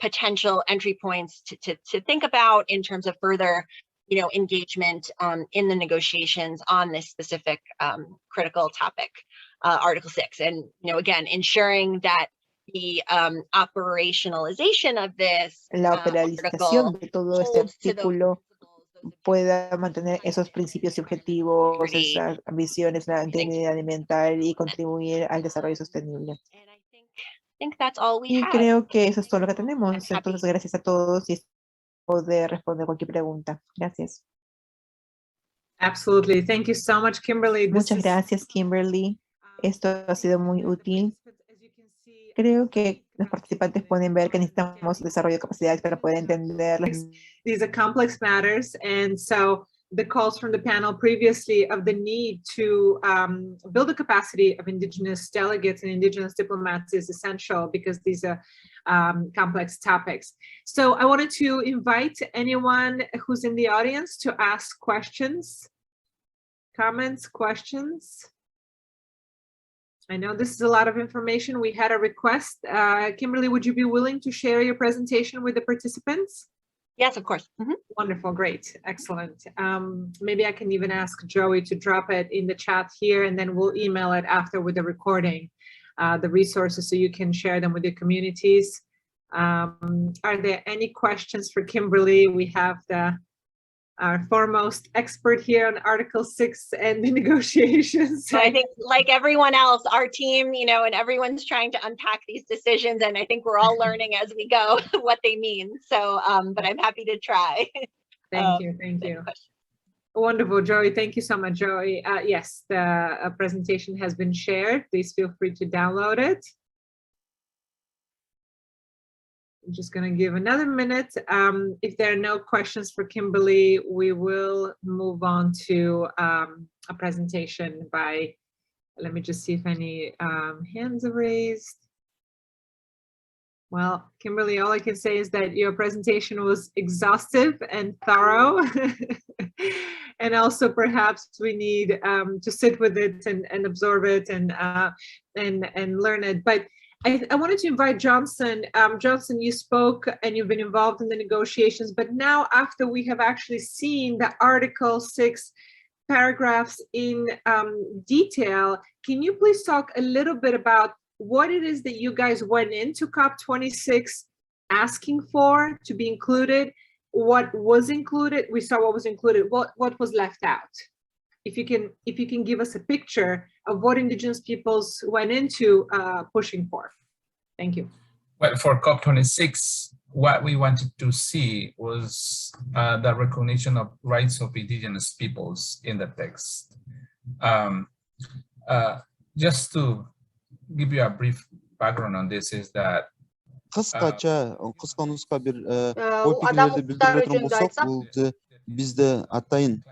potential entry points to think about in terms of further, engagement in the negotiations on this specific critical topic, Article 6. And, again, ensuring that the operationalization of this La operación de todo este artículo pueda mantener esos principios y objetivos, esas ambiciones, la integridad alimentar y contribuir al desarrollo sostenible. Y creo que eso es todo lo que tenemos. Entonces, gracias a todos y poder responder cualquier pregunta. Gracias. Absolutely. Thank you so much, Kimberly. Muchas gracias, Kimberly. Esto ha sido muy útil. Creo que los participantes pueden ver que necesitamos desarrollo de capacidades para poder entender. These are complex matters, and so the calls from the panel previously of the need to build the capacity of Indigenous delegates and Indigenous diplomats is essential because these are complex topics. So I wanted to invite anyone who's in the audience to ask questions, comments, questions. I know this is a lot of information. We had a request. Kimberly, would you be willing to share your presentation with the participants? Yes, of course. Wonderful, great, excellent. Maybe I can even ask Joey to drop it in the chat here, and then we'll email it after with the recording, the resources, so you can share them with your communities. Are there any questions for Kimberly? We have our foremost expert here on Article 6 and the negotiations. So I think, like everyone else, our team, you know, and everyone's trying to unpack these decisions, and I think we're all learning as we go what they mean. So, but I'm happy to try. Thank you, thank you. Wonderful, Joey. Thank you so much, Joey. Yes, the presentation has been shared. Please feel free to download it. I'm just going to give another minute. If there are no questions for Kimberly, we will move on to a presentation by, let me just see if any hands are raised. Well, Kimberly, all I can say is that your presentation was exhaustive and thorough. And also perhaps we need to sit with it and absorb it and learn it. But I wanted to invite Johnson. Johnson, you spoke and you've been involved in the negotiations, but now after we have actually seen the Article 6 paragraphs in detail, can you please talk a little bit about what it is that you guys went into COP26 asking for to be included, what was included, we saw what was included, what was left out? If you can give us a picture of what Indigenous peoples went into pushing for. Thank you. Well, for COP26, what we wanted to see was the recognition of rights of Indigenous peoples in the text. Just to give you a brief background on this is that Kısaca, kısa bir o fikirleri bildirelim olsak, bu bizde atayın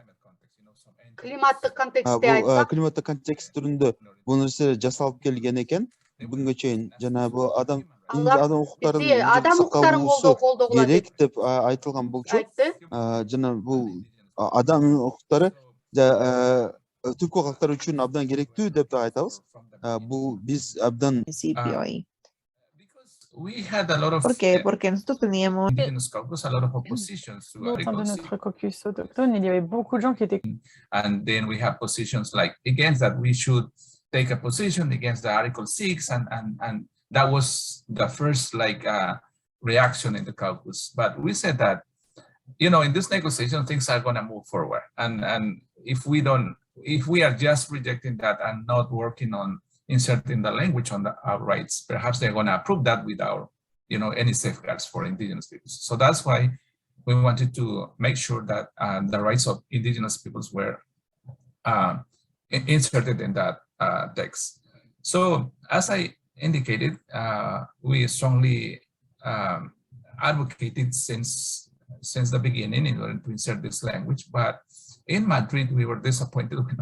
Klimatik kontekste bu klimatik kontekst türünde bu narsa жасалып келген экен. Бүгүнгө чейин жана бу адам укуктарын колдоо керек деп айтылган болчу. Жана бул адам укуктары түрк калктары үчүн абдан керектүү деп да айтабыз. Бул биз абдан we had a lot of Porque nosotros teníamos Indigenous Caucus, a lot of oppositions to Au sein de Article 6. notre caucus autochtone, il y avait beaucoup de gens qui étaient And then we have positions like against that we should take a position against the Article 6, and that was the first reaction in the caucus. But we said that, you know, in this negotiation things are going to move forward, and if we are just rejecting that and not working on inserting the language on our rights, perhaps they're going to approve that without, you know, any safeguards for Indigenous peoples. So that's why we wanted to make sure that the rights of Indigenous peoples were inserted in that text. So as I indicated, we strongly advocated since the beginning in order to insert this language, but in Madrid, we were disappointed when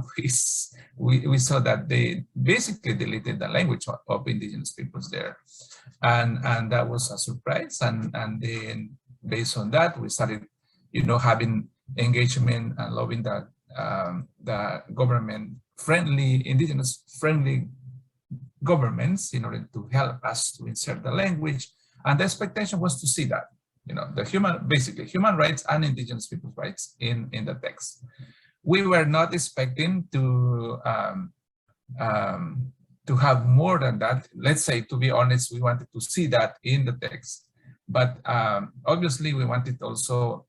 we saw that they basically deleted the language of Indigenous peoples there. And that was a surprise. And then based on that, we started, you know, having engagement and lobbying the government-friendly, Indigenous-friendly governments in order to help us to insert the language. And the expectation was to see that, you know, basically human rights and Indigenous people's rights in the text. We were not expecting to have more than that. Let's say, to be honest, we wanted to see that in the text, but obviously we wanted also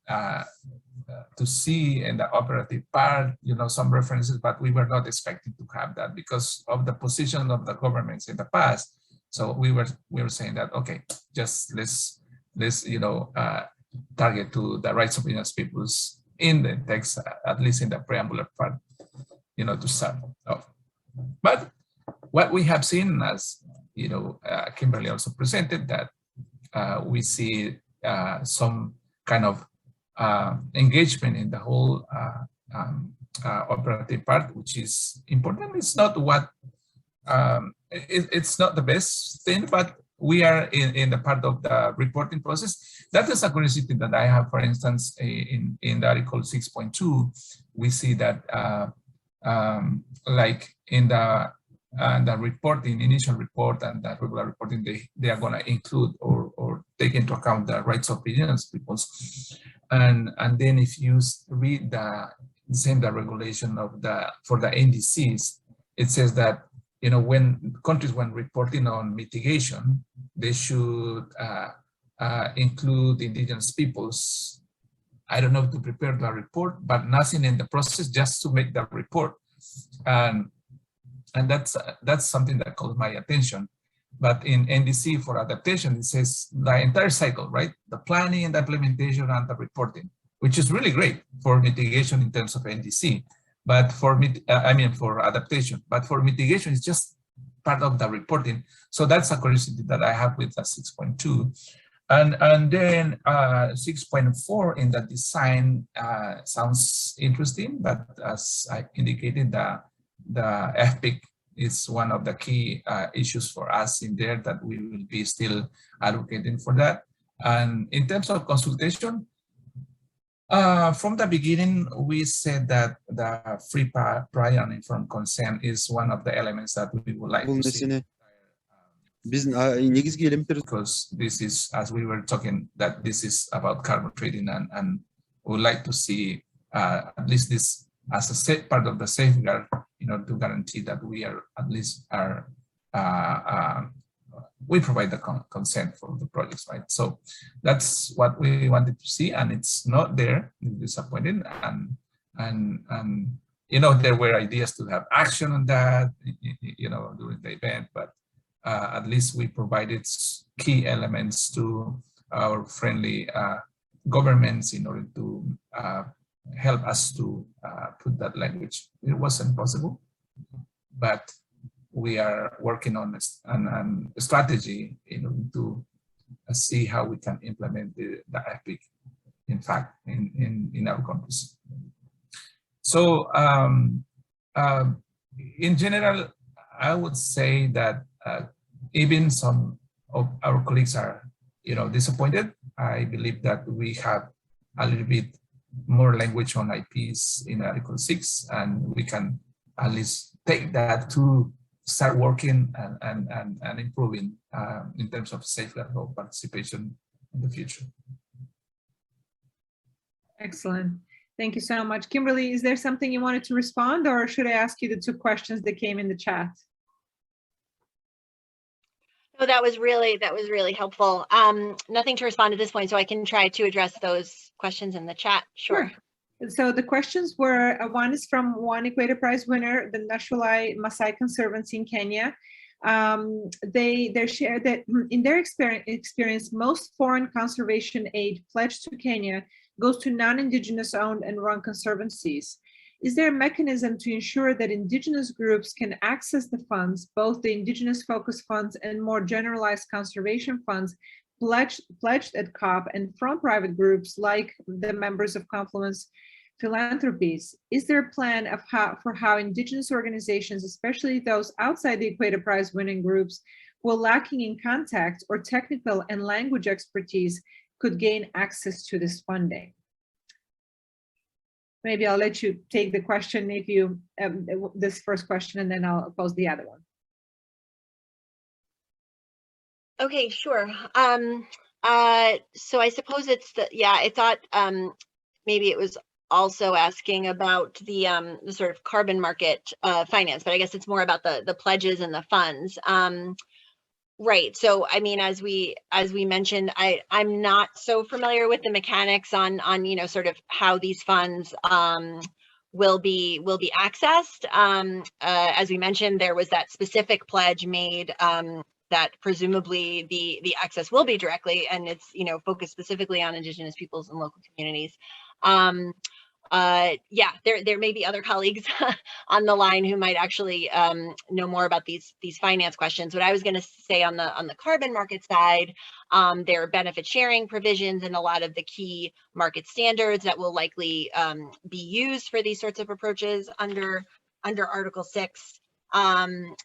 to see in the operative part, you know, some references, but we were not expecting to have that because of the position of the governments in the past. So we were saying that, okay, just let's you know, target to the rights of Indigenous peoples in the text, at least in the preambular part, you know, to start off. But what we have seen as Kimberly also presented, that we see some kind of engagement in the whole operative part, which is important. It's not what it's not the best thing, but we are in the part of the reporting process. That is a curiosity that I have. For instance, in the Article 6.2, we see that like in the reporting, initial report and the regular reporting, they are going to include or take into account the rights of indigenous peoples. And then if you read the regulation of for the NDCs, it says that when countries, when reporting on mitigation, they should include indigenous peoples. I don't know, to prepare the report, but nothing in the process, just to make the report. And that's something that caught my attention. But in NDC for adaptation, it says the entire cycle, right? The planning, the implementation, and the reporting, which is really great for mitigation in terms of NDC. But for for adaptation, but for mitigation, it's just part of the reporting. So that's a curiosity that I have with the 6.2. And then 6.4 in the design sounds interesting, but as I indicated, the FPIC is one of the key issues for us in there, that we will be still advocating for that. And in terms of consultation, from the beginning, we said that the free, prior, and informed consent is one of the elements that we would like to see. Because this is, as we were talking, that this is about carbon trading, and we would like to see at least this as a part of the safeguard, to guarantee that we are at least we provide the consent for the projects, right? So that's what we wanted to see, and it's not there. It's disappointing, and there were ideas to have action on that, during the event, but at least we provided key elements to our friendly governments in order to help us to put that language. It wasn't possible, but we are working on a strategy in order to see how we can implement the EPIC, in fact, in our countries. So in general, I would say that even some of our colleagues are, disappointed. I believe that we have a little bit more language on IPs in Article 6, and we can at least take that to start working and improving in terms of safeguard of participation in the future. Excellent. Thank you so much. Kimberly, is there something you wanted to respond, or should I ask you the two questions that came in the chat? No, that was really helpful. Nothing to respond at this point, so I can try to address those questions in the chat. Sure. So the questions were, one is from one Equator Prize winner, the Nashulai Maasai Conservancy in Kenya. They shared that in their experience, most foreign conservation aid pledged to Kenya goes to non-Indigenous owned and run conservancies. Is there a mechanism to ensure that Indigenous groups can access the funds, both the Indigenous focus funds and more generalized conservation funds pledged at COP, and from private groups like the members of Confluence Philanthropies? Is there a plan of how Indigenous organizations, especially those outside the Equator Prize winning groups, who are lacking in contact or technical and language expertise, could gain access to this funding? Maybe I'll let you take the question, if you this first question, and then I'll pose the other one. Okay, sure. So I suppose it's I thought maybe it was also asking about the sort of carbon market finance, but I guess it's more about the pledges and the funds. Right. So I mean, as we mentioned, I'm not so familiar with the mechanics on sort of how these funds will be accessed. As we mentioned, there was that specific pledge made that presumably the access will be directly, and it's focused specifically on Indigenous peoples and local communities. yeah, there may be other colleagues on the line who might actually know more about these finance questions. What I was going to say on the carbon market side, there are benefit sharing provisions and a lot of the key market standards that will likely be used for these sorts of approaches under Article 6. You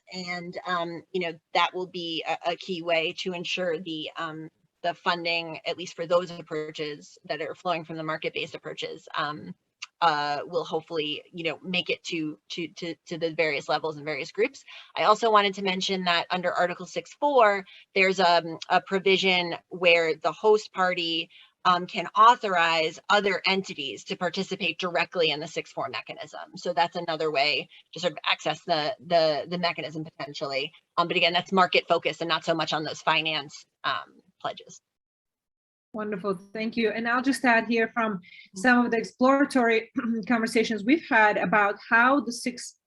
know, that will be a key way to ensure the funding, at least for those approaches that are flowing from the market-based approaches, will hopefully, you know, make it to the various levels and various groups. I also wanted to mention that under Article 6.4, there's a provision where the host party can authorize other entities to participate directly in the 6.4 mechanism. So that's another way to sort of access the mechanism potentially. But again, that's market focused and not so much on those finance pledges. Wonderful, thank you. And I'll just add here from some of the exploratory conversations we've had about how the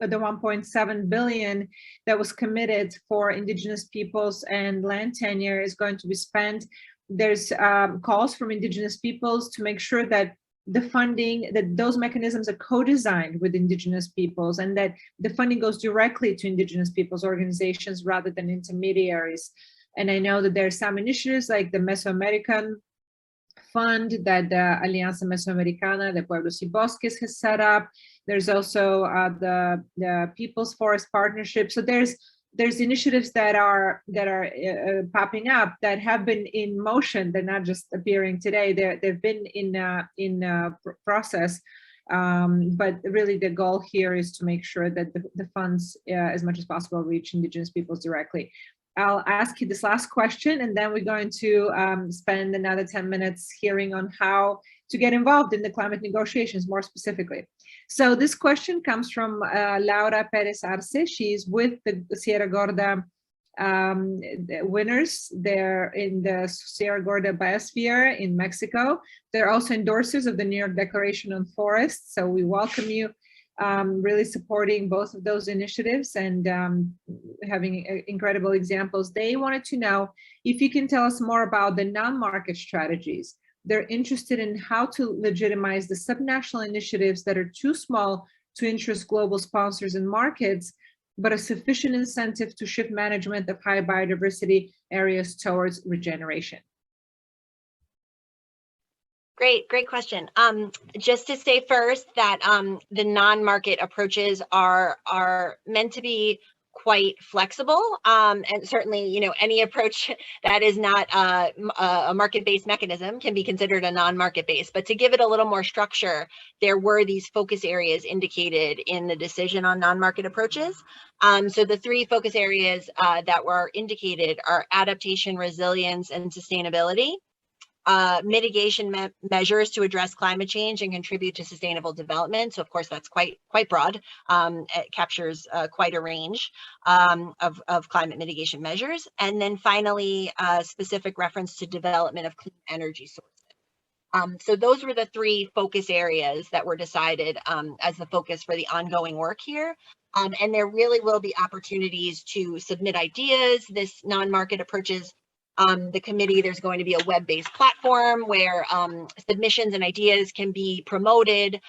1.7 billion that was committed for Indigenous peoples and land tenure is going to be spent. There's calls from Indigenous peoples to make sure that the funding, that those mechanisms are co-designed with Indigenous peoples and that the funding goes directly to Indigenous peoples organizations rather than intermediaries. And I know that there are some initiatives like the Mesoamerican Fund that the Alianza Mesoamericana de Pueblos y Bosques has set up. There's also the People's Forest Partnership. So there's initiatives that are popping up that have been in motion. They're not just appearing today. They've been in process. But really the goal here is to make sure that the funds, as much as possible, reach Indigenous peoples directly. I'll ask you this last question, and then we're going to spend another 10 minutes hearing on how to get involved in the climate negotiations more specifically. So this question comes from Laura Perez Arce. She's with the Sierra Gorda winners. They're in the Sierra Gorda Biosphere in Mexico. They're also endorsers of the New York Declaration on Forests. So we welcome you. Really supporting both of those initiatives and having incredible examples. They wanted to know if you can tell us more about the non-market strategies. They're interested in how to legitimize the subnational initiatives that are too small to interest global sponsors and markets, but a sufficient incentive to shift management of high biodiversity areas towards regeneration. Great question. Just to say first that the non-market approaches are meant to be quite flexible, and certainly, you know, any approach that is not a market-based mechanism can be considered a non-market-based. But to give it a little more structure, there were these focus areas indicated in the decision on non-market approaches. So the three focus areas that were indicated are adaptation, resilience, and sustainability. Mitigation measures to address climate change and contribute to sustainable development. So of course that's quite broad. It captures quite a range of climate mitigation measures. And then finally, specific reference to development of clean energy sources. So those were the three focus areas that were decided as the focus for the ongoing work here. And there really will be opportunities to submit ideas. This non-market approaches the committee, there's going to be a web-based platform where submissions and ideas can be promoted.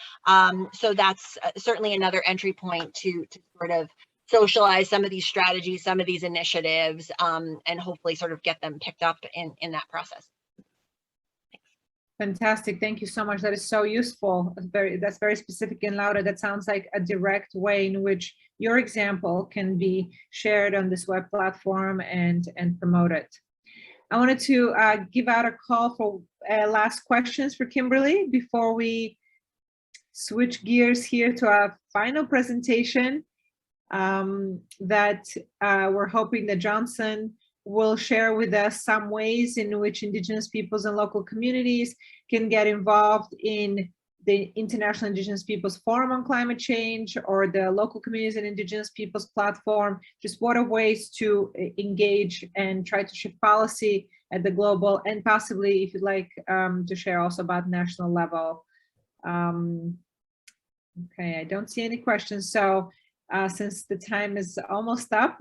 So that's certainly another entry point to sort of socialize some of these strategies, some of these initiatives, and hopefully sort of get them picked up in that process. Fantastic, thank you so much. That is so useful. That's very specific, and Laura, that sounds like a direct way in which your example can be shared on this web platform and promoted. I wanted to give out a call for last questions for Kimberly before we switch gears here to our final presentation that we're hoping that Johnson will share with us some ways in which Indigenous peoples and local communities can get involved in the International Indigenous Peoples Forum on Climate Change or the Local Communities and Indigenous Peoples platform. Just what are ways to engage and try to shift policy at the global, and possibly, if you'd like to share also about national level. Okay, I don't see any questions. So since the time is almost up,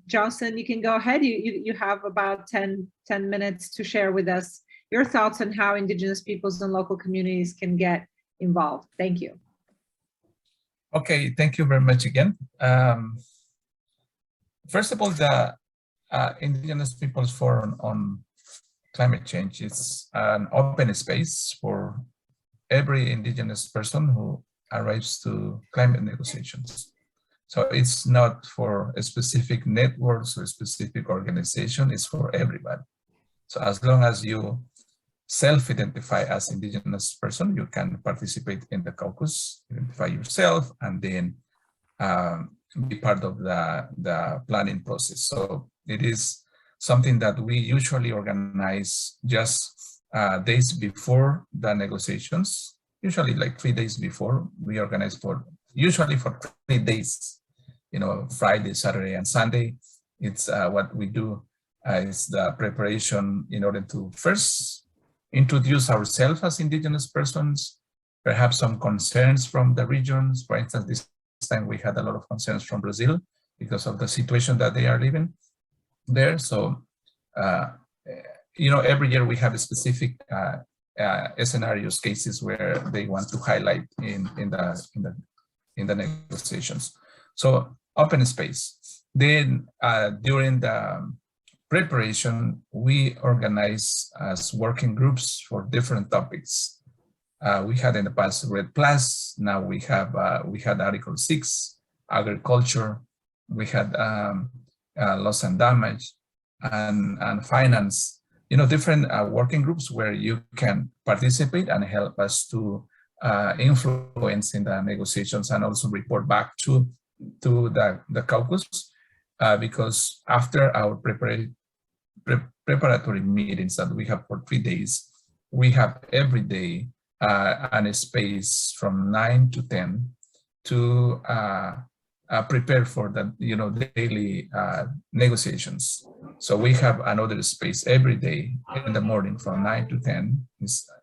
Johnson, you can go ahead. You have about 10 minutes to share with us your thoughts on how Indigenous peoples and local communities can get involved. Thank you. Okay, thank you very much again. First of all, the Indigenous Peoples Forum on Climate Change is an open space for every Indigenous person who arrives to climate negotiations. So it's not for a specific networks or a specific organization, it's for everybody. So as long as you self-identify as Indigenous person, you can participate in the caucus, identify yourself, and then be part of the planning process. So it is something that we usually organize just days before the negotiations, usually like 3 days before. We organize usually for 3 days, you know, Friday, Saturday, and Sunday. It's what we do is the preparation in order to first introduce ourselves as Indigenous persons, perhaps some concerns from the regions. For instance, this time we had a lot of concerns from Brazil because of the situation that they are living there. So, you know, every year we have a specific scenarios, cases where they want to highlight in the negotiations. So open space. Then during the preparation, we organize as working groups for different topics. We had in the past RED Plus. Now we had Article 6, agriculture. We had loss and damage, and finance. You know, different working groups where you can participate and help us to influence in the negotiations and also report back to the caucus, because after our preparatory meetings that we have for 3 days, we have every day a space from 9 to 10 to prepare for the daily negotiations. So we have another space every day in the morning from 9 to 10.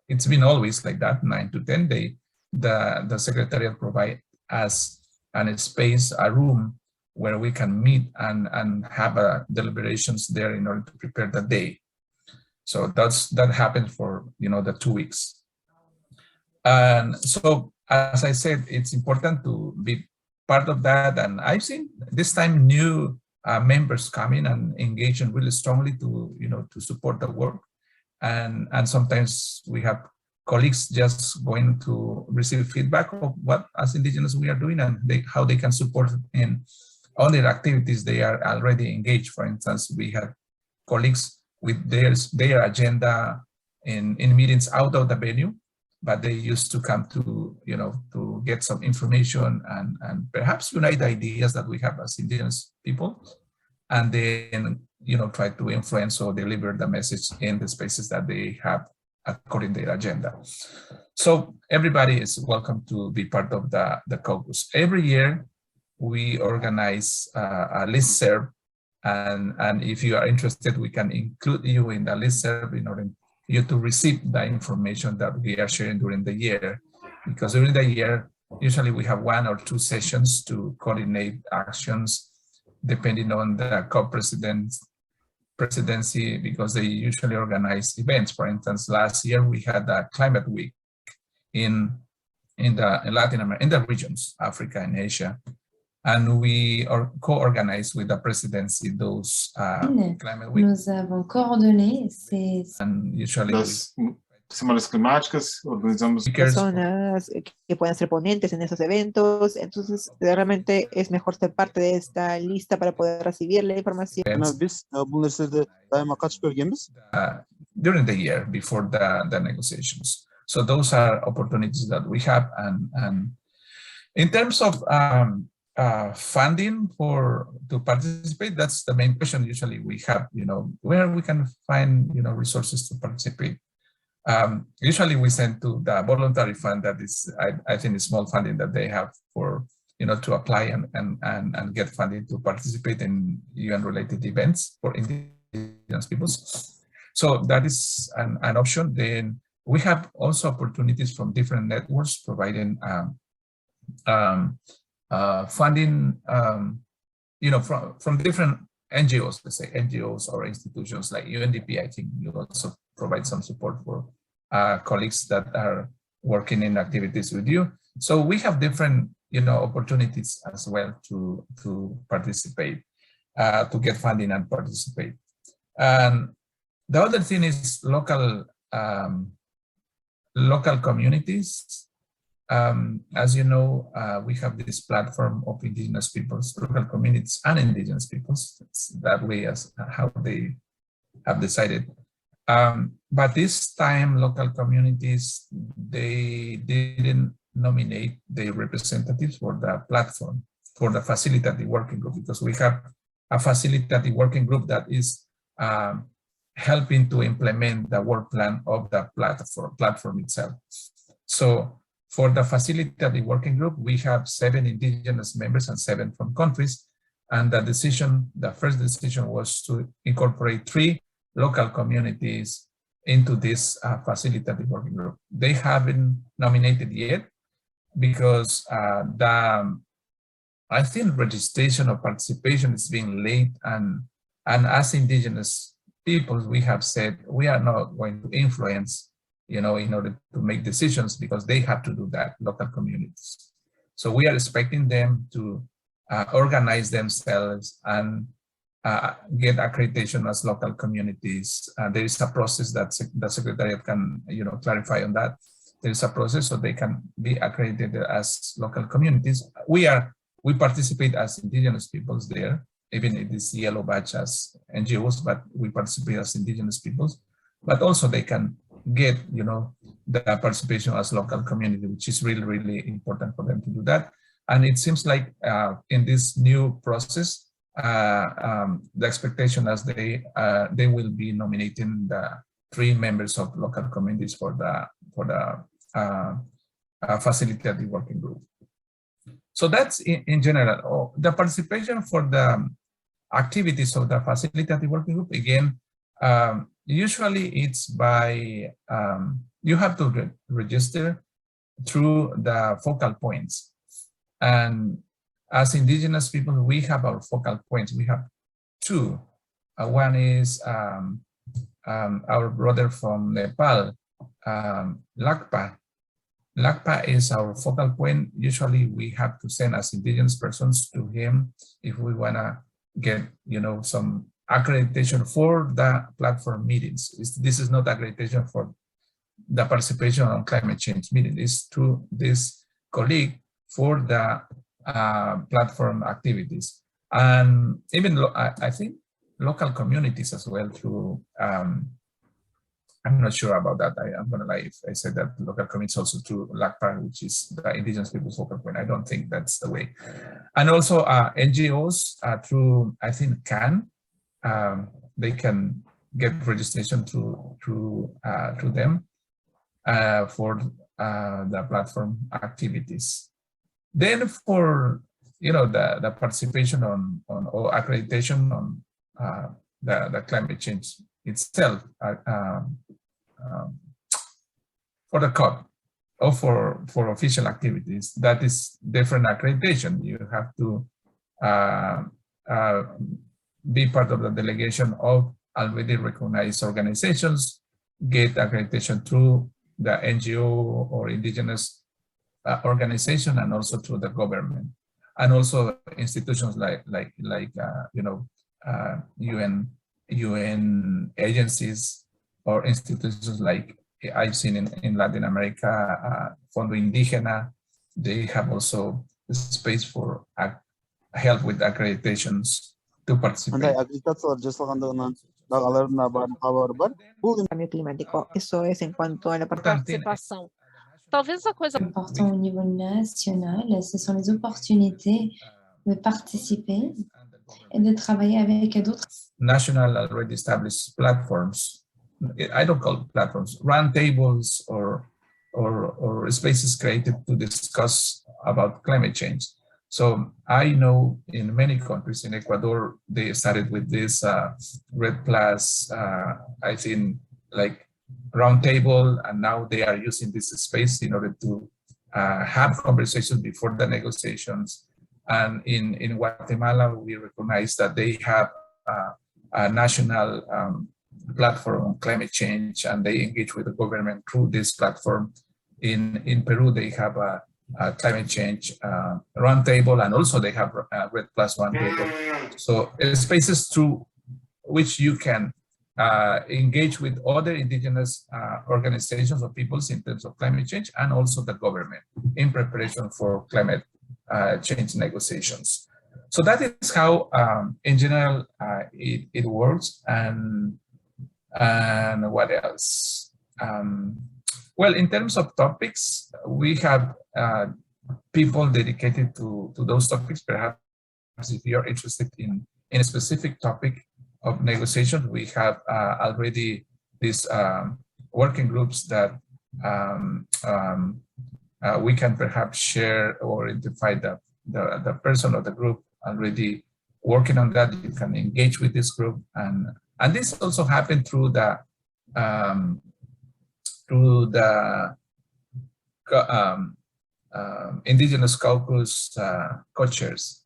It's been always like that, 9 to 10. The Secretariat provide us a space, a room where we can meet and have deliberations there in order to prepare the day. So that happens for the 2 weeks. And so, as I said, it's important to be part of that. And I've seen this time new members come in and engage in really strongly to support the work. And sometimes we have colleagues just going to receive feedback of what as Indigenous we are doing and how they can support in all their activities they are already engaged. For instance, we have colleagues with their agenda in meetings out of the venue, but they used to come to get some information and perhaps unite ideas that we have as Indigenous people, and then try to influence or deliver the message in the spaces that they have according to their agenda. So everybody is welcome to be part of the caucus. Every year we organize a listserv, and if you are interested, we can include you in the listserv in order you to receive the information that we are sharing during the year. Because during the year, usually we have 1 or 2 sessions to coordinate actions depending on the co-presidency, because they usually organize events. For instance, last year we had a climate week in Latin America, in the regions, Africa and Asia. And we co-organize with the presidency those climate weeks. Nous avons coordonné ces semanas climáticas, organizamos personas que puedan ser ponentes en esos eventos. Entonces, realmente es mejor ser parte de esta lista para poder recibir la información. During the year before the negotiations. So those are opportunities that we have. And in terms of funding to participate, that's the main question usually we have, where we can find, resources to participate. Usually we send to the voluntary fund that is, I think, a small funding that they have for, to apply and get funding to participate in UN-related events for Indigenous peoples. So that is an option. Then we have also opportunities from different networks providing funding, from different NGOs, let's say NGOs or institutions like UNDP. I think you also provide some support for colleagues that are working in activities with you. So we have different, opportunities as well to participate, to get funding and participate. And the other thing is local communities. As you know, we have this platform of Indigenous peoples, local communities, and Indigenous peoples. It's that way as how they have decided. But this time, local communities, they didn't nominate the representatives for the platform, for the facilitative working group, because we have a facilitative working group that is helping to implement the work plan of the platform itself. So for the facilitative working group, we have 7 Indigenous members and 7 from countries. And the first decision was to incorporate 3 local communities into this facilitative working group. They haven't nominated yet because I think registration or participation is being late, and as Indigenous peoples, we have said we are not going to influence, in order to make decisions, because they have to do that, local communities. So we are expecting them to organize themselves and get accreditation as local communities. There is a process that the Secretariat can, clarify on that. There is a process so they can be accredited as local communities. We participate as Indigenous peoples there, even in this yellow badge as NGOs, but we participate as Indigenous peoples. But also they can get, the participation as local community, which is really, really important for them to do that. And it seems like in this new process, the expectation as they will be nominating the 3 members of local communities for the facilitative working group. So that's in general. The participation for the activities of the facilitative working group, again, usually it's by, you have to register through the focal points. And as Indigenous people, we have our focal points. We have 2. One is our brother from Nepal, Lakpa. Lakpa is our focal point. Usually we have to send as Indigenous persons to him if we want to get, some accreditation for the platform meetings. This is not accreditation for the participation on climate change meeting. It's through this colleague for the platform activities. And even, I think, local communities as well through, I'm not sure about that. I'm going to lie if I said that local communities also through LACPA, which is the Indigenous Peoples Focal Point. I don't think that's the way. And also NGOs through, I think, CAN, they can get registration through them for the platform activities. Then for, the participation on or accreditation on the climate change itself, for the COP or for official activities, that is different accreditation. You have to be part of the delegation of already recognized organizations, get accreditation through the NGO or Indigenous organization, and also through the government, and also institutions like UN agencies, or institutions like I've seen in Latin America, Fondo Indígena. They have also space for help with accreditations to participate. Cambio climático. Eso es en cuanto a la participação. Talvez a coisa important au niveau national, ce sont les opportunités de participer et de travailler avec d'autres. National already established platforms. I don't call it platforms, round tables or spaces created to discuss about climate change. So I know in many countries, in Ecuador, they started with this Red Plus, I think, like round table, and now they are using this space in order to have conversations before the negotiations. And in Guatemala, we recognize that they have a national platform on climate change, and they engage with the government through this platform In Peru, they have a climate change roundtable, and also they have a Red Plus roundtable. So spaces through which you can engage with other indigenous organizations or peoples in terms of climate change, and also the government in preparation for climate change negotiations. So that is how, in general, it works. And what else? Well, in terms of topics, we have people dedicated to those topics. Perhaps if you're interested in a specific topic of negotiation, we have already these working groups that we can perhaps share or identify the person or the group already working on that. You can engage with this group, and this also happened through the Indigenous Caucus co-chairs.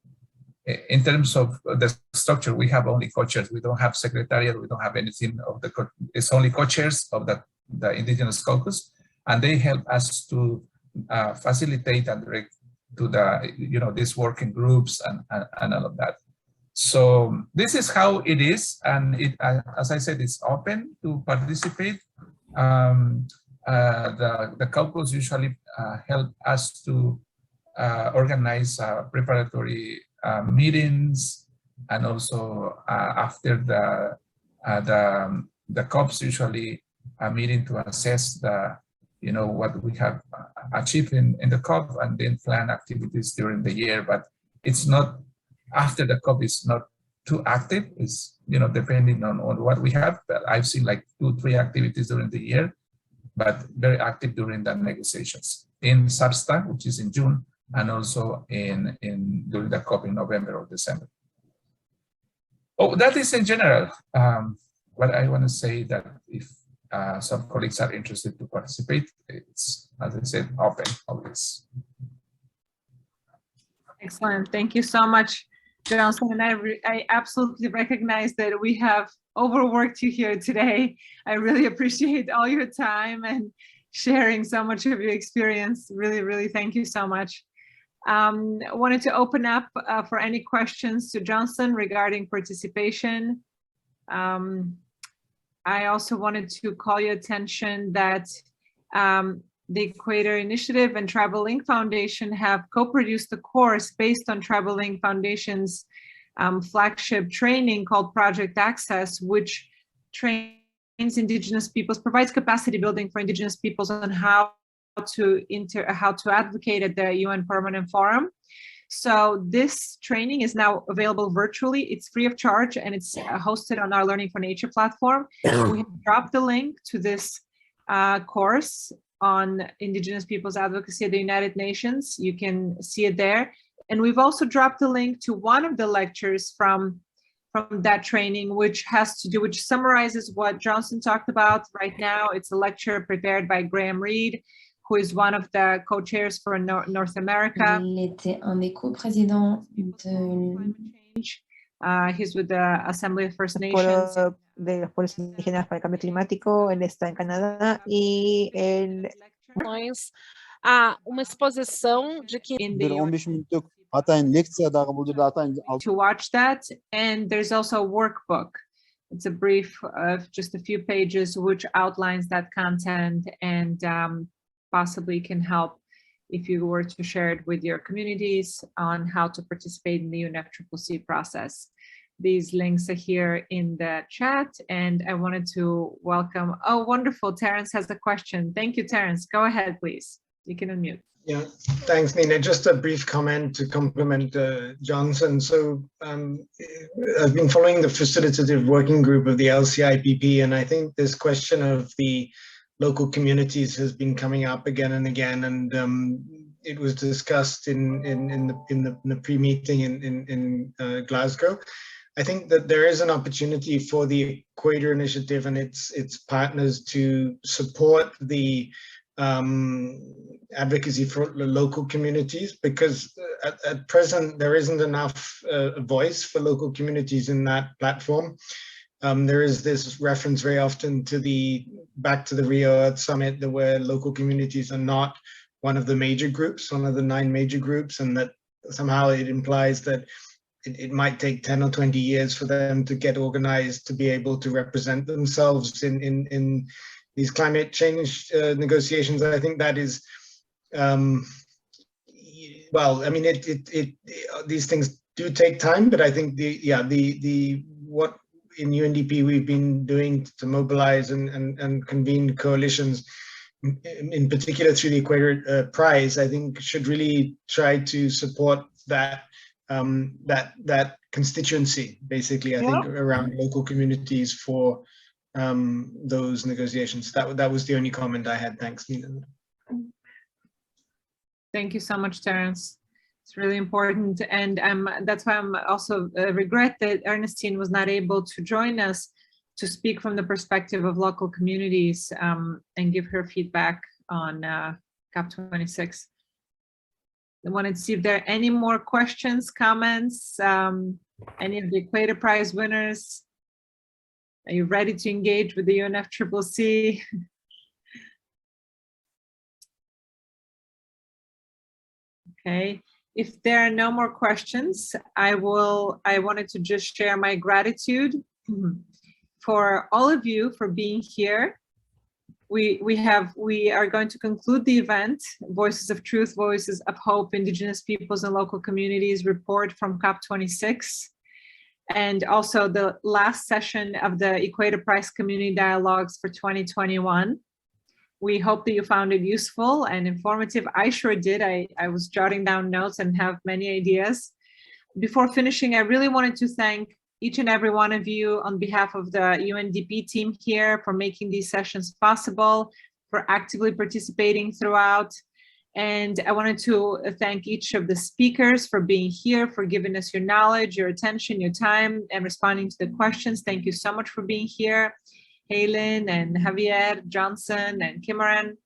In terms of the structure, we have only co-chairs. We don't have secretariat. We don't have anything of the. It's only co-chairs of the Indigenous Caucus, and they help us to facilitate and direct to the these working groups and all of that. So this is how it is, and it, as I said, it's open to participate. The caucus usually help us to organize preparatory meetings, and also after the COPs, usually a meeting to assess what we have achieved in the COP, and then plan activities during the year. But it's not, after the COP is not too active. It's depending on what we have. But I've seen like 2-3 activities during the year, but very active during the negotiations in Cerda, which is in June, and also during the COP in November or December. Oh, that is in general. What I want to say, that if some colleagues are interested to participate, it's, as I said, open always. Excellent. Thank you so much, Johnson. And I absolutely recognize that we have overworked you here today. I really appreciate all your time and sharing so much of your experience. Really, really thank you so much. I wanted to open up for any questions to Johnson regarding participation. I also wanted to call your attention that the Equator Initiative and Tribal Link Foundation have co-produced a course based on Tribal Link Foundation's flagship training called Project Access, which trains Indigenous peoples, provides capacity building for Indigenous peoples on how to advocate at the UN Permanent Forum. So this training is now available virtually. It's free of charge, and it's hosted on our Learning for Nature platform. We have dropped the link to this course on Indigenous peoples advocacy at the United Nations. You can see it there. And we've also dropped the link to one of the lectures from that training, which summarizes what Johnson talked about right now. It's a lecture prepared by Graham Reed, who is one of the co-chairs for North America. Il était un des co-présidents de... He's with the Assembly of First Nations. De los pueblos indígenas para el cambio climático. Él está en Canadá y él... Uma exposição de que to watch that, and there's also a workbook. It's a brief of just a few pages which outlines that content, and possibly can help if you were to share it with your communities on how to participate in the UNFCCC process. These links are here in the chat, and I wanted to welcome, oh, wonderful, Terence has a question. Thank you, Terence. Go ahead, please. You can unmute. Yeah, thanks, Nina. Just a brief comment to complement Johnson. So I've been following the facilitative working group of the LCIPP, and I think this question of the local communities has been coming up again and again, and it was discussed in the pre-meeting in Glasgow. I think that there is an opportunity for the Equator Initiative and its partners to support the advocacy for the local communities, because at present there isn't enough voice for local communities in that platform. There is this reference very often to the back to the Rio Earth Summit, where local communities are not one of the major groups, one of the 9 major groups, and that somehow it implies that it might take 10 or 20 years for them to get organized to be able to represent themselves in these climate change negotiations. I think that is, well, I mean, these things do take time, but I think what in UNDP we've been doing to mobilize and convene coalitions, in particular through the Equator Prize, I think should really try to support that that constituency, basically, I think, around local communities for those negotiations. That was the only comment I had. Thanks, Nina. Thank you so much, Terence. It's really important, and that's why I'm also regret that Ernestine was not able to join us to speak from the perspective of local communities and give her feedback on COP26. I wanted to see if there are any more questions, comments, any of the Equator Prize winners. Are you ready to engage with the UNFCCC? Okay, if there are no more questions, I wanted to just share my gratitude for all of you for being here. We are going to conclude the event, Voices of Truth, Voices of Hope, Indigenous Peoples and Local Communities report from COP26, and also the last session of the Equator Prize Community Dialogues for 2021. We hope that you found it useful and informative. I sure did. I was jotting down notes and have many ideas. Before finishing, I really wanted to thank each and every one of you on behalf of the UNDP team here for making these sessions possible, for actively participating throughout. And I wanted to thank each of the speakers for being here, for giving us your knowledge, your attention, your time, and responding to the questions. Thank you so much for being here. Heylin and Javier, Johnson and Kimaren,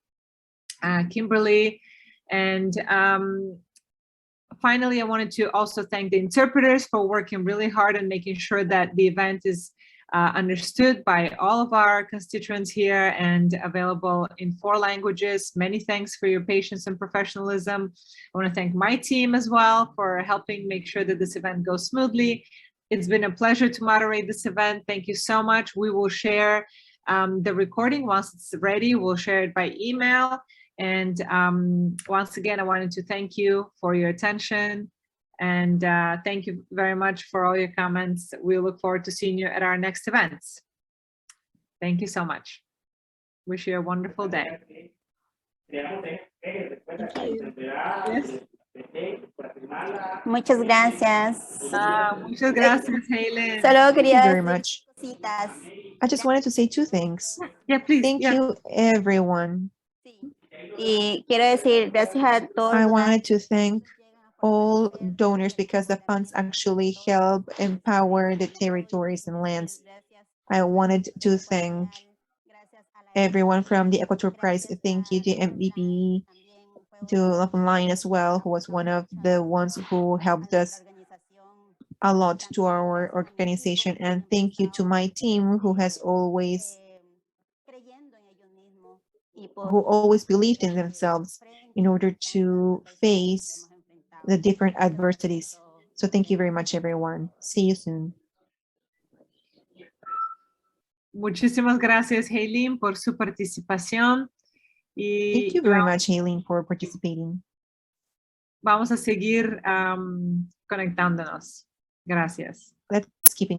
Kimberly. And finally, I wanted to also thank the interpreters for working really hard and making sure that the event is understood by all of our constituents here and available in 4 languages. Many thanks for your patience and professionalism. I want to thank my team as well for helping make sure that this event goes smoothly. It's been a pleasure to moderate this event. Thank you so much. We will share the recording once it's ready. We'll share it by email. And once again, I wanted to thank you for your attention, and thank you very much for all your comments. We look forward to seeing you at our next events. Thank you so much. Wish you a wonderful day. Muchas gracias. Muchas gracias, Heylin. Solo Thank you quería very decir much. cositas. I just wanted to say 2 things. Yeah, please. Thank you, everyone. Y quiero decir gracias a todos. I wanted to thank all donors because the funds actually help empower the territories and lands. I wanted to thank everyone from the Equator Prize. Thank you to MVP, to Love Online as well, who was one of the ones who helped us a lot to our organization. And thank you to my team who always believed in themselves in order to face the different adversities. So thank you very much, everyone. See you soon. Muchísimas gracias, Heylin, por su participación. Thank you very much, Heylin, for participating. Vamos a seguir conectándonos. Gracias. Let's keep in